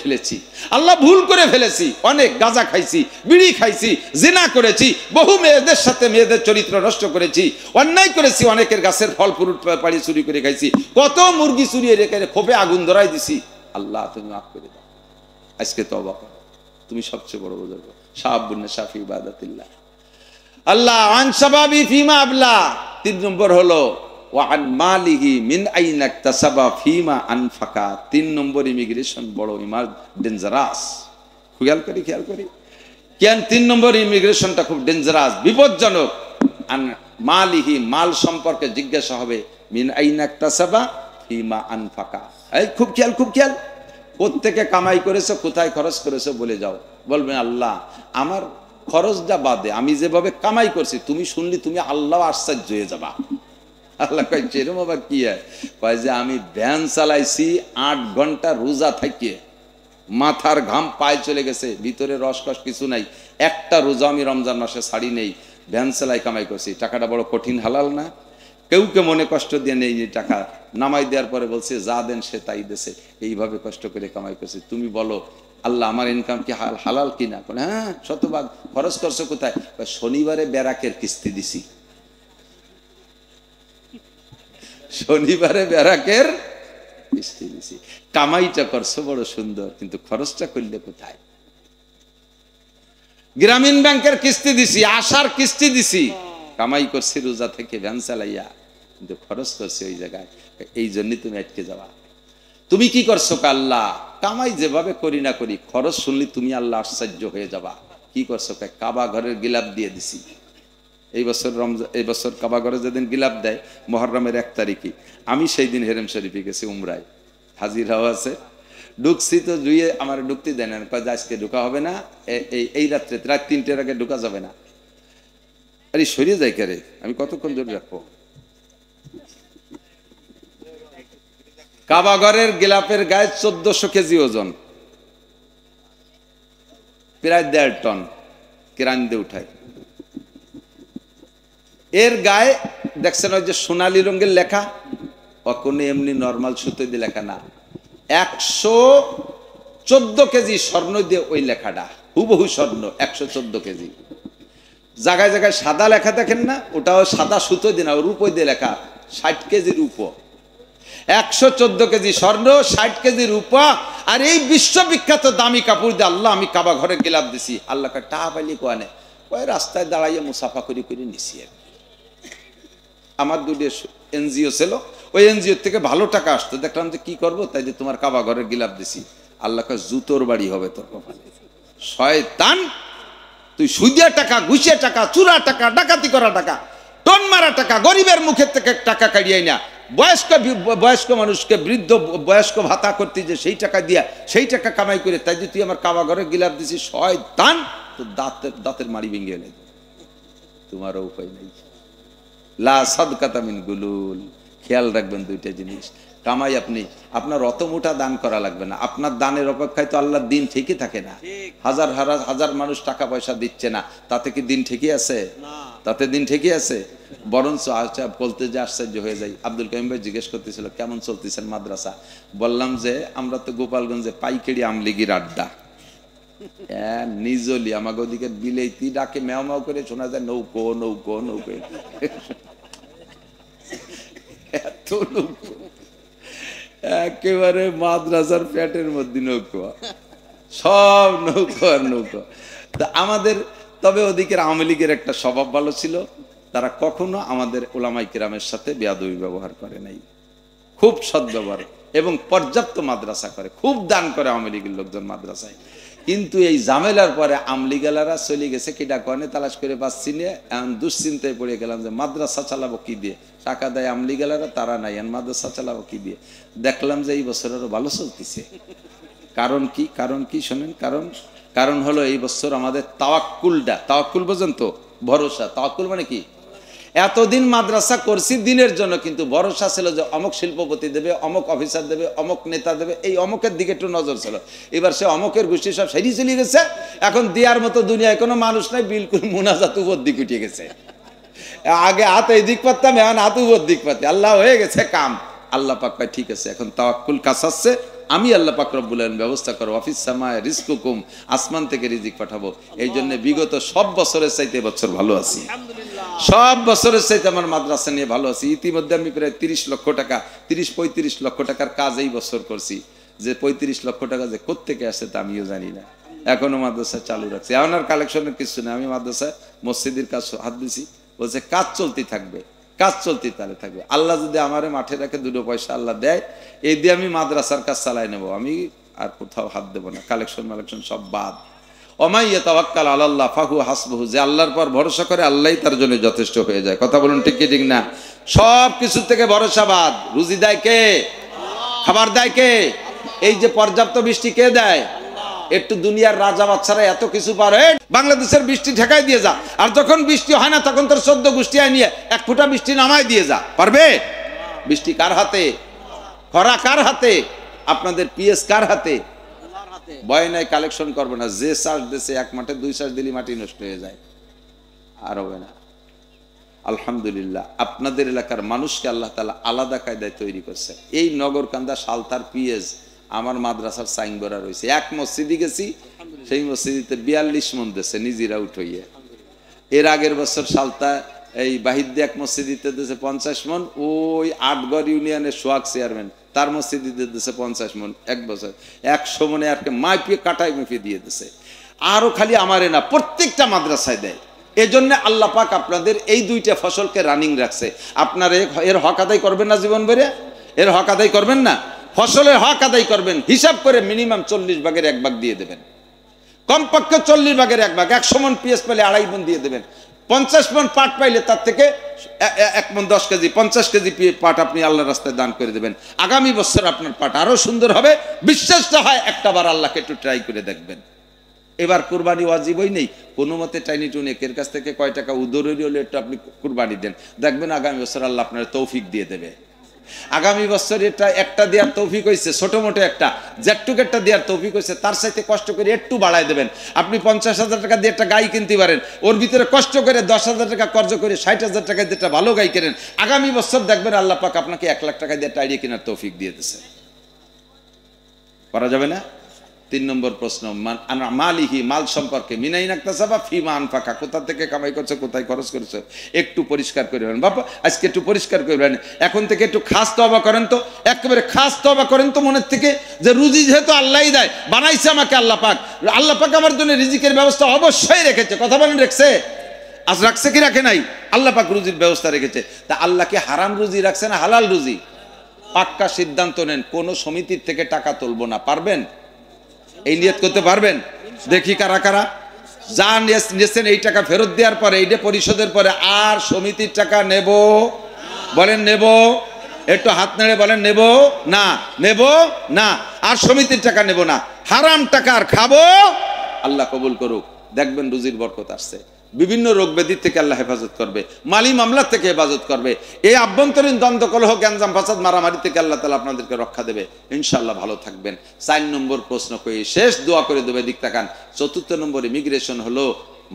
Speaker 1: ফেলেছি, অনেক গাঁজা খাইছি, বিড়ি খাইছি, জিনা করেছি, বহু মেয়েদের সাথে মেয়েদের চরিত্র নষ্ট করেছি, অন্যায় করেছি, অনেকের গাছের ফল ফ্রুট পাড়ি চুরি করে খাইছি, কত মুরগি চুরিয়ে রেখে খোপে আগুন ধরাই দিছি। আল্লাহ তুমি মাফ করে দাও, আজকে তওবা করো, তুমি সবচেয়ে বড় বুজুর্গ। শাবুন শাফি ইবাদাতিল্লাহ। আল্লাহ আন শাবাবি ফিমা আবলা। 3 নম্বর হলো ওয়ান মালিহি মিন আইনা ইকতাসাবা ফিমা আনফাকা। 3 নম্বর ইমিগ্রেশন বড় ডেঞ্জারাস। খেয়াল করি কেন 3 নম্বর ইমিগ্রেশনটা খুব ডেঞ্জারাস, বিপজ্জনক। আন মালিহি, মাল সম্পর্কে জিজ্ঞাসা হবে, মিন আইনা ইকতাসাবা ফিমা আনফাকা। এই খুব খেয়াল, কোত্থেকে কামাই করেছো, কোথায় খরচ করেছো বলে যাও। বলবেন আল্লাহ আমার খরচটা বাদে আমি যেভাবে কামাই করছি, তুমি শুনলি তুমি আল্লাহ আশ্চর্য হয়ে যাবা। আল্লাহ কয় এরকম আবার কি হয়? কয় যে আমি ভ্যান চালাইছি 8 ঘন্টা রোজা থাকিয়ে, মাথার ঘাম পায়ে চলে গেছে, ভিতরে রসকস কিছু নাই, একটা রোজা আমি রমজান মাসে ছাড়ি নেই, ভ্যান চালাই কামাই করছি। টাকাটা বড় কঠিন হালাল না? কেউ কে মনে কষ্ট দিয়ে নেই টাকা নামাই দেওয়ার পরে বলছে যা দেন সে তাই দেশে, এইভাবে কষ্ট করে কামাই করছে। তুমি বলো আল্লাহ আমার ইনকাম কি হালাল কিনা? হ্যাঁ শতভাগ। খরচ করছো কোথায়? শনিবারে ব্যারাকের কিস্তি দিছি, শনিবারে ব্যারাকের কিস্তি দিছি। কামাইটা করছো বড় সুন্দর, কিন্তু খরচটা করলে কোথায়? গ্রামীণ ব্যাংকের কিস্তি দিছি, আশার কিস্তি দিছি, কামাই করছি রোজা থেকে ভ্যান চালাইয়া, কিন্তু খরচ করছি ওই জায়গায়। এই জন্যই তুমি আটকে যাওয়া। তুমি কি করছো? আল্লাহ কামাই যেভাবে করি না করি, খরচ শুনলি তুমি আল্লাহ আশ্চর্য হয়ে যাবা। কি করছো? কাবা ঘরের গিলাপ দিয়ে দিছি। এই বছর রমজান, এই বছর কাবা ঘরে যেদিন গিলাপ দেয় মুহররমের 1 তারিখে, আমি সেই দিন হেরেম শরীফে গেছি উমরায়, হাজির হওয়া আছে। ঢুকছি তো জুইয়ে আমার ঢুকতে দেয় না, আজকে ঢুকা হবে না, এই রাত্রে রাত 3টের আগে ঢুকা যাবে না। আরে সরিয়ে যাই কে রে, আমি কতক্ষণ ধরে রাখবো? কাবা ঘরের গিলাপের গায়ে 1400 কেজি ওজন, প্রায় 1.5 টন কেরান দিয়ে উঠায়। এর গায়ে দেখছেন ওই যে সোনালী রঙের লেখা, কোনো এমনি নর্মাল সুতো দিয়ে লেখা না, 114 কেজি স্বর্ণ দিয়ে ওই লেখাটা, হুবহু স্বর্ণ, 114 কেজি। জায়গায় জায়গায় সাদা লেখা দেখেন না, ওটাও সাদা সুতো দিয়ে না, রূপো দিয়ে লেখা, 60 কেজি রূপো, 114 কেজি স্বর্ণ, 60 কেজি রূপা। আর এই বিশ্ববিখ্যাত দামি কাপড় দিয়ে আল্লাহ আমি কাবা ঘরে গিলাপ দিছি। আল্লাহ টা পাইলি কোয়ানে ওই রাস্তায় দাঁড়াইয়া মুসাফা করে করে নিছি। আমার দুটো এনজিও ছিল, ওই এনজিও থেকে ভালো টাকা আসতো, দেখলাম যে কি করবো, তাই যে তোমার কাবা ঘরে গিলাপ দিছি। আল্লাহ কয় জুতোর বাড়ি হবে তোর কপালে, শয়তান, তুই সুদিয়া টাকা, ঘুষিয়া টাকা, চুরা টাকা, ডাকাতি করা টাকা, টন মারা টাকা, গরিবের মুখের থেকে টাকা কাড়িয়াই না, বয়স্ক মানুষকে বৃদ্ধ বয়স্ক ভাতা করতে যে সেই টাকা দিয়া সেই টাকা কামাই করে, তাই যে তুই আমার কাবা ঘরে গিলাপ দিছিস, শয়তান, তো দাঁতের মারি ভেঙে এলে, তোমারও উপায় নেই। লা সাদকাতা মিন গুলুল। খেয়াল রাখবেন দুইটা জিনিস, কামাই আপনি আপনার অত মোটা দান করা লাগবে না, আপনার দানের অপেক্ষায় তো আল্লাহর দিন ঠিকই থাকে না। হাজার হাজার মানুষ টাকা পয়সা দিচ্ছে না, তাতে কি দিন ঠিকই আছে? তাতে দিন ঠিকই আছে। বরঞ্চ বলতে যে আশ্চর্য হয়ে যায়। আব্দুল কাইম ভাই জিজ্ঞেস করতেছিল কেমন চলতেছেন মাদ্রাসা? বললাম যে আমরা তো গোপালগঞ্জে পাইকারি আমলিগির আড্ডা, নিজলি আমাকে ওদিকে বিলেতি ডাকে মেও মেও করে শোনা যায়, নৌকো নৌকো নৌকো, এত নৌকো, একেবারে মাদ্রাসার পেটের মধ্যে নৌকো, সব নৌকো আর নৌকো। তা আমাদের তবে ওদিকের আওয়ামী লীগের একটা স্বভাব ভালো ছিল, তারা কখনো আমাদের ওলামাই কেরামের সাথে বেয়াদবি ব্যবহার করে নাই, খুব সদ্ব্যবহার এবং পর্যাপ্ত মাদ্রাসা করে, খুব দান করে আওয়ামী লীগের লোকজন মাদ্রাসায়। কিন্তু এই ঝামেলার পরে আমলিগালারা চলে গেছে, কিটা কনে তালাশ করে পাচ্ছি না, এখন দুশ্চিন্তায় পড়ে গেলাম যে মাদ্রাসা চালাবো কি দিয়ে, টাকা দেয় আমলিগালারা, তারা নাই, এখন মাদ্রাসা চালাবো কি দিয়ে। দেখলাম যে এই বছর আরো ভালো চলতেছে। কারণ কি? কারণ কি শোনেন, কারণ হলো এই বছর আমাদের তাওয়াক্কুলটা, তাওয়াক্কুল বোঝেন তো, ভরসা। তাওয়াক্কুল মানে কি? এতদিন মাদ্রাসা করছি দিনের জন্য, কিন্তু ভরসা ছিল যে অমুক শিল্পপতি দেবে, অমুক অফিসার দেবে, অমুক নেতা দেবে, এই অমুকের দিকে একটু নজর ছিল। এবার সে অমুকের গোষ্ঠী সব সেরি চলে গেছে, এখন দেওয়ার মতো দুনিয়ায় কোনো মানুষ নাই, বিলকুল মুনাজাত উপর দিক উঠে গেছে। আগে হাত এই দিক পারতাম, এখন হাত উপর দিক পাতি, আল্লাহ হয়ে গেছে কাম। আল্লাহ পাক কয় ঠিক আছে, এখন তাওয়াক্কুল কাছাচ্ছে, আমি আল্লাহ পাক রব্বুল আলামিন ব্যবস্থা করব, অফিস সামায় রিজকুকুম, আসমান থেকে রিজিক পাঠাবো। এই জন্য বিগত সব বছরের চাইতে বছর ভালো আছি, সব বছরের চাইতে আমার মাদ্রাসা নিয়ে ভালো আছি। ইতিমধ্যে আমি প্রায় 30 লক্ষ টাকা, 30-35 লক্ষ টাকার কাজ এই বছর করছি। যে 35 লক্ষ টাকা যে কোত্থেকে আসে তা আমিও জানি না, এখনো মাদ্রাসা চালু রাখছি। এখন আর কালেকশনের কিছু না, আমি মাদ্রাসায় মসজিদের কাজ হাত দিছি, বলছে কাজ চলতে থাকবে, কাজ চলতে তাহলে থাকবে। আল্লাহ যদি আমারে মাঠে রাখে, 2 পয়সা আল্লাহ দেয়, এই দিয়ে আমি মাদ্রাসার কাজ চালাই নেব, আমি আর কোথাও হাত দেবো না, কালেকশন মালেকশন সব বাদ। ওমাই ইয়াতাওয়াক্কাল আলাল্লাহ ফাহু হাসবুহু, যে আল্লাহর পর ভরসা করে আল্লাহই তার জন্য যথেষ্ট হয়ে যায়। কথা বলুন ঠিক কি ঠিক না? সব কিছু থেকে ভরসা বাদ। রুজি দেয় কে? খাবার দেয় কে? এই যে পর্যাপ্ত বৃষ্টি কে দেয়? একটু দুনিয়ার রাজা বাচ্চারা এত কিছু পারে, বাংলাদেশের বৃষ্টি ঠেকাই দিয়ে যা, আর যখন বৃষ্টি হয় না তখন তোর 14 গোষ্ঠী আয় নিয়ে 1 ফুটা বৃষ্টি নামাই দিয়ে যা, পারবে? বৃষ্টি কার হাতে? খরা কার হাতে? আপনাদের পিএস কার হাতে? ভয় নাই, কালেকশন করবে না, যে চাষ দিয়েছে 1 মাঠে 2 চাষ দিলি মাটি নষ্ট হয়ে যায়, আর হবে না। আলহামদুলিল্লাহ আপনাদের এলাকার মানুষকে আল্লাহ তাআলা আলাদা কায়দায় তৈরি করছে। এই নগরকান্দা সালতার পিএস আমার মাদ্রাসার সাইনবোর্ডা রয়েছে। এক মসজিদে গেছি, সেই মসজিদে 42 মন দিয়েছে নিজেরা উঠাইয়ে। এর আগের বছর সালতা এই বাহিদ্দে এক মসজিদে দিয়েছে 50 মন। ওই আটগড় ইউনিয়নের সোহাগ চেয়ারম্যান তার মসজিদে দিয়েছে 50 মন। এক বছর 100 মনে আর মাইপিয়ে কাটায় মেপে দিয়ে দিয়েছে। আরো খালি আমারে না, প্রত্যেকটা মাদ্রাসায় দেয়। এজন্য আল্লাহ পাক আপনাদের এই দুইটা ফসলকে রানিং রাখছে। আপনারা এর হক আদায় করবেন না জীবন ভরে? এর হক আদায় করবেন না? ফসলের হক আদায় করবেন, হিসাব করে মিনিমাম 40 ভাগের 1 ভাগ দিয়ে দেবেন। কমপক্ষে 40 ভাগের 1 ভাগ। 100 মন পিএস পেলে 2.5 মন দিয়ে দেবেন। 50 মন পাট পাইলে তার থেকে 1 মন 10 কেজি 50 কেজি পাট আপনি আল্লাহর রাস্তায় দান করে দেবেন। আগামী বছর আপনার পাট আরো সুন্দর হবে। বিশ্বাসটা হয় একটা বার আল্লাহকে একটু ট্রাই করে দেখবেন। এবার কুরবানি ওয়াজিবই নেই, কোনো মতে টাইনি টুনে এর কাছ থেকে কয় টাকা উদরি হলে একটু আপনি কুরবানি দেন, দেখবেন আগামী বছর আল্লাহ আপনার তৌফিক দিয়ে দেবে। আগামী বছর এটা একটা দেওয়ার তৌফিক হয়েছে, ছোট মোটো একটা জেটটুক একটা দেওয়ার তৌফিক হয়েছে, তার সাথে কষ্ট করে একটু বাড়ায় দেবেন। আপনি 50,000 টাকা দিয়ে একটা গাই কিনতে পারেন, ওর ভিতরে কষ্ট করে 10,000 টাকা খরচ করে 60,000 টাকা দিয়ে একটা ভালো গাই কেনেন। আগামী বছর দেখবেন আল্লাহ পাক আপনাকে 1 লাখ টাকা দিয়ে একটা আইডিয়া কেনার তৌফিক দিয়ে দিচ্ছে। করা যাবে না? 3 নম্বর প্রশ্ন, মালিহি মাল সম্পর্কে মিনাইন আকতাসাবা ফিমা আনফাকা, কোথা থেকে কামাই করছে, কোথায় খরচ করছে, একটু পরিষ্কার করবেন। বাবা আজকে একটু পরিষ্কার করবেন, এখন থেকে একটু খাস তওবা করেন তো, একেবারে খাস তওবা করেন তো মনের থেকে, যে রুজি যেহেতু আল্লাহই দেয়, বানাইছে আমাকে আল্লাহ পাক, আল্লাহ পাক আমার জন্য রিজিকের ব্যবস্থা অবশ্যই রেখেছে। কথা বলেন রেখেছে? আজ রাখছে কি রাখে নাই? আল্লাহ পাক রুজির ব্যবস্থা রেখেছে। তা আল্লাহ কি হারাম রুজি রাখছে না হালাল রুজি? পাক্কা সিদ্ধান্ত নেন, কোন সমিতির থেকে টাকা তুলবো না। পারবেন? এই নিয়ত করতে পারবেন? দেখি কারা কারা। যা নিয়েছেন এই টাকা ফেরত দেওয়ার পরে, এইটা পরিশোধের পরে আর সমিতির টাকা নেব? বলেন নেব? একটু হাত নেড়ে বলেন নেব না, নেব না, আর সমিতির টাকা নেব না। হারাম টাকা আর খাবো? আল্লাহ কবুল করুক। দেখবেন রুজির বরকত আসছে। বিভিন্ন রোগ ব্যাধি থেকে আল্লাহ হেফাজত করবে, মালি মামলা থেকে হেফাজত করবে। এই আভ্যন্তরীণ দ্বন্দ্ব কলহ গ্যাঞ্জাম ফাসাদ মারামারি থেকে আল্লাহ তাআলা আপনাদেরকে রক্ষা দেবে। ইনশাআল্লাহ ভালো থাকবেন। 4 নম্বর প্রশ্ন কই শেষ দোয়া করে দেবে, দিক তাকান। 4 নম্বর ইমিগ্রেশন হলো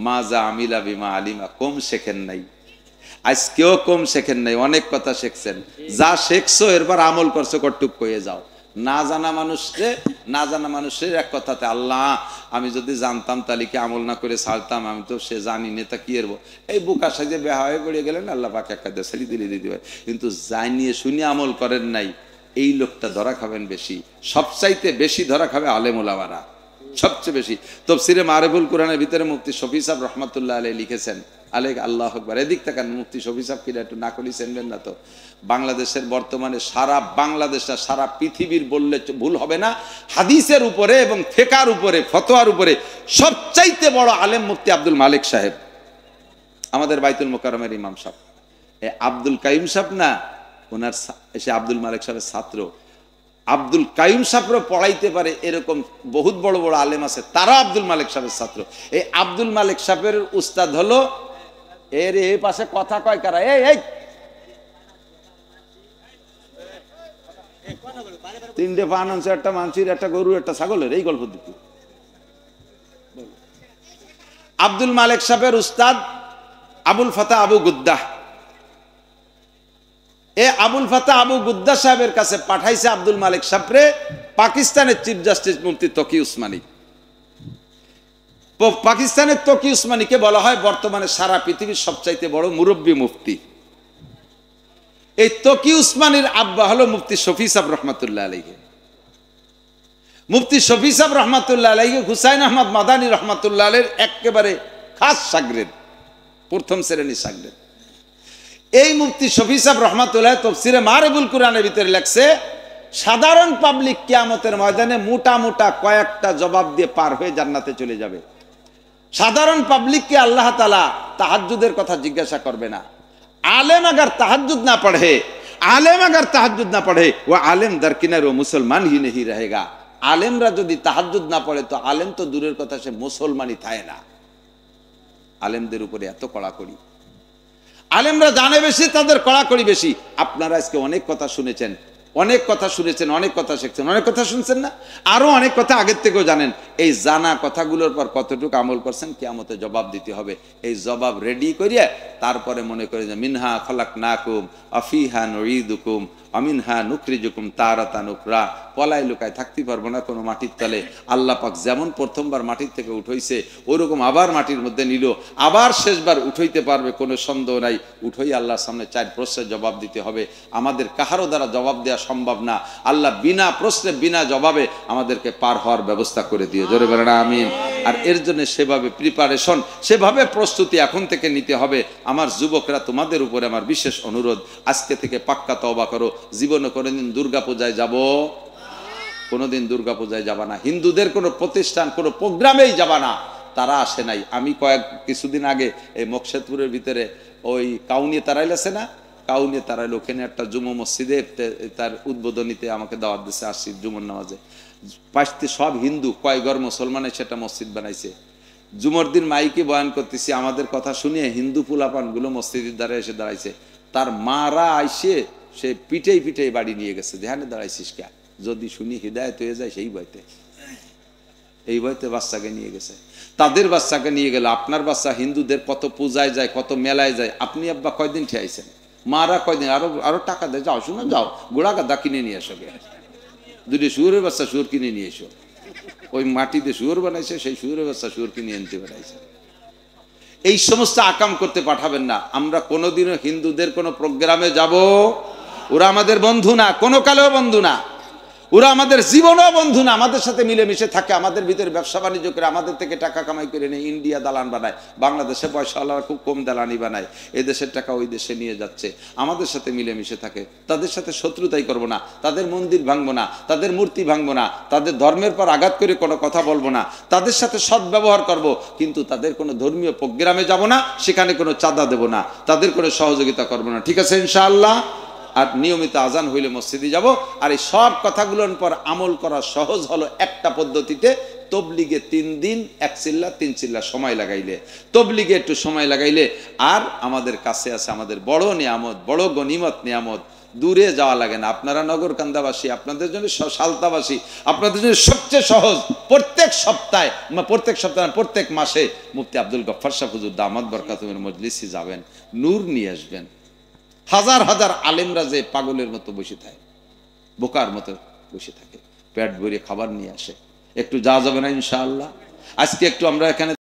Speaker 1: মাজা আমিলা বিমা আলিমা, কম শেখেন নাই। আজকেও কম শেখেন নাই, অনেক কথা শিখছেন। যা শিখছো এরপর আমল করছো, কটুক কয়ে যাও। না জানা মানুষের এক কথাতে, আল্লাহ আমি যদি জানতাম তাহলে কি আমল না করে ছাড়তাম, আমি তো সে জানি নেতা কি এরবো, এই বোকা সাজে বেহা হয়ে পড়ে গেলেন, আল্লাহ পাক একটা দেশারি দিলে দিতে পারে। কিন্তু জানিয়ে শুনে আমল করেন নাই, এই লোকটা ধরা খাবেন বেশি। সবচাইতে বেশি ধরা খাবে আলেম ওলামারা, সবচেয়ে বেশি। তাফসীরে মারিফুল কোরআনের ভিতরে মুফতি শফি সাহেব রহমাতুল্লাহ আলাইহি লিখেছেন, আলেক আল্লাহ আকবার। এদিক তাকান, মুফতি শফি সাহেব কিনা একটু না করি চেনবেন না তো। বাংলাদেশের বর্তমানে সারা বাংলাদেশ, সারা পৃথিবীর বললে ভুল হবে না, হাদিসের উপরে এবং ফিকহের উপরে, ফতোয়ার উপরে সবচাইতে বড় আলেম মুফতি আব্দুল মালিক সাহেব, আমাদের বাইতুল মোকাররমের ইমাম সাহেব। আব্দুল কাইয়ুম সাহেব না, ওনার এসে আব্দুল মালিক সাহেবের ছাত্র। আব্দুল কাইয়ুম সাহেবও পড়াইতে পারে এরকম বহুত বড় বড় আলেম আছে, তারা আব্দুল মালিক সাহেবের ছাত্র। এই আব্দুল মালিক সাহেবের উস্তাদ হলো এর এই পাশে কথা কয় কারা, এই 3টে পান আনছে, একটা মানসির, একটা গরু, একটা ছাগলের, এই গল্প দিতে। আব্দুল মালিক সাহেবের উস্তাদ আবুল ফাতা আবু গুদ্দাহ। এ আবুল ফাতা আবু গুদ্দাহ সাহেবের কাছে পাঠাইছে আব্দুল মালিক সাহেবরে পাকিস্তানের চিফ জাস্টিস মুফতি তকি উসমানী। পাকিস্তানের তকি উসমানীকে বলা হয় বর্তমানে সারা পৃথিবীর সবচাইতে বড় মুরব্বী মুফতি। এই তকি উসমানীর আব্বা হলো মুফতি শফি সাহেব রহমাতুল্লাহ আলাইহি। মুফতি শফি সাহেব রহমাতুল্লাহ আলাইহি হুসাইন আহমদ মাদানী রহমাতুল্লাহ আলাইহির একেবারে খাস শাগরেদ, প্রথম শ্রেণীর শাগরেদ। এই মুফতি শফি সাহেব রহমাতুল্লাহ তাফসীরে মারিফুল কোরআনের ভিতরে লেখছে, সাধারণ পাবলিক কিয়ামতের ময়দানে মোটা মোটা কয়েকটা জবাব দিয়ে পার হয়ে জান্নাতে চলে যাবে। সাধারণ পাবলিককে আল্লাহ তাআলা তাহাজ্জুদের কথা জিজ্ঞাসা করবে না। आलेम अगर तहज्जुद ना पढ़े वो आलेम दरकिनार वो मुसलमान ही नहीं रहेगा। आलेमरा यदि तहज्जुद ना पढ़े तो आलेम तो दूरेर कथा से मुसलमानই থাকে না। আলেমদের উপরে এত কড়াকড়ি, আলেমরা জানে বেশি, তাদের কড়াকড়ি বেশি। আপনারা আজকে অনেক কথা শুনেছেন, অনেক কথা শুনেছেন, অনেক কথা শিখছেন, অনেক কথা শুনছেন না, আরো অনেক কথা আগের থেকেও জানেন। এই জানা কথাগুলোর পর কতটুকু আমল করছেন কিয়ামতে জবাব দিতে হবে। এই জবাব রেডি করিয়ে তারপরে মনে করে যে মিনহা খালাকনাকুম আফিহা নুঈদুকুম আমিনহা নুখরিজুকুম তারাতান উখরা। পলায় লুকায় থাকতে পারবো না কোনো মাটির তলে। আল্লাহ পাক যেমন প্রথমবার মাটির থেকে উঠাইছে ওরকম আবার মাটির মধ্যে নিল, আবার শেষবার উঠাইতে পারবে, কোনো সন্দেহ নাই। উঠোই আল্লাহর সামনে 4 প্রশ্নের জবাব দিতে হবে। আমাদের কাহারও দ্বারা জবাব দেওয়া সম্ভব না। আল্লাহ বিনা প্রশ্নে বিনা জবাবে আমাদেরকে পার হওয়ার ব্যবস্থা করে দিও, জোরে বলেন আমিন। আর এর জন্য সেভাবে প্রিপারেশন, সেভাবে প্রস্তুতি এখন থেকে নিতে হবে। আমার যুবকরা, তোমাদের উপরে আমার বিশেষ অনুরোধ, আজকে থেকে পাক্কা তওবা করো। জীবনে কোনোদিন দুর্গা পূজায় যাব, কোনোদিন দুর্গা পূজায় যাবা না। হিন্দুদের কোনো প্রতিষ্ঠান, কোনো প্রোগ্রামেই যাবা না, তারা আসে নাই। আমি কিছুদিন আগে এই মকসেদপুরের ভিতরে ওই কাউনিয়া তারাইল আছে না, কাউনিয়া তারাইল, ওখানে একটা জুমা মসজিদে তার উদ্বোধনীতে আমাকে দাওয়াত দিচ্ছে, আসছি জুমর নামাজে। পাশতে সব হিন্দু, কয় ঘর মুসলমানে সেটা মসজিদ বানাইছে। জুমর দিন মাইকে বয়ান করতেছি, আমাদের কথা শুনিয়ে হিন্দু পুলাপানগুলো মসজিদের দ্বারা এসে দাঁড়াইছে। তার মারা আইসে সে পিঠেই পিঠেই বাড়ি নিয়ে গেছে, ধ্যানে দাঁড়াইছিস কে, যদি শুনি হিদায়ত হয়ে যায় সেই ভয়তে, এই ভয়তে বাচ্চাকে নিয়ে গেছে। তাদের বাচ্চাকে নিয়ে গেল। আপনার বাচ্চা হিন্দুদের কত পূজায় যায়, কত মেলায় যায়, আপনি আব্বা কয়দিন ঠিয়াইছেন, মারা কয়দিন, আরো টাকা দেয়, যাও শুনে যাও গোড়া গাদা কিনে নিয়ে এসো, দুটি শুয়োরের বাচ্চা শুয়োর কিনে নিয়ে এসো। ওই মাটিতে শুয়োর বানাইছে, সেই শুয়োরের বাচ্চা শুয়োর কিনে আনতে বানাইছে। এই সমস্ত আকাম করতে পাঠাবেন না। আমরা কোনোদিনও হিন্দুদের কোনো প্রোগ্রামে যাব, ওরা আমাদের বন্ধু না, কোনো কালেও বন্ধু না, ওরা আমাদের জীবনও বন্ধু না। আমাদের সাথে মিলেমিশে থাকে, আমাদের ভিতরে ব্যবসা বাণিজ্য করে, আমাদের থেকে টাকা কামাই করে নেয়, ইন্ডিয়া দালান বানায়, বাংলাদেশে পয়সাওয়ালারা খুব কম দালানি বানায়, এই দেশের টাকা ওই দেশে নিয়ে যাচ্ছে। আমাদের সাথে মিলেমিশে থাকে, তাদের সাথে শত্রুতাই করবো না, তাদের মন্দির ভাঙবো না, তাদের মূর্তি ভাঙবো না, তাদের ধর্মের পর আঘাত করে কোনো কথা বলবো না, তাদের সাথে সৎ ব্যবহার করবো, কিন্তু তাদের কোনো ধর্মীয় প্রোগ্রামে যাব না, সেখানে কোনো চাঁদা দেব না, তাদের কোনো সহযোগিতা করবো না, ঠিক আছে ইনশাআল্লাহ। আর নিয়মিত আজান হইলে মসজিদে যাব। আর এই সব কথাগুলোর পর আমল করা সহজ হলো একটা পদ্ধতিতে, তবলিগে 3 দিন 1 চিল্লা 3 চিল্লা সময় লাগাইলে, তবলিগে একটু সময় লাগাইলে, আর আমাদের কাছে আছে আমাদের বড় নিয়ামত, বড় গনিমত নিয়ামত, দূরে যাওয়া লাগে না। আপনারা নগরকান্দাবাসী, আপনাদের জন্য সালতাবাসী, আপনাদের জন্য সবচেয়ে সহজ, প্রত্যেক সপ্তাহে, প্রত্যেক মাসে মুফতি আব্দুল গফফার সাহেব হুজুর দামাত বরকাতুহুর মজলিসে যাবেন, নূর নিয়ে আসবেন। হাজার হাজার আলেমরা যে পাগলের মতো বসে থাকে, বোকার মতো বসে থাকে, পেট ভরে খাবার নিয়ে আসে, একটু যাওয়া যাবে না ইনশাআল্লাহ? আজকে একটু আমরা এখানে